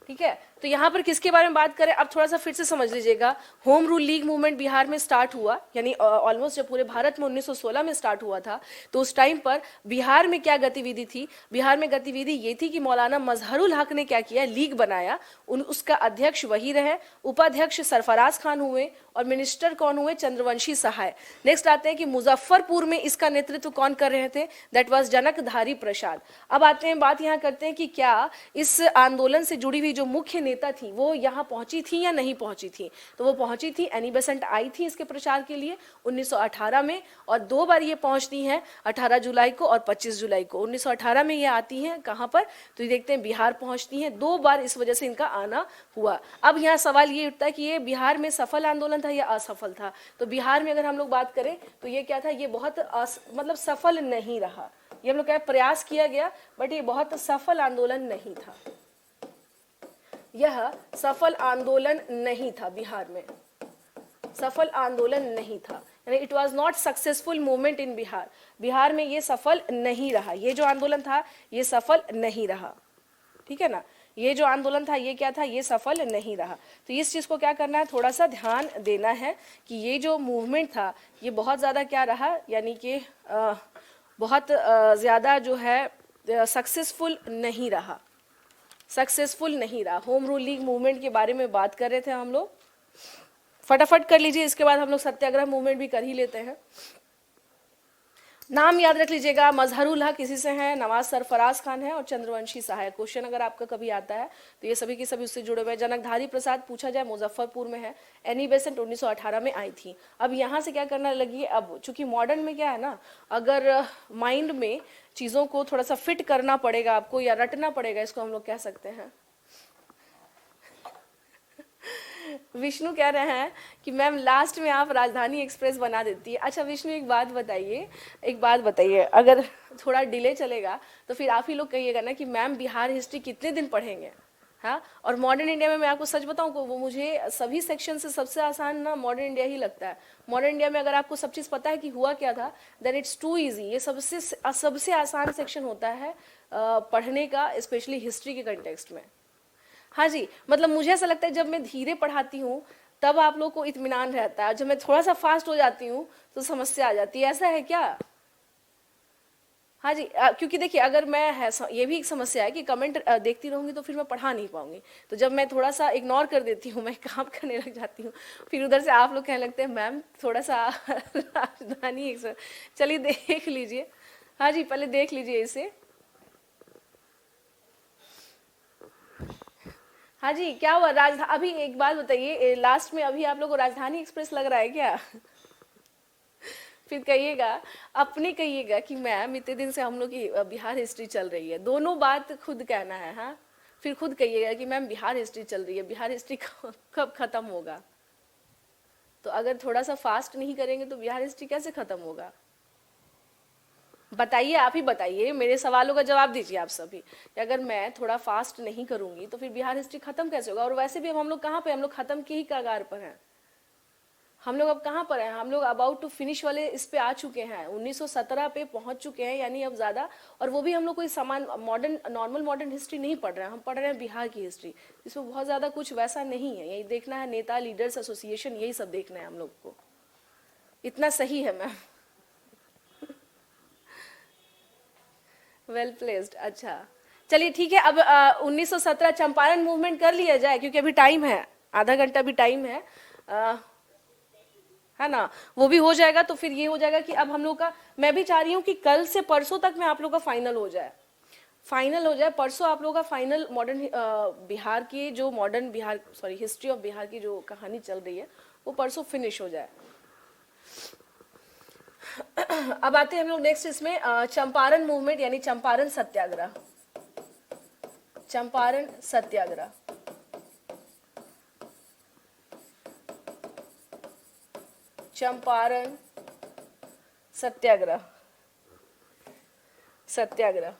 Speaker 1: ठीक है, तो यहाँ पर किसके बारे में बात करें? अब थोड़ा सा फिर से समझ लीजिएगा। Home rule league movement Bihar में स्टार्ट हुआ, यानी ऑलमोस्ट जब पूरे भारत में 1916 में स्टार्ट हुआ था, तो उस टाइम पर बिहार में क्या गतिविधि थी? बिहार में गतिविधि ये थी कि मौलाना मजहरुल हक ने क्या किया? लीग बनाया। उसका अध्यक्ष वही रहे, उपाध्यक्ष सरफराज खान हुए, और मिनिस्टर कौन हुए? चंद्रवंशी सहाय। नेक्स्ट आते हैं कि मुजफ्फरपुर में इसका नेतृत्व कौन कर रहे थे? दैट वाज जनकधारी प्रसाद। अब आते हैं, बात यहाँ करते हैं कि क्या इस आंदोलन से जुड़ी हुई जो मुख्य नेता थी वो यहाँ पहुंची थी या नहीं पहुंची थी? तो वो पहुंची थी। एनी बेसेंट आई थी इसके प्रचार के लिए 1918 में, और दो बार ये पहुंचती हैं, 18 जुलाई को और 25 जुलाई को। 1918 में ये आती हैं कहाँ पर? तो ये देखते हैं बिहार पहुंचती हैं दो बार, इस वजह से इनका आना हुआ। अब यहाँ सवाल ये उठता है कि ये बिहार में सफल आंदोलन था या असफल था? तो बिहार में अगर हम लोग बात करें तो ये क्या था? ये बहुत मतलब सफल नहीं रहा। ये हम लोग क्या, प्रयास किया गया, बट ये बहुत सफल आंदोलन नहीं था। यह सफल आंदोलन नहीं था, बिहार में सफल आंदोलन नहीं था, यानी it was not successful movement in Bihar. Bihar में ये सफल नहीं रहा, ये जो आंदोलन था ये सफल नहीं रहा। ठीक है ना, ये जो आंदोलन था ये क्या था? ये सफल नहीं रहा। तो इस चीज को क्या करना है? थोड़ा सा ध्यान देना है कि ये जो मूवमेंट था ये बहुत ज्यादा क्या रहा, यानी कि बहुत ज्यादा जो है सक्सेसफुल नहीं रहा, सक्सेसफुल नहीं रहा। होम रूल लीग मूवमेंट के बारे में बात कर रहे थे हम लोग, फटाफट कर लीजिए। इसके बाद हम लोग सत्याग्रह मूवमेंट भी कर ही लेते हैं। नाम याद रख लीजिएगा, मजहरुल हक इसी से हैं, नवाज सरफराज खान है, और चंद्रवंशी सहाय। क्वेश्चन अगर आपका कभी आता है तो ये सभी के सभी उससे जुड़े हुए हैं। जनकधारी प्रसाद पूछा जाए, मुजफ्फरपुर में है। एनी बेसेंट 1918 में आई थी। अब यहाँ से क्या करना लगी? अब चूंकि मॉडर्न में क्या है ना, अगर माइंड में चीज़ों को थोड़ा सा फिट करना पड़ेगा आपको, या रटना पड़ेगा, इसको हम लोग कह सकते हैं। विष्णु कह रहे हैं कि मैम लास्ट में आप राजधानी एक्सप्रेस बना देती है। अच्छा विष्णु, एक बात बताइए, एक बात बताइए, अगर थोड़ा डिले चलेगा तो फिर आप ही लोग कहिएगा ना कि मैम बिहार हिस्ट्री कितने दिन पढ़ेंगे? हाँ, और मॉडर्न इंडिया में मैं आपको सच बताऊं को, वो मुझे सभी सेक्शन से सबसे आसान ना मॉडर्न इंडिया ही लगता है। मॉडर्न इंडिया में अगर आपको सब चीज़ पता है कि हुआ क्या था, देन इट्स टू इजी। ये सबसे आसान सेक्शन होता है पढ़ने का, स्पेशली हिस्ट्री के कंटेक्स्ट में। हाँ जी, मतलब मुझे ऐसा लगता है जब मैं धीरे पढ़ाती हूँ तब आप लोग को इत्मीनान रहता है, जब मैं थोड़ा सा फास्ट हो जाती हूँ तो समस्या आ जाती है। ऐसा है क्या? हाँ जी, क्योंकि देखिए अगर मैं है, ये भी एक समस्या है कि कमेंट देखती रहूंगी तो फिर मैं पढ़ा नहीं पाऊंगी। तो जब मैं थोड़ा सा इग्नोर कर देती हूँ, मैं काम करने लग जाती हूँ, फिर उधर से आप लोग कहने लगते हैं मैम थोड़ा सा राजधानी। चलिए देख लीजिए, हाँ जी पहले देख लीजिए इसे। हाँ जी, क्या हुआ? राजधानी, अभी एक बात बताइए, लास्ट में अभी आप लोग को राजधानी एक्सप्रेस लग रहा है क्या? फिर कहिएगा, अपने कहिएगा कि मैम इतने दिन से हम लोग की बिहार हिस्ट्री चल रही है। दोनों बात खुद कहना है। हाँ, फिर खुद कहिएगा कि मैम बिहार हिस्ट्री चल रही है, बिहार हिस्ट्री कब खत्म होगा? तो अगर थोड़ा सा फास्ट नहीं करेंगे तो बिहार हिस्ट्री कैसे खत्म होगा? बताइए, आप ही बताइए, मेरे सवालों का जवाब दीजिए आप सभी कि अगर मैं थोड़ा फास्ट नहीं करूंगी तो फिर बिहार हिस्ट्री खत्म कैसे होगा? और वैसे भी अब हम लोग कहाँ पे, हम लोग खत्म के ही कगार पर हैं। हम लोग अब कहाँ पर हैं? हम लोग अबाउट टू फिनिश वाले इस पे आ चुके हैं, 1917 पे पहुंच चुके हैं, यानी अब ज्यादा। और वो भी हम लोग कोई समान मॉडर्न नॉर्मल मॉडर्न हिस्ट्री नहीं पढ़ रहे हैं, हम पढ़ रहे हैं बिहार की हिस्ट्री। इसमें बहुत ज्यादा कुछ वैसा नहीं है, यही देखना है नेता, लीडर्स, एसोसिएशन, यही सब देखना है हम लोग को। इतना सही है मैम। Well placed. अच्छा चलिए ठीक है, अब 1917 चंपारण मूवमेंट कर लिया जाए, क्योंकि अभी टाइम है, आधा घंटा भी टाइम है ना, वो भी हो जाएगा। तो फिर ये हो जाएगा कि अब हम लोग का, मैं भी चाह रही हूँ कि कल से परसों तक में आप लोग का फाइनल हो जाए, फाइनल हो जाए। परसों आप लोगों का फाइनल मॉडर्न बिहार की जो modern Bihar, sorry history of Bihar की जो कहानी चल रही है वो परसों फिनिश हो जाए। अब आते हैं हम लोग नेक्स्ट इसमें चंपारण मूवमेंट, यानी चंपारण सत्याग्रह। चंपारण सत्याग्रह चंपारण सत्याग्रह, सत्याग्रह।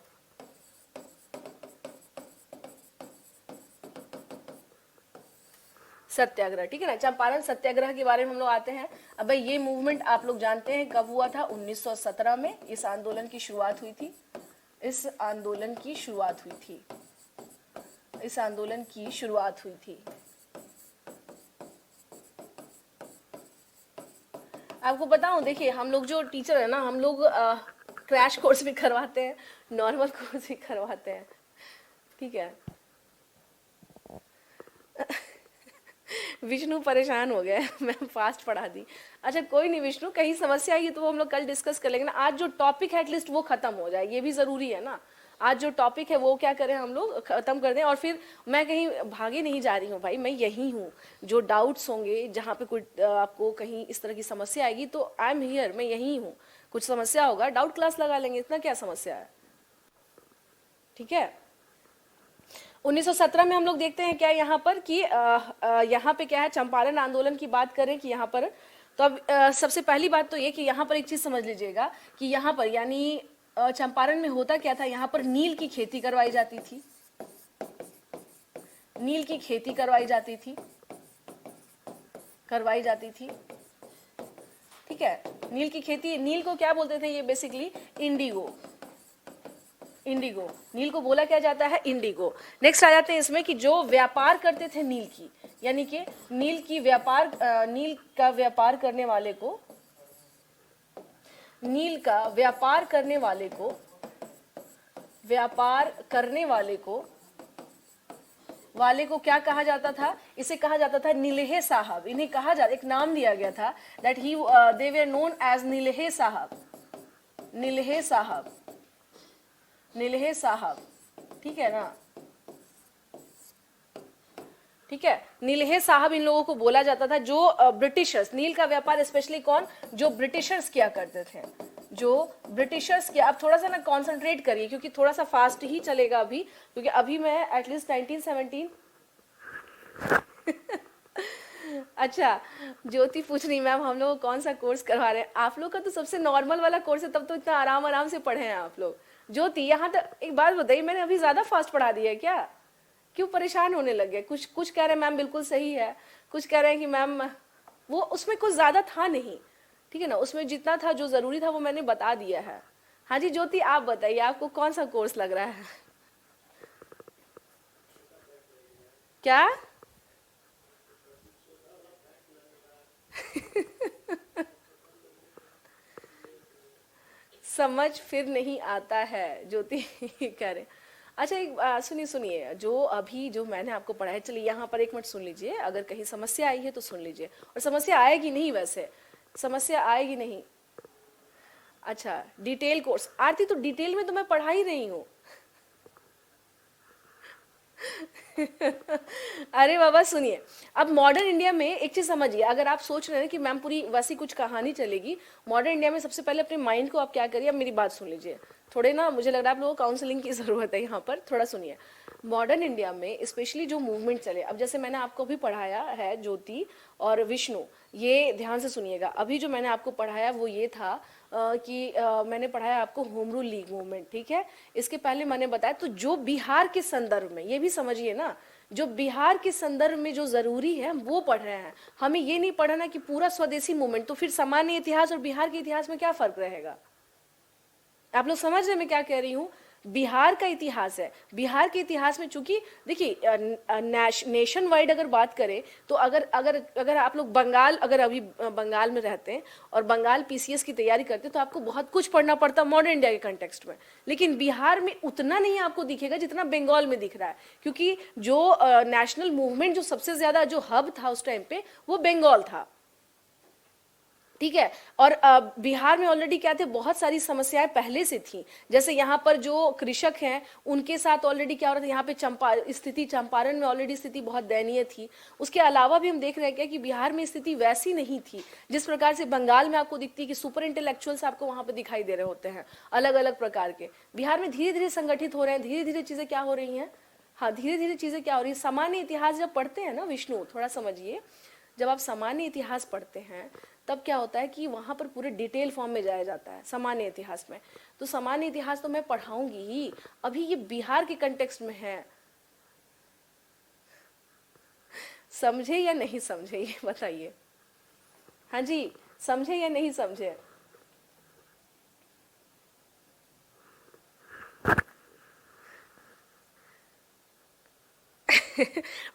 Speaker 1: सत्याग्रह, ठीक है ना। चंपारण सत्याग्रह के बारे में हम लोग आते हैं। अब भाई ये मूवमेंट आप लोग जानते हैं कब हुआ था, 1917 में इस आंदोलन की शुरुआत हुई थी। इस आंदोलन की शुरुआत हुई थी, इस आंदोलन की शुरुआत हुई थी। आपको बताऊं, देखिए हम लोग जो टीचर है ना, हम लोग क्रैश कोर्स भी करवाते हैं, नॉर्मल कोर्स भी करवाते हैं, ठीक है। विष्णु परेशान हो गया मैं फास्ट पढ़ा दी। अच्छा कोई नहीं विष्णु, कहीं समस्या आई तो वो हम लोग कल डिस्कस कर लेंगे ना। आज जो टॉपिक है एटलीस्ट वो खत्म हो जाए, ये भी जरूरी है ना। आज जो टॉपिक है वो क्या करें हम लोग, खत्म कर दें। और फिर मैं कहीं भागे नहीं जा रही हूँ भाई, मैं यही हूँ। जो डाउट्स होंगे, जहाँ पे कोई आपको कहीं इस तरह की समस्या आएगी तो आई एम हियर, मैं यही हूँ। कुछ समस्या होगा डाउट क्लास लगा लेंगे, इतना क्या समस्या है, ठीक है। 1917 में हम लोग देखते हैं क्या यहाँ पर कि यहाँ पे क्या है, चंपारण आंदोलन की बात करें कि यहाँ पर, तो अब सबसे पहली बात तो ये कि यहाँ पर एक चीज समझ लीजिएगा कि यहाँ पर यानी चंपारण में होता क्या था, यहाँ पर नील की खेती करवाई जाती थी, नील की खेती करवाई जाती थी, करवाई जाती थी, ठीक है। नील की खेती, नील को क्या बोलते थे ये बेसिकली, इंडिगो, इंडिगो, नील को बोला क्या जाता है, इंडिगो। नेक्स्ट आ जाते हैं इसमें कि जो व्यापार करते थे नील की, यानी कि नील की व्यापार, नील का व्यापार करने वाले को, नील का व्यापार करने वाले को, व्यापार करने वाले को क्या कहा जाता था, इसे कहा जाता था नीलहे साहब। इन्हें कहा जाता, एक नाम दिया गया था, that he they were known as नीलहे साहब, नीलहे साहब, नीलहे साहब, ठीक है ना, ठीक है। नीलहे साहब इन लोगों को बोला जाता था, जो ब्रिटिशर्स, नील का व्यापार स्पेशली कौन, जो ब्रिटिशर्स किया करते थे, जो ब्रिटिशर्स किया। आप थोड़ा सा ना कॉन्सेंट्रेट करिए क्योंकि थोड़ा सा फास्ट ही चलेगा अभी, क्योंकि अभी मैं एटलीस्ट 1917 अच्छा ज्योति पूछ रही मैम हम लोग कौन सा कोर्स करवा रहे हैं, आप लोग का तो सबसे नॉर्मल वाला कोर्स है, तब तो इतना आराम आराम से पढ़े हैं आप लोग। ज्योति यहाँ तक एक बात बताइए, मैंने अभी ज्यादा फास्ट पढ़ा दिया है क्या, क्यों परेशान होने लगे। कुछ कुछ कह रहे हैं मैम बिल्कुल सही है, कुछ कह रहे हैं कि मैम वो उसमें कुछ ज्यादा था नहीं, ठीक है ना, उसमें जितना था जो जरूरी था वो मैंने बता दिया है। हाँ जी ज्योति आप बताइए आपको कौन सा कोर्स लग रहा है क्या समझ फिर नहीं आता है ज्योति कह रहे। अच्छा एक सुनिए सुनिए, जो अभी जो मैंने आपको पढ़ाया, चलिए यहाँ पर एक मिनट सुन लीजिए, अगर कहीं समस्या आई है तो सुन लीजिए, और समस्या आएगी नहीं, वैसे समस्या आएगी नहीं। अच्छा डिटेल कोर्स, आरती तो डिटेल में तो मैं पढ़ा ही रही हूँ अरे बाबा सुनिए, अब मॉडर्न इंडिया में एक चीज समझिए, अगर आप सोच रहे हैं कि मैम पूरी वैसी कुछ कहानी चलेगी, मॉडर्न इंडिया में सबसे पहले अपने माइंड को आप क्या करिए, अब मेरी बात सुन लीजिए थोड़े ना, मुझे लग रहा है आप लोगों को काउंसलिंग की जरूरत है यहाँ पर, थोड़ा सुनिए। मॉडर्न इंडिया में स्पेशली जो मूवमेंट चले, अब जैसे मैंने आपको भी पढ़ाया है ज्योति और विष्णु, ये ध्यान से सुनिएगा, अभी जो मैंने आपको पढ़ाया वो ये था कि मैंने पढ़ाया आपको होम रूल लीग मूवमेंट, ठीक है। इसके पहले मैंने बताया, तो जो बिहार के संदर्भ में, ये भी समझिए ना, जो बिहार के संदर्भ में जो जरूरी है हम वो पढ़ रहे हैं, हमें ये नहीं पढ़ना कि पूरा स्वदेशी मूवमेंट, तो फिर सामान्य इतिहास और बिहार के इतिहास में क्या फर्क रहेगा। आप लोग समझ रहे मैं क्या कह रही हूँ, बिहार का इतिहास है, बिहार के इतिहास में चूंकि देखिए नेशन वाइड अगर बात करें तो अगर अगर अगर आप लोग बंगाल, अगर अभी बंगाल में रहते हैं और बंगाल पीसीएस की तैयारी करते हैं तो आपको बहुत कुछ पढ़ना पड़ता है मॉडर्न इंडिया के कंटेक्स्ट में, लेकिन बिहार में उतना नहीं आपको दिखेगा जितना बंगाल में दिख रहा है, क्योंकि जो नेशनल मूवमेंट जो सबसे ज्यादा जो हब था उस टाइम पे वो बंगाल था, ठीक है। और बिहार में ऑलरेडी क्या थे, बहुत सारी समस्याएं पहले से थी, जैसे यहाँ पर जो कृषक हैं उनके साथ ऑलरेडी क्या हो रहा था, यहाँ पे स्थिति चंपारण में ऑलरेडी स्थिति बहुत दयनीय थी। उसके अलावा भी हम देख रहे हैं क्या कि बिहार में स्थिति वैसी नहीं थी जिस प्रकार से बंगाल में आपको दिखती है कि सुपर इंटेलेक्चुअल्स आपको वहां पर दिखाई दे रहे होते हैं अलग अलग प्रकार के। बिहार में धीरे धीरे संगठित हो रहे हैं, धीरे धीरे चीजें क्या हो रही हैं, हाँ धीरे धीरे चीजें क्या हो रही है। सामान्य इतिहास जब पढ़ते हैं ना विष्णु, थोड़ा समझिए, जब आप सामान्य इतिहास पढ़ते हैं तब क्या होता है कि वहाँ पर पूरे डिटेल फॉर्म में जाया जाता है सामान्य इतिहास में। तो सामान्य इतिहास तो मैं पढ़ाऊंगी ही, अभी ये बिहार के कंटेक्स्ट में है। समझे या नहीं समझे ये बताइए। हाँ जी, समझे या नहीं समझे।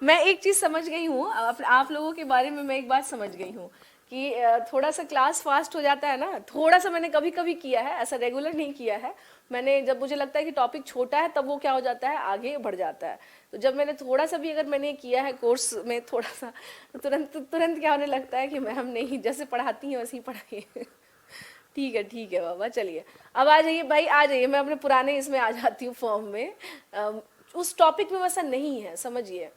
Speaker 1: मैं एक चीज समझ गई हूँ, आप लोगों के बारे में मैं एक बात समझ गई हूँ कि थोड़ा सा क्लास फास्ट हो जाता है ना, थोड़ा सा मैंने कभी कभी किया है, ऐसा रेगुलर नहीं किया है मैंने। जब मुझे लगता है कि टॉपिक छोटा है तब वो क्या हो जाता है, आगे बढ़ जाता है। तो जब मैंने थोड़ा सा भी अगर मैंने किया है कोर्स में थोड़ा सा, तो तुरंत तुरंत क्या होने लगता है कि मैम नहीं, जैसे पढ़ाती हैं वैसे ही पढ़ाइए। ठीक है बाबा, चलिए अब आ जाइए भाई, आ जाइए, मैं अपने पुराने इसमें आ जाती हूँ फॉर्म में। उस टॉपिक में वैसा नहीं है, समझिए।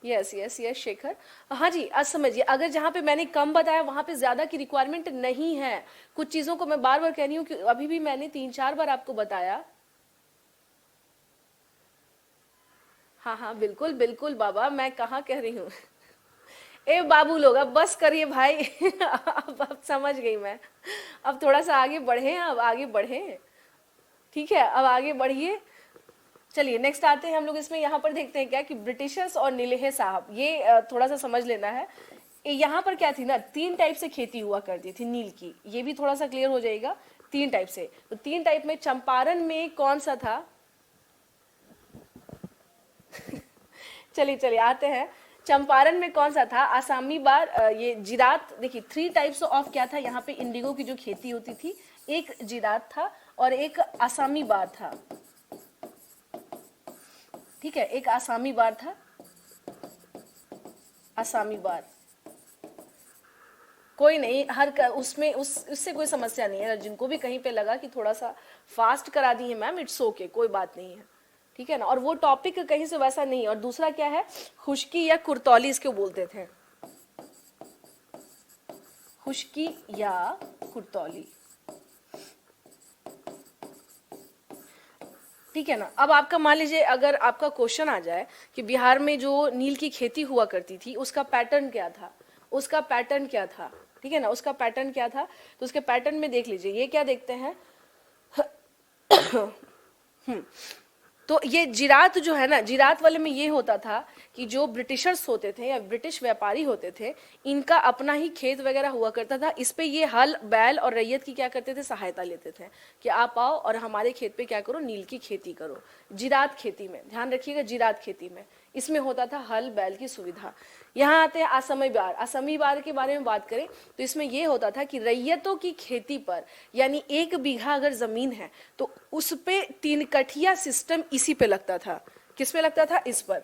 Speaker 1: Yes yes yes Shekhar. हाँ जी, आज समझिए, अगर जहाँ पे मैंने कम बताया वहां पे ज्यादा की रिक्वायरमेंट नहीं है। कुछ चीजों को मैं बार बार कह रही हूँ कि अभी भी मैंने 3-4 बार आपको बताया। हाँ हाँ बिल्कुल बिल्कुल बाबा, मैं कहाँ कह रही हूँ। ए बाबू लोग अब बस करिए भाई। अब समझ गई मैं। अब थोड़ा सा आगे बढ़े, अब आगे बढ़े। ठीक है, अब आगे बढ़िए। चलिए नेक्स्ट आते हैं हम लोग इसमें। यहाँ पर देखते हैं क्या कि ब्रिटिशर्स और नीलहे साहब, ये थोड़ा सा समझ लेना है। यहाँ पर क्या थी ना, 3 टाइप से खेती हुआ करती थी नील की, ये भी थोड़ा सा क्लियर हो जाएगा। 3 टाइप से, तो 3 टाइप में चंपारण में कौन सा था। चलिए चलिए आते हैं। चंपारण में कौन सा था, आसामी बार, ये जिरात। देखिए 3 टाइप्स ऑफ क्या था यहाँ पे इंडिगो की जो खेती होती थी, एक जिरात था और एक आसामी बार था। ठीक है, एक आसामी बार था, आसामी बार। कोई नहीं, उसमें उससे कोई समस्या नहीं है। अगर जिनको भी कहीं पे लगा कि थोड़ा सा फास्ट करा दी है मैम, इट्स ओके, कोई बात नहीं है। ठीक है ना, और वो टॉपिक कहीं से वैसा नहीं है। और दूसरा क्या है, खुश्की या कुर्तौली इसको बोलते थे, खुश्की या कुर्तौली। ठीक है ना। अब आपका मान लीजिए अगर आपका क्वेश्चन आ जाए कि बिहार में जो नील की खेती हुआ करती थी उसका पैटर्न क्या था, उसका पैटर्न क्या था। ठीक है ना, उसका पैटर्न क्या था, तो उसके पैटर्न में देख लीजिए, ये क्या देखते हैं। तो ये जिरात जो है ना, जिरात वाले में ये होता था कि जो ब्रिटिशर्स होते थे या ब्रिटिश व्यापारी होते थे, इनका अपना ही खेत वगैरह हुआ करता था। इस पे ये हल बैल और रैयत की क्या करते थे, सहायता लेते थे कि आप आओ और हमारे खेत पे क्या करो, नील की खेती करो। जिरात खेती में ध्यान रखिएगा, जिरात खेती में इसमें होता था हल बैल की सुविधा। यहाँ आते हैं असमी बार। असमी बार के बारे में बात करें तो इसमें यह होता था कि रैयतों की खेती पर, यानी 1 बीघा अगर जमीन है तो उस पे 3 कठिया सिस्टम इसी पे लगता था। किस पे लगता था, इस पर।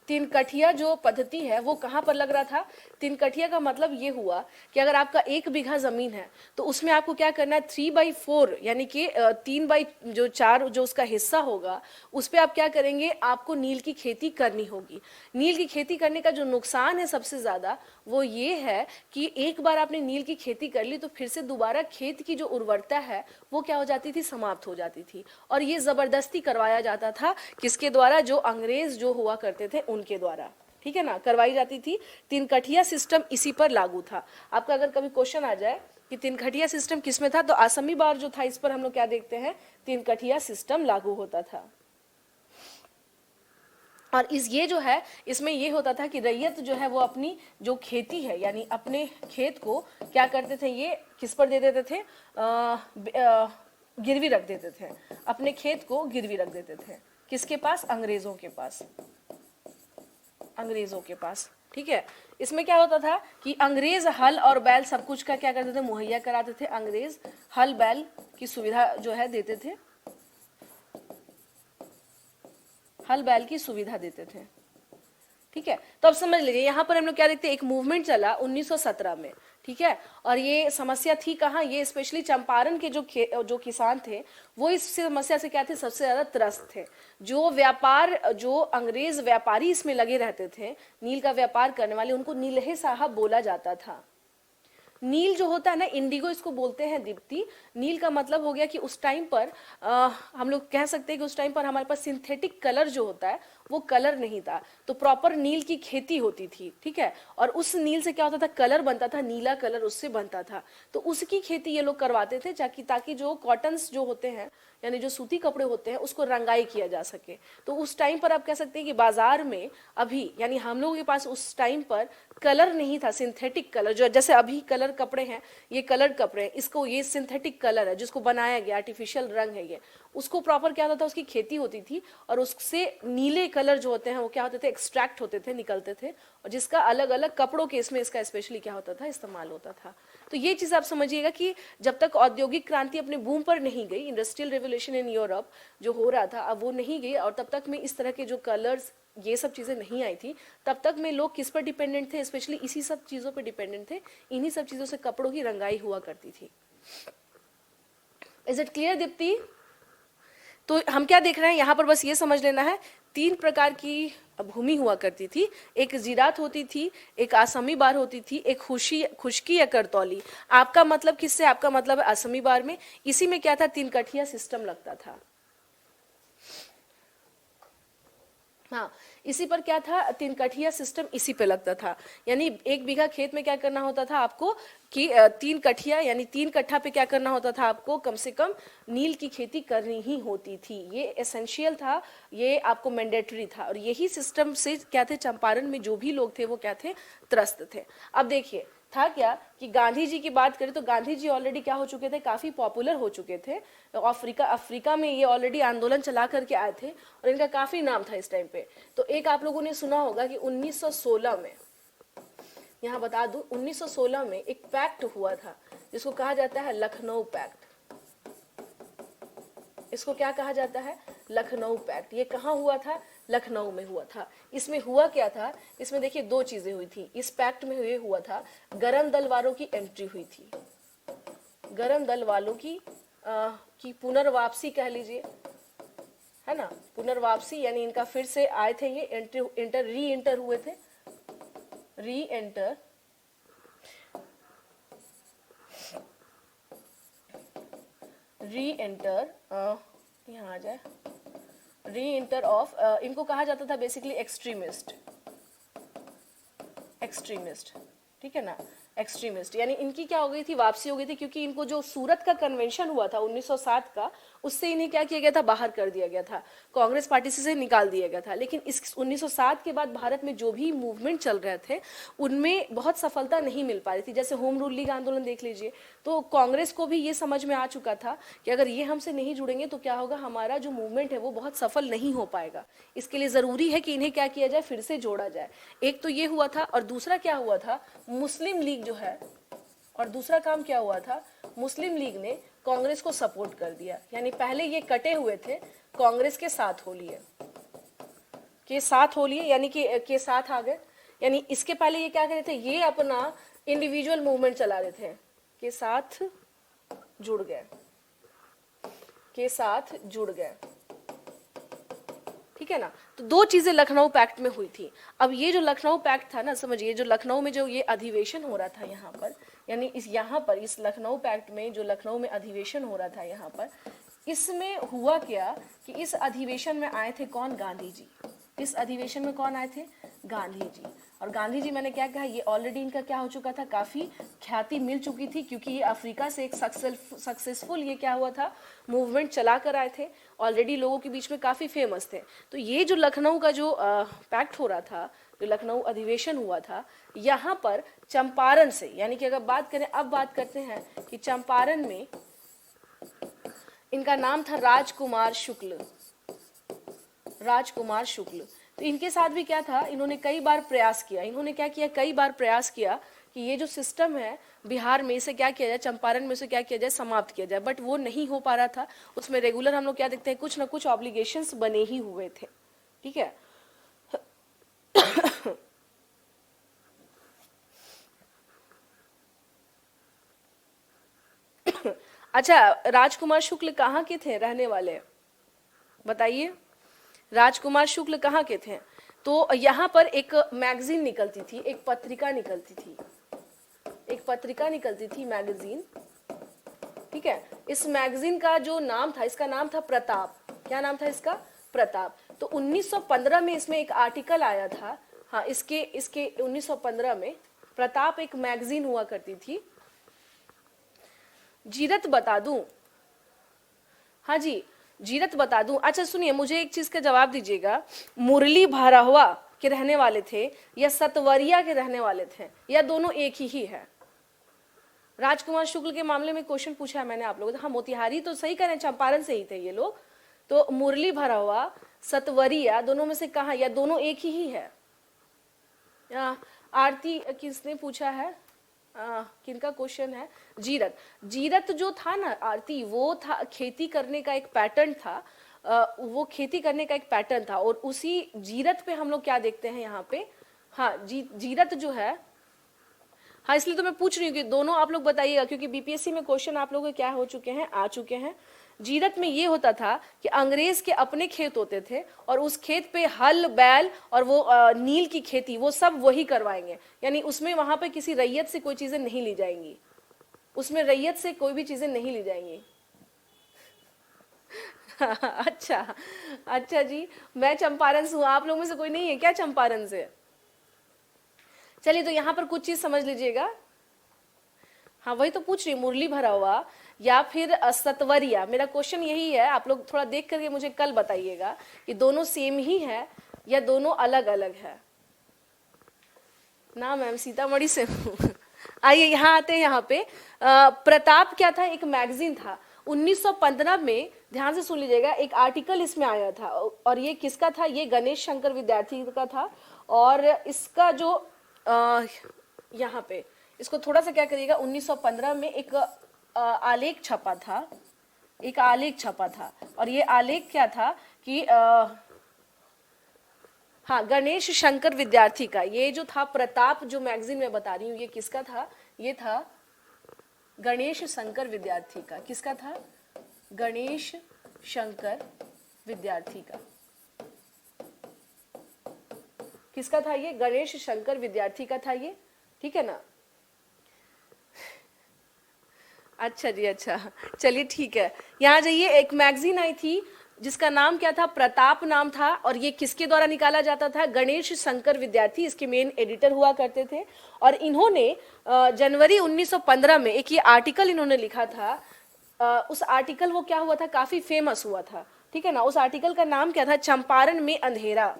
Speaker 1: 3 कठिया जो पद्धति है वो कहाँ पर लग रहा था। 3 कठिया का मतलब ये हुआ कि अगर आपका 1 बीघा जमीन है तो उसमें आपको क्या करना है, 3/4 यानी कि 3/4 जो उसका हिस्सा होगा उस पर आप क्या करेंगे, आपको नील की खेती करनी होगी। नील की खेती करने का जो नुकसान है सबसे ज्यादा वो ये है कि एक बार आपने नील की खेती कर ली तो फिर से दोबारा खेत की जो उर्वरता है वो क्या हो जाती थी, समाप्त हो जाती थी। और ये जबरदस्ती करवाया जाता था, किसके द्वारा, जो अंग्रेज जो हुआ करते थे उनके द्वारा। ठीक है ना, करवाई जाती थी। 3 कठिया सिस्टम इसी पर लागू था। आपका अगर कभी क्वेश्चन आ जाए कि 3 कठिया सिस्टम किसमें था, तो असमी बार जो था इस पर हम लोग क्या देखते हैं, 3 कठिया सिस्टम लागू होता था। और इस ये जो है इसमें ये होता था कि रैयत जो है वो अपनी जो खेती है यानी अपने खेत को क्या करते थे, ये किस पर दे देते थे, गिरवी रख देते थे। अपने खेत को गिरवी रख देते थे, किसके पास, अंग्रेजों के पास, अंग्रेजों के पास। ठीक है, इसमें क्या होता था कि अंग्रेज हल और बैल सब कुछ का क्या करते थे, मुहैया कराते थे। अंग्रेज हल बैल की सुविधा जो है देते थे, हल बैल की सुविधा देते थे। ठीक है, तो अब समझ लीजिए यहाँ पर हम लोग क्या देखते हैं, एक मूवमेंट चला 1917 में। ठीक है, और ये समस्या थी कहाँ, ये स्पेशली चंपारण के जो किसान थे वो इस समस्या से क्या थे, सबसे ज्यादा त्रस्त थे। जो व्यापार, जो अंग्रेज व्यापारी इसमें लगे रहते थे, नील का व्यापार करने वाले, उनको नीलहे साहब बोला जाता था। नील जो होता है ना, इंडिगो इसको बोलते हैं दीप्ति। नील का मतलब हो गया कि उस टाइम पर हम लोग कह सकते हैं कि उस टाइम पर हमारे पास सिंथेटिक कलर जो होता है वो कलर नहीं था। तो प्रॉपर नील की खेती होती थी, ठीक है, और उस नील से क्या होता था, कलर बनता था, नीला कलर उससे बनता था। तो उसकी खेती ये लोग करवाते थे ताकि जो कॉटन्स जो होते हैं, यानी जो सूती कपड़े होते हैं, उसको रंगाई किया जा सके। तो उस टाइम पर आप कह सकते हैं कि बाजार में अभी, यानी हम लोगों के पास उस टाइम पर कलर नहीं था, सिंथेटिक कलर, जो जैसे अभी कलर कपड़े हैं, ये कलर कपड़े हैं, इसको ये सिंथेटिक कलर है जिसको बनाया गया, आर्टिफिशियल रंग है ये, उसको प्रॉपर क्या होता था, उसकी खेती होती थी, और उससे नीले कलर जो होते हैं वो क्या होते थे, एक्सट्रैक्ट होते थे, निकलते थे, और जिसका अलग अलग कपड़ों के इसमें इसका स्पेशली क्या होता था, इस्तेमाल होता था। तो ये चीज आप समझिएगा कि जब तक औद्योगिक क्रांति अपने बूम पर नहीं गई, इंडस्ट्रियल रेवोल्यूशन इन यूरोप जो हो रहा था, अब वो नहीं गई, और तब तक में इस तरह के जो कलर्स, ये सब चीजें नहीं आई थी, तब तक में लोग किस पर डिपेंडेंट थे, स्पेशली इसी सब चीजों पर डिपेंडेंट थे, इन्हीं सब चीजों से कपड़ों की रंगाई हुआ करती थी। Is it clear Deepti? तो हम क्या देख रहे हैं यहाँ पर, बस ये समझ लेना है, 3 प्रकार की भूमि हुआ करती थी। एक जीरात होती थी, एक आसमी बार होती थी, एक खुशकी या करतौली। आपका मतलब किससे? आपका मतलब है आसमी बार में। इसी में क्या था, 3 कठिया सिस्टम लगता था। हाँ, इसी पर क्या था, 3 कठिया सिस्टम इसी पे लगता था। यानी 1 बीघा खेत में क्या करना होता था आपको कि 3 कठिया यानी 3 कट्ठा पे क्या करना होता था आपको, कम से कम नील की खेती करनी ही होती थी। ये एसेंशियल था, ये आपको मैंडेटरी था, और यही सिस्टम से क्या थे, चंपारण में जो भी लोग थे वो क्या थे, त्रस्त थे। अब देखिए था क्या कि गांधी जी की बात करें तो गांधी जी ऑलरेडी क्या हो चुके थे, काफी पॉपुलर हो चुके थे। अफ्रीका में ये ऑलरेडी आंदोलन चला करके आए थे, और इनका काफी नाम था इस टाइम पे। तो एक आप लोगों ने सुना होगा कि 1916 में, यहाँ बता दूं, 1916 में एक पैक्ट हुआ था जिसको कहा जाता है लखनऊ पैक्ट। इसको क्या कहा जाता है, लखनऊ पैक्ट। ये कहाँ हुआ था, लखनऊ में हुआ था। इसमें हुआ क्या था, इसमें देखिए 2 चीजें हुई थी इस पैक्ट में। ये हुआ था, गरम दल वालों की एंट्री हुई थी, गरम दल वालों की पुनर्वापसी कह लीजिए, है ना, पुनर्वापसी, यानी इनका फिर से आए थे, ये री एंटर हुए थे, री एंटर, यहाँ आ जाए, री एंटर ऑफ, इनको कहा जाता था बेसिकली एक्सट्रीमिस्ट, ठीक है ना, एक्सट्रीमिस्ट। यानी इनकी क्या हो गई थी, वापसी हो गई थी, क्योंकि इनको जो सूरत का कन्वेंशन हुआ था 1907 का, उससे इन्हें क्या किया गया था, बाहर कर दिया गया था, कांग्रेस पार्टी से निकाल दिया गया था। लेकिन इस 1907 के बाद भारत में जो भी मूवमेंट चल रहे थे उनमें बहुत सफलता नहीं मिल पा रही थी। जैसे होम रूल लीग आंदोलन देख लीजिए, तो कांग्रेस को भी ये समझ में आ चुका था कि अगर ये हमसे नहीं जुड़ेंगे तो क्या होगा, हमारा जो मूवमेंट है वो बहुत सफल नहीं हो पाएगा। इसके लिए जरूरी है कि इन्हें क्या किया जाए, फिर से जोड़ा जाए। एक तो ये हुआ था, और दूसरा क्या हुआ था, मुस्लिम लीग जो है, और दूसरा काम क्या हुआ था, मुस्लिम लीग ने कांग्रेस को सपोर्ट कर दिया। यानी पहले ये कटे हुए थे, कांग्रेस के साथ हो लिए, यानी कि के साथ आ गए। यानी इसके पहले ये क्या कर रहे थे, ये अपना इंडिविजुअल मूवमेंट चला रहे थे, के साथ जुड़ गए, ठीक है ना। तो 2 चीजें लखनऊ पैक्ट में हुई थी। अब ये जो लखनऊ पैक्ट था ना, समझिए, जो लखनऊ में जो ये अधिवेशन हो रहा था यहाँ पर, यानी इस लखनऊ पैक्ट में जो लखनऊ में अधिवेशन हो रहा था यहाँ पर, इसमें हुआ क्या कि इस अधिवेशन में आए थे कौन, गांधी जी। इस अधिवेशन में कौन आए थे, गांधी जी। और गांधी जी, मैंने क्या कहा, ये ऑलरेडी इनका क्या हो चुका था, काफी ख्याति मिल चुकी थी, क्योंकि ये अफ्रीका से एक सक्सेसफुल ये क्या हुआ था, मूवमेंट चला कर आए थे, ऑलरेडी लोगों के बीच में काफी फेमस थे। तो ये जो लखनऊ का जो पैक्ट हो रहा था, जो लखनऊ अधिवेशन हुआ था, यहाँ पर चंपारण से, यानी कि अगर बात करें, अब बात करते हैं कि चंपारण में इनका नाम था राजकुमार शुक्ल। तो इनके साथ भी क्या था, इन्होंने कई बार प्रयास किया, कई बार प्रयास किया कि ये जो सिस्टम है बिहार में, इसे क्या किया जाए, चंपारण में से क्या किया जाए, समाप्त किया जाए, बट वो नहीं हो पा रहा था। उसमें रेगुलर हम लोग क्या देखते हैं, कुछ ना कुछ ऑब्लिगेशंस बने ही हुए थे, ठीक है। अच्छा, राजकुमार शुक्ल कहाँ के थे, रहने वाले बताइए, राजकुमार शुक्ल कहाँ के थे? तो यहाँ पर एक मैगजीन निकलती थी, एक पत्रिका निकलती थी, मैगजीन, ठीक है। इस मैगजीन का जो नाम था, इसका नाम था प्रताप। क्या नाम था इसका, प्रताप। तो 1915 में इसमें एक आर्टिकल आया था। हाँ, इसके इसके 1915 में प्रताप एक मैगजीन हुआ करती थी। जीरत बता दूं? हाँ जी, जीरत बता दूं। अच्छा सुनिए, मुझे एक चीज का जवाब दीजिएगा, मुरली भराहुआ के रहने वाले थे या सतवरिया के रहने वाले थे, या दोनों एक ही है? राजकुमार शुक्ल के मामले में क्वेश्चन पूछा है मैंने आप लोगों से। हाँ, मोतिहारी तो सही करें, चंपारण से ही थे ये लोग। तो मुरली भराहुआ, सतवरिया, दोनों में से कहा, या दोनों एक ही है? आरती किसने पूछा है? किनका क्वेश्चन है? जीरत। जीरत जो था ना आरती, वो था खेती करने का एक पैटर्न था। वो खेती करने का एक पैटर्न था, और उसी जीरत पे हम लोग क्या देखते हैं यहाँ पे। हाँ, जीरत जो है, हाँ इसलिए तो मैं पूछ रही हूँ कि दोनों आप लोग बताइएगा, क्योंकि बीपीएससी में क्वेश्चन आप लोगों के क्या हो चुके हैं, आ चुके हैं। जीरत में ये होता था कि अंग्रेज के अपने खेत होते थे, और उस खेत पे हल बैल और वो नील की खेती, वो सब वही करवाएंगे। यानी उसमें वहां पे किसी रैयत से कोई चीजें नहीं ली जाएंगी, उसमें रैयत से कोई भी चीजें नहीं ली जाएंगी। अच्छा, अच्छा जी, मैं चंपारण से हूँ, आप लोगों में से कोई नहीं है क्या चंपारण से? चलिए, तो यहाँ पर कुछ चीज समझ लीजिएगा। हाँ, वही तो पूछ रही, मुरली भराहुआ या फिर सतवरिया। मेरा क्वेश्चन यही है, आप लोग थोड़ा देख करके मुझे कल बताइएगा कि दोनों सेम ही है या दोनों अलग अलग है ना। मैम सीतामढ़ी से हूँ। आइए यहाँ आते हैं। यहाँ पे प्रताप क्या था? एक मैगजीन था। 1915 में, ध्यान से सुन लीजिएगा, एक आर्टिकल इसमें आया था, और ये किसका था? ये गणेश शंकर विद्यार्थी का था। और इसका जो यहाँ पे इसको थोड़ा सा क्या करिएगा, 1915 में एक आलेख छपा था, एक आलेख छपा था। और ये आलेख क्या था कि हाँ, गणेश शंकर विद्यार्थी का ये जो था प्रताप, जो मैगजीन में बता रही हूँ, ये किसका था? ये था गणेश शंकर विद्यार्थी का। किसका था? गणेश शंकर विद्यार्थी का। किसका था ये? गणेश शंकर विद्यार्थी का था ये, ठीक है ना। अच्छा जी, अच्छा, चलिए ठीक है। यहाँ जाइए, एक मैगजीन आई थी जिसका नाम क्या था? प्रताप नाम था। और ये किसके द्वारा निकाला जाता था? गणेश शंकर विद्यार्थी इसके मेन एडिटर हुआ करते थे। और इन्होंने जनवरी 1915 में एक ये आर्टिकल इन्होंने लिखा था। उस आर्टिकल वो क्या हुआ था? काफी फेमस हुआ था, ठीक है ना। उस आर्टिकल का नाम क्या था? चंपारण में अंधेरा।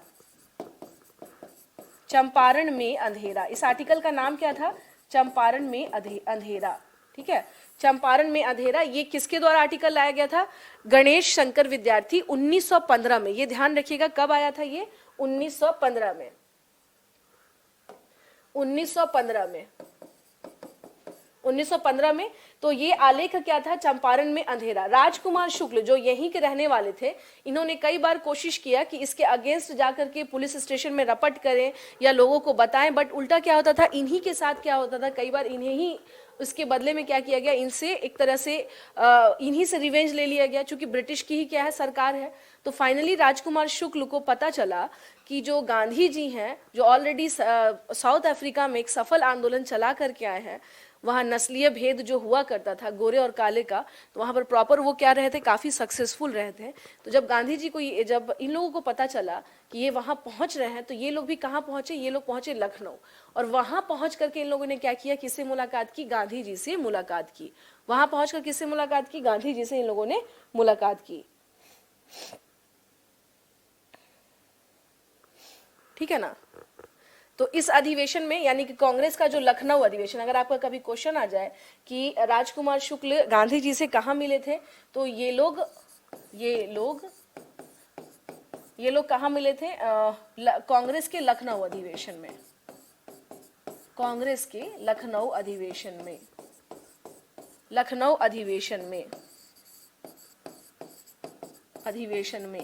Speaker 1: चंपारण में अंधेरा, इस आर्टिकल का नाम क्या था? चंपारण में अंधेरा, ठीक है। चंपारण में अंधेरा, ये किसके द्वारा आर्टिकल लाया गया था? गणेश शंकर विद्यार्थी, 1915 में। ये ध्यान रखिएगा, कब आया था ये? 1915 में। 1915 में, 1915 में। तो ये आलेख क्या था? चंपारण में अंधेरा। राजकुमार शुक्ल जो यहीं के रहने वाले थे, इन्होंने कई बार कोशिश किया कि इसके अगेंस्ट जाकर के पुलिस स्टेशन में रपट करें या लोगों को बताएं, बट उल्टा क्या होता था, इन्हीं के साथ क्या होता था, कई बार इन्हें ही उसके बदले में क्या किया गया, इनसे एक तरह से इन्हीं से रिवेंज ले लिया गया, क्योंकि ब्रिटिश की ही क्या है, सरकार है। तो फाइनली राजकुमार शुक्ल को पता चला कि जो गांधी जी हैं, जो ऑलरेडी साउथ अफ्रीका में एक सफल आंदोलन चला करके आए हैं, वहाँ नस्लीय भेद जो हुआ करता था गोरे और काले का, तो वहाँ पर प्रॉपर वो क्या रहे थे, काफ़ी सक्सेसफुल रहे थे। तो जब गांधी जी को जब इन लोगों को पता चला कि ये वहाँ पहुँच रहे हैं, तो ये लोग भी कहाँ पहुँचे? ये लोग पहुँचे लखनऊ। और वहाँ पहुँच करके इन लोगों ने क्या किया? किससे मुलाकात की? गांधी जी से मुलाकात की। वहाँ पहुँच कर किससे मुलाकात की? गांधी जी से इन लोगों ने मुलाकात की, ठीक है ना। तो इस अधिवेशन में, यानी कि कांग्रेस का जो लखनऊ अधिवेशन, अगर आपका कभी क्वेश्चन आ जाए कि राजकुमार शुक्ल गांधी जी से कहाँ मिले थे, तो ये लोग कहाँ मिले थे? कांग्रेस के लखनऊ अधिवेशन में। कांग्रेस के लखनऊ अधिवेशन में, लखनऊ अधिवेशन में,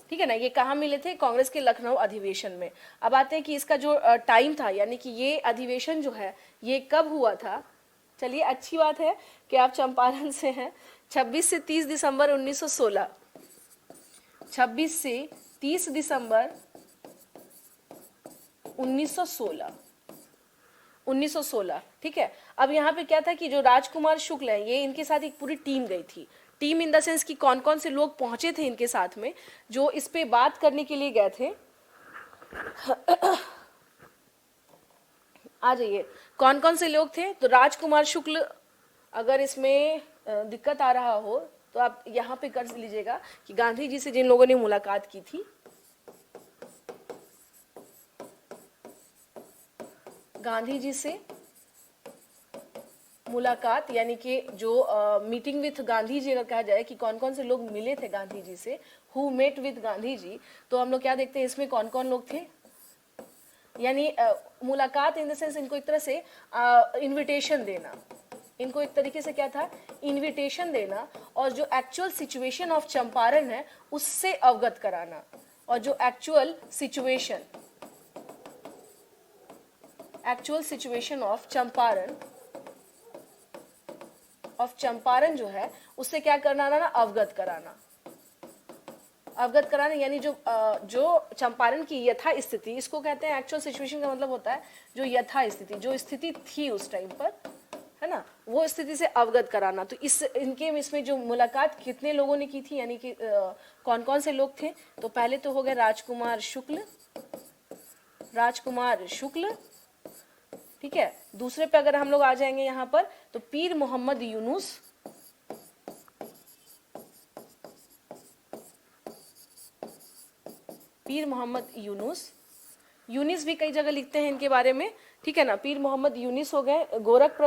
Speaker 1: ठीक है ना। ये कहाँ मिले थे? कांग्रेस के लखनऊ अधिवेशन में। अब आते हैं कि इसका जो टाइम था, यानी कि ये अधिवेशन जो है ये कब हुआ था। चलिए, अच्छी बात है कि आप चंपारण से हैं। 26 से 30 दिसंबर 1916, 26 से 30 दिसंबर 1916, 1916, ठीक है। अब यहाँ पे क्या था कि जो राजकुमार शुक्ल है, ये इनके साथ एक पूरी टीम गई थी। टीम इन द सेंस कि कौन कौन से लोग पहुंचे थे इनके साथ में जो इस पे बात करने के लिए गए थे। आ जाइए, कौन कौन से लोग थे। तो राजकुमार शुक्ल, अगर इसमें दिक्कत आ रहा हो तो आप यहाँ पे कर लीजिएगा कि गांधी जी से जिन लोगों ने मुलाकात की थी, गांधी जी से मुलाकात यानी कि जो मीटिंग विथ गांधी जी अगर कहा जाए कि कौन कौन से लोग मिले थे गांधी जी से, who met with Gandhi ji, तो हम लोग क्या देखते हैं इसमें कौन कौन लोग थे। यानी मुलाकात इन द सेंस इनको एक तरह से इनविटेशन देना, इनको एक तरीके से क्या था, इनविटेशन देना, और जो एक्चुअल सिचुएशन ऑफ चंपारण है उससे अवगत कराना, और जो एक्चुअल सिचुएशन ऑफ चंपारण जो है उससे क्या करना ना, अवगत कराना, यानी जो चंपारण की यथा स्थिति, इसको कहते हैं एक्चुअल सिचुएशन का मतलब होता है जो यथा स्थिति, जो स्थिति थी उस टाइम पर, है ना, वो स्थिति से अवगत कराना। तो इसमें जो मुलाकात कितने लोगों ने की थी, यानी कि कौन कौन से लोग थे। तो पहले तो हो गए राजकुमार शुक्ल, ठीक है। दूसरे पे अगर हम लोग आ जाएंगे यहाँ पर तो पीर मोहम्मद यूनुस, यूनिस भी कई जगह लिखते हैं इनके बारे में, ठीक है ना। पीर मोहम्मद यूनिस हो गए। गोरख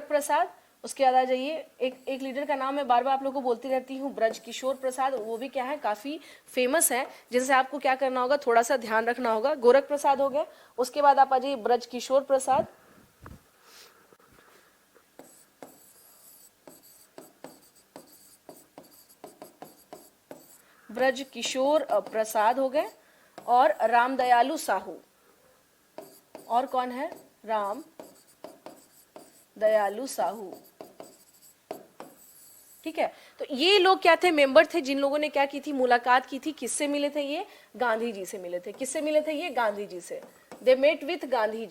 Speaker 1: प्रसाद, उसके बाद आ जाइए एक लीडर का नाम मैं बार बार आप लोगों को बोलती रहती हूँ, ब्रज किशोर प्रसाद, वो भी क्या है, काफी फेमस है, जिससे आपको क्या करना होगा, थोड़ा सा ध्यान रखना होगा। गोरख प्रसाद हो गया। उसके बाद आप आ जाइए ब्रज किशोर प्रसाद, हो गए। और रामदयालु साहू, और कौन है, राम दयालु साहू, ठीक है। तो ये लोग क्या थे, मेंबर थे, जिन लोगों ने क्या की थी, मुलाकात की थी। किससे मिले थे ये, गांधी जी से मिले थे। किससे मिले थे ये, गांधी जी से। They met with Gandhi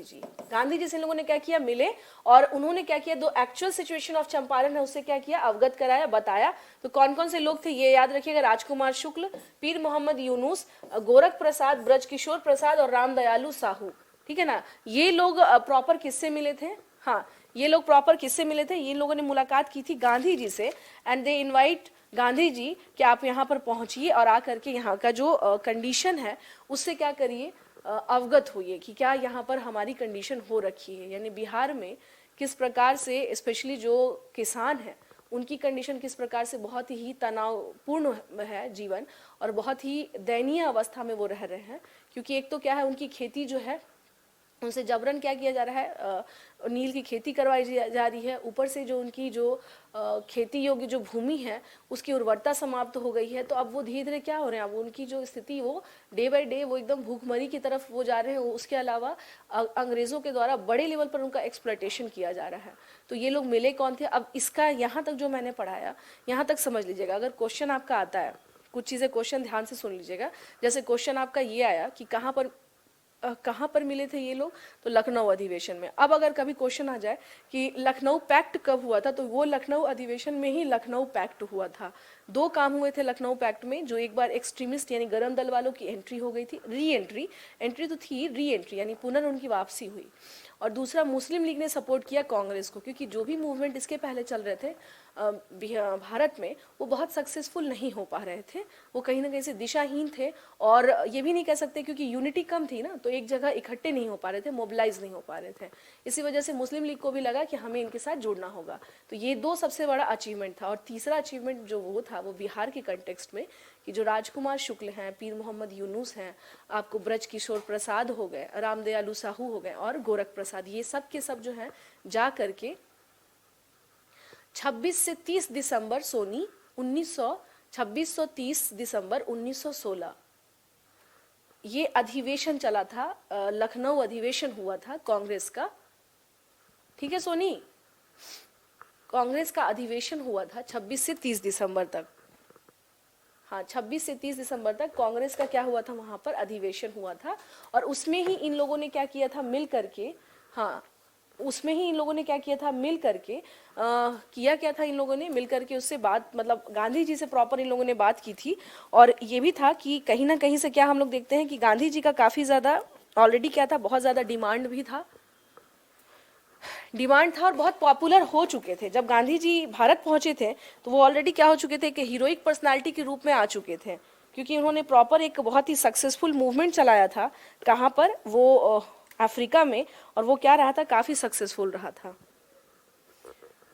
Speaker 1: ji, Gandhi ji से इन लोगों ने क्या किया, मिले, और उन्होंने क्या किया, दो एक्चुअल सिचुएशन ऑफ चंपारण है उससे क्या किया, अवगत कराया, बताया। तो कौन कौन से लोग थे ये याद रखिएगा, राजकुमार शुक्ल, पीर मोहम्मद यूनुस, गोरख प्रसाद, ब्रज किशोर प्रसाद और रामदयालु साहू, ठीक है ना। ये लोग प्रॉपर किससे मिले थे, हाँ, ये लोग प्रॉपर किससे मिले थे, ये लोगों ने मुलाकात की थी गांधी जी से। And they invite Gandhi ji कि आप यहाँ पर पहुंचिए और आकर के यहाँ का जो कंडीशन है उससे क्या करिए, अवगत हुई कि क्या यहाँ पर हमारी कंडीशन हो रखी है, यानी बिहार में किस प्रकार से स्पेशली जो किसान हैं उनकी कंडीशन किस प्रकार से बहुत ही तनावपूर्ण है जीवन, और बहुत ही दयनीय अवस्था में वो रह रहे हैं। क्योंकि एक तो क्या है, उनकी खेती जो है उनसे जबरन क्या किया जा रहा है, नील की खेती करवाई जा रही है। ऊपर से जो उनकी जो खेती योग्य जो भूमि है उसकी उर्वरता समाप्त हो गई है। तो अब वो धीरे धीरे क्या हो रहे हैं, अब उनकी जो स्थिति वो डे बाय डे वो एकदम भूखमरी की तरफ वो जा रहे हैं। उसके अलावा अंग्रेजों के द्वारा बड़े लेवल पर उनका एक्सप्लॉयटेशन किया जा रहा है। तो ये लोग मिले कौन थे, अब इसका यहाँ तक जो मैंने पढ़ाया यहाँ तक समझ लीजिएगा। अगर क्वेश्चन आपका आता है, कुछ चीज़ें क्वेश्चन ध्यान से सुन लीजिएगा। जैसे क्वेश्चन आपका ये आया कि कहाँ पर मिले थे ये लोग, तो लखनऊ अधिवेशन में। अब अगर कभी क्वेश्चन आ जाए कि लखनऊ पैक्ट कब हुआ था, तो वो लखनऊ अधिवेशन में ही लखनऊ पैक्ट हुआ था। दो काम हुए थे लखनऊ पैक्ट में, जो एक बार एक्सट्रीमिस्ट यानी गरम दल वालों की एंट्री हो गई थी, एंट्री तो थी, री एंट्री यानी पुनर् वापसी हुई। और दूसरा मुस्लिम लीग ने सपोर्ट किया कांग्रेस को, क्योंकि जो भी मूवमेंट इसके पहले चल रहे थे भारत में वो बहुत सक्सेसफुल नहीं हो पा रहे थे, वो कहीं ना कहीं से दिशाहीन थे। और ये भी नहीं कह सकते क्योंकि यूनिटी कम थी ना, तो एक जगह इकट्ठे नहीं हो पा रहे थे, मोबिलाइज नहीं हो पा रहे थे। इसी वजह से मुस्लिम लीग को भी लगा कि हमें इनके साथ जुड़ना होगा। तो ये दो सबसे बड़ा अचीवमेंट था। और तीसरा अचीवमेंट जो वो था वो बिहार के कंटेक्स्ट में कि जो राजकुमार शुक्ल हैं, पीर मोहम्मद यूनुस हैं, आपको ब्रज किशोर प्रसाद हो गए, रामदयालु साहू हो गए और गोरख प्रसाद, ये सब के सब जो है जा करके 26 से 30 दिसंबर 2630 दिसंबर 1916 ये अधिवेशन चला था, लखनऊ अधिवेशन हुआ था कांग्रेस का। ठीक है सोनी, कांग्रेस का अधिवेशन हुआ था 26 से 30 दिसंबर तक। हाँ, 26 से 30 दिसंबर तक कांग्रेस का क्या हुआ था, वहां पर अधिवेशन हुआ था। और उसमें ही इन लोगों ने क्या किया था, मिल करके, हाँ, उसमें ही इन लोगों ने क्या किया था, मिल करके किया क्या था, इन लोगों ने मिल करके उससे बात, मतलब गांधी जी से प्रॉपर इन लोगों ने बात की थी। और ये भी था कि कहीं ना कहीं से क्या हम लोग देखते हैं कि गांधी जी का काफी ज्यादा ऑलरेडी क्या था, बहुत ज्यादा डिमांड भी था, डिमांड था और बहुत पॉपुलर हो चुके थे। जब गांधी जी भारत पहुंचे थे तो वो ऑलरेडी क्या हो चुके थे कि हीरोइक पर्सनालिटी के रूप में आ चुके थे, क्योंकि उन्होंने प्रॉपर एक बहुत ही सक्सेसफुल मूवमेंट चलाया था। कहाँ पर, वो अफ्रीका में, और वो क्या रहा था, काफी सक्सेसफुल रहा था।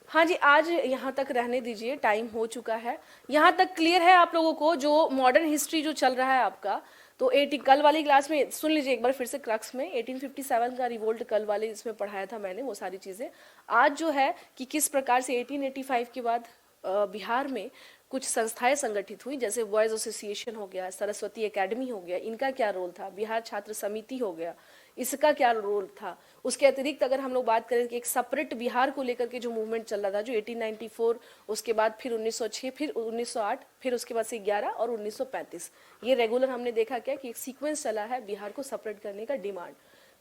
Speaker 1: हाँ जी, आज यहाँ तक रहने दीजिए, टाइम हो चुका है। यहाँ तक क्लियर है आप लोगों को, जो मॉडर्न हिस्ट्री जो चल रहा है आपका, तो 80 कल वाली क्लास में सुन लीजिए एक बार फिर से क्रक्स में, 1857 का रिवोल्ट कल वाले इसमें पढ़ाया था मैंने वो सारी चीज़ें। आज जो है कि किस प्रकार से 1885 के बाद बिहार में कुछ संस्थाएं संगठित हुई, जैसे बॉयज एसोसिएशन हो गया, सरस्वती एकेडमी हो गया, इनका क्या रोल था, बिहार छात्र समिति हो गया, इसका क्या रोल था। उसके अतिरिक्त अगर हम लोग बात करें कि एक सेपरेट बिहार को लेकर के जो मूवमेंट चल रहा था, जो 1894, उसके बाद फिर 1906, फिर 1908, फिर उसके बाद से 11 और 1935, ये रेगुलर हमने देखा क्या कि एक सीक्वेंस चला है बिहार को सेपरेट करने का डिमांड।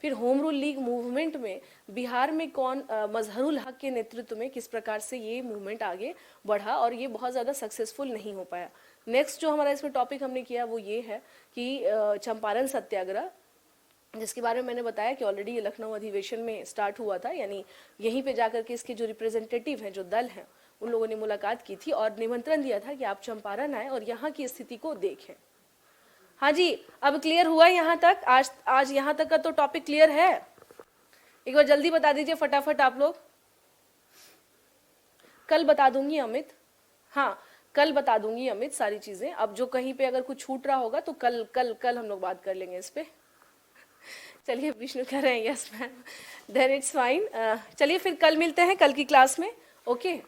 Speaker 1: फिर होम रूल लीग मूवमेंट में बिहार में कौन, मजहरुल हक के नेतृत्व में किस प्रकार से ये मूवमेंट आगे बढ़ा, और ये बहुत ज़्यादा सक्सेसफुल नहीं हो पाया। नेक्स्ट जो हमारा इसमें टॉपिक हमने किया वो ये है कि चंपारण सत्याग्रह, जिसके बारे में मैंने बताया कि ऑलरेडी ये लखनऊ अधिवेशन में स्टार्ट हुआ था, यानी यहीं पे जाकर के इसके जो रिप्रेजेंटेटिव हैं, जो दल हैं, उन लोगों ने मुलाकात की थी और निमंत्रण दिया था कि आप चंपारण आए और यहाँ की स्थिति को देखें। हाँ जी, अब क्लियर हुआ यहाँ तक, आज यहाँ तक का तो टॉपिक क्लियर है। एक बार जल्दी बता दीजिए फटाफट आप लोग। कल बता दूंगी अमित, हाँ कल बता दूंगी अमित सारी चीजें। अब जो कहीं पे अगर कुछ छूट रहा होगा तो कल कल कल हम लोग बात कर लेंगे इस पे। चलिए, विष्णु कह रहे हैं yes ma'am, then it's fine. चलिए फिर कल मिलते हैं, कल की क्लास में। ओके।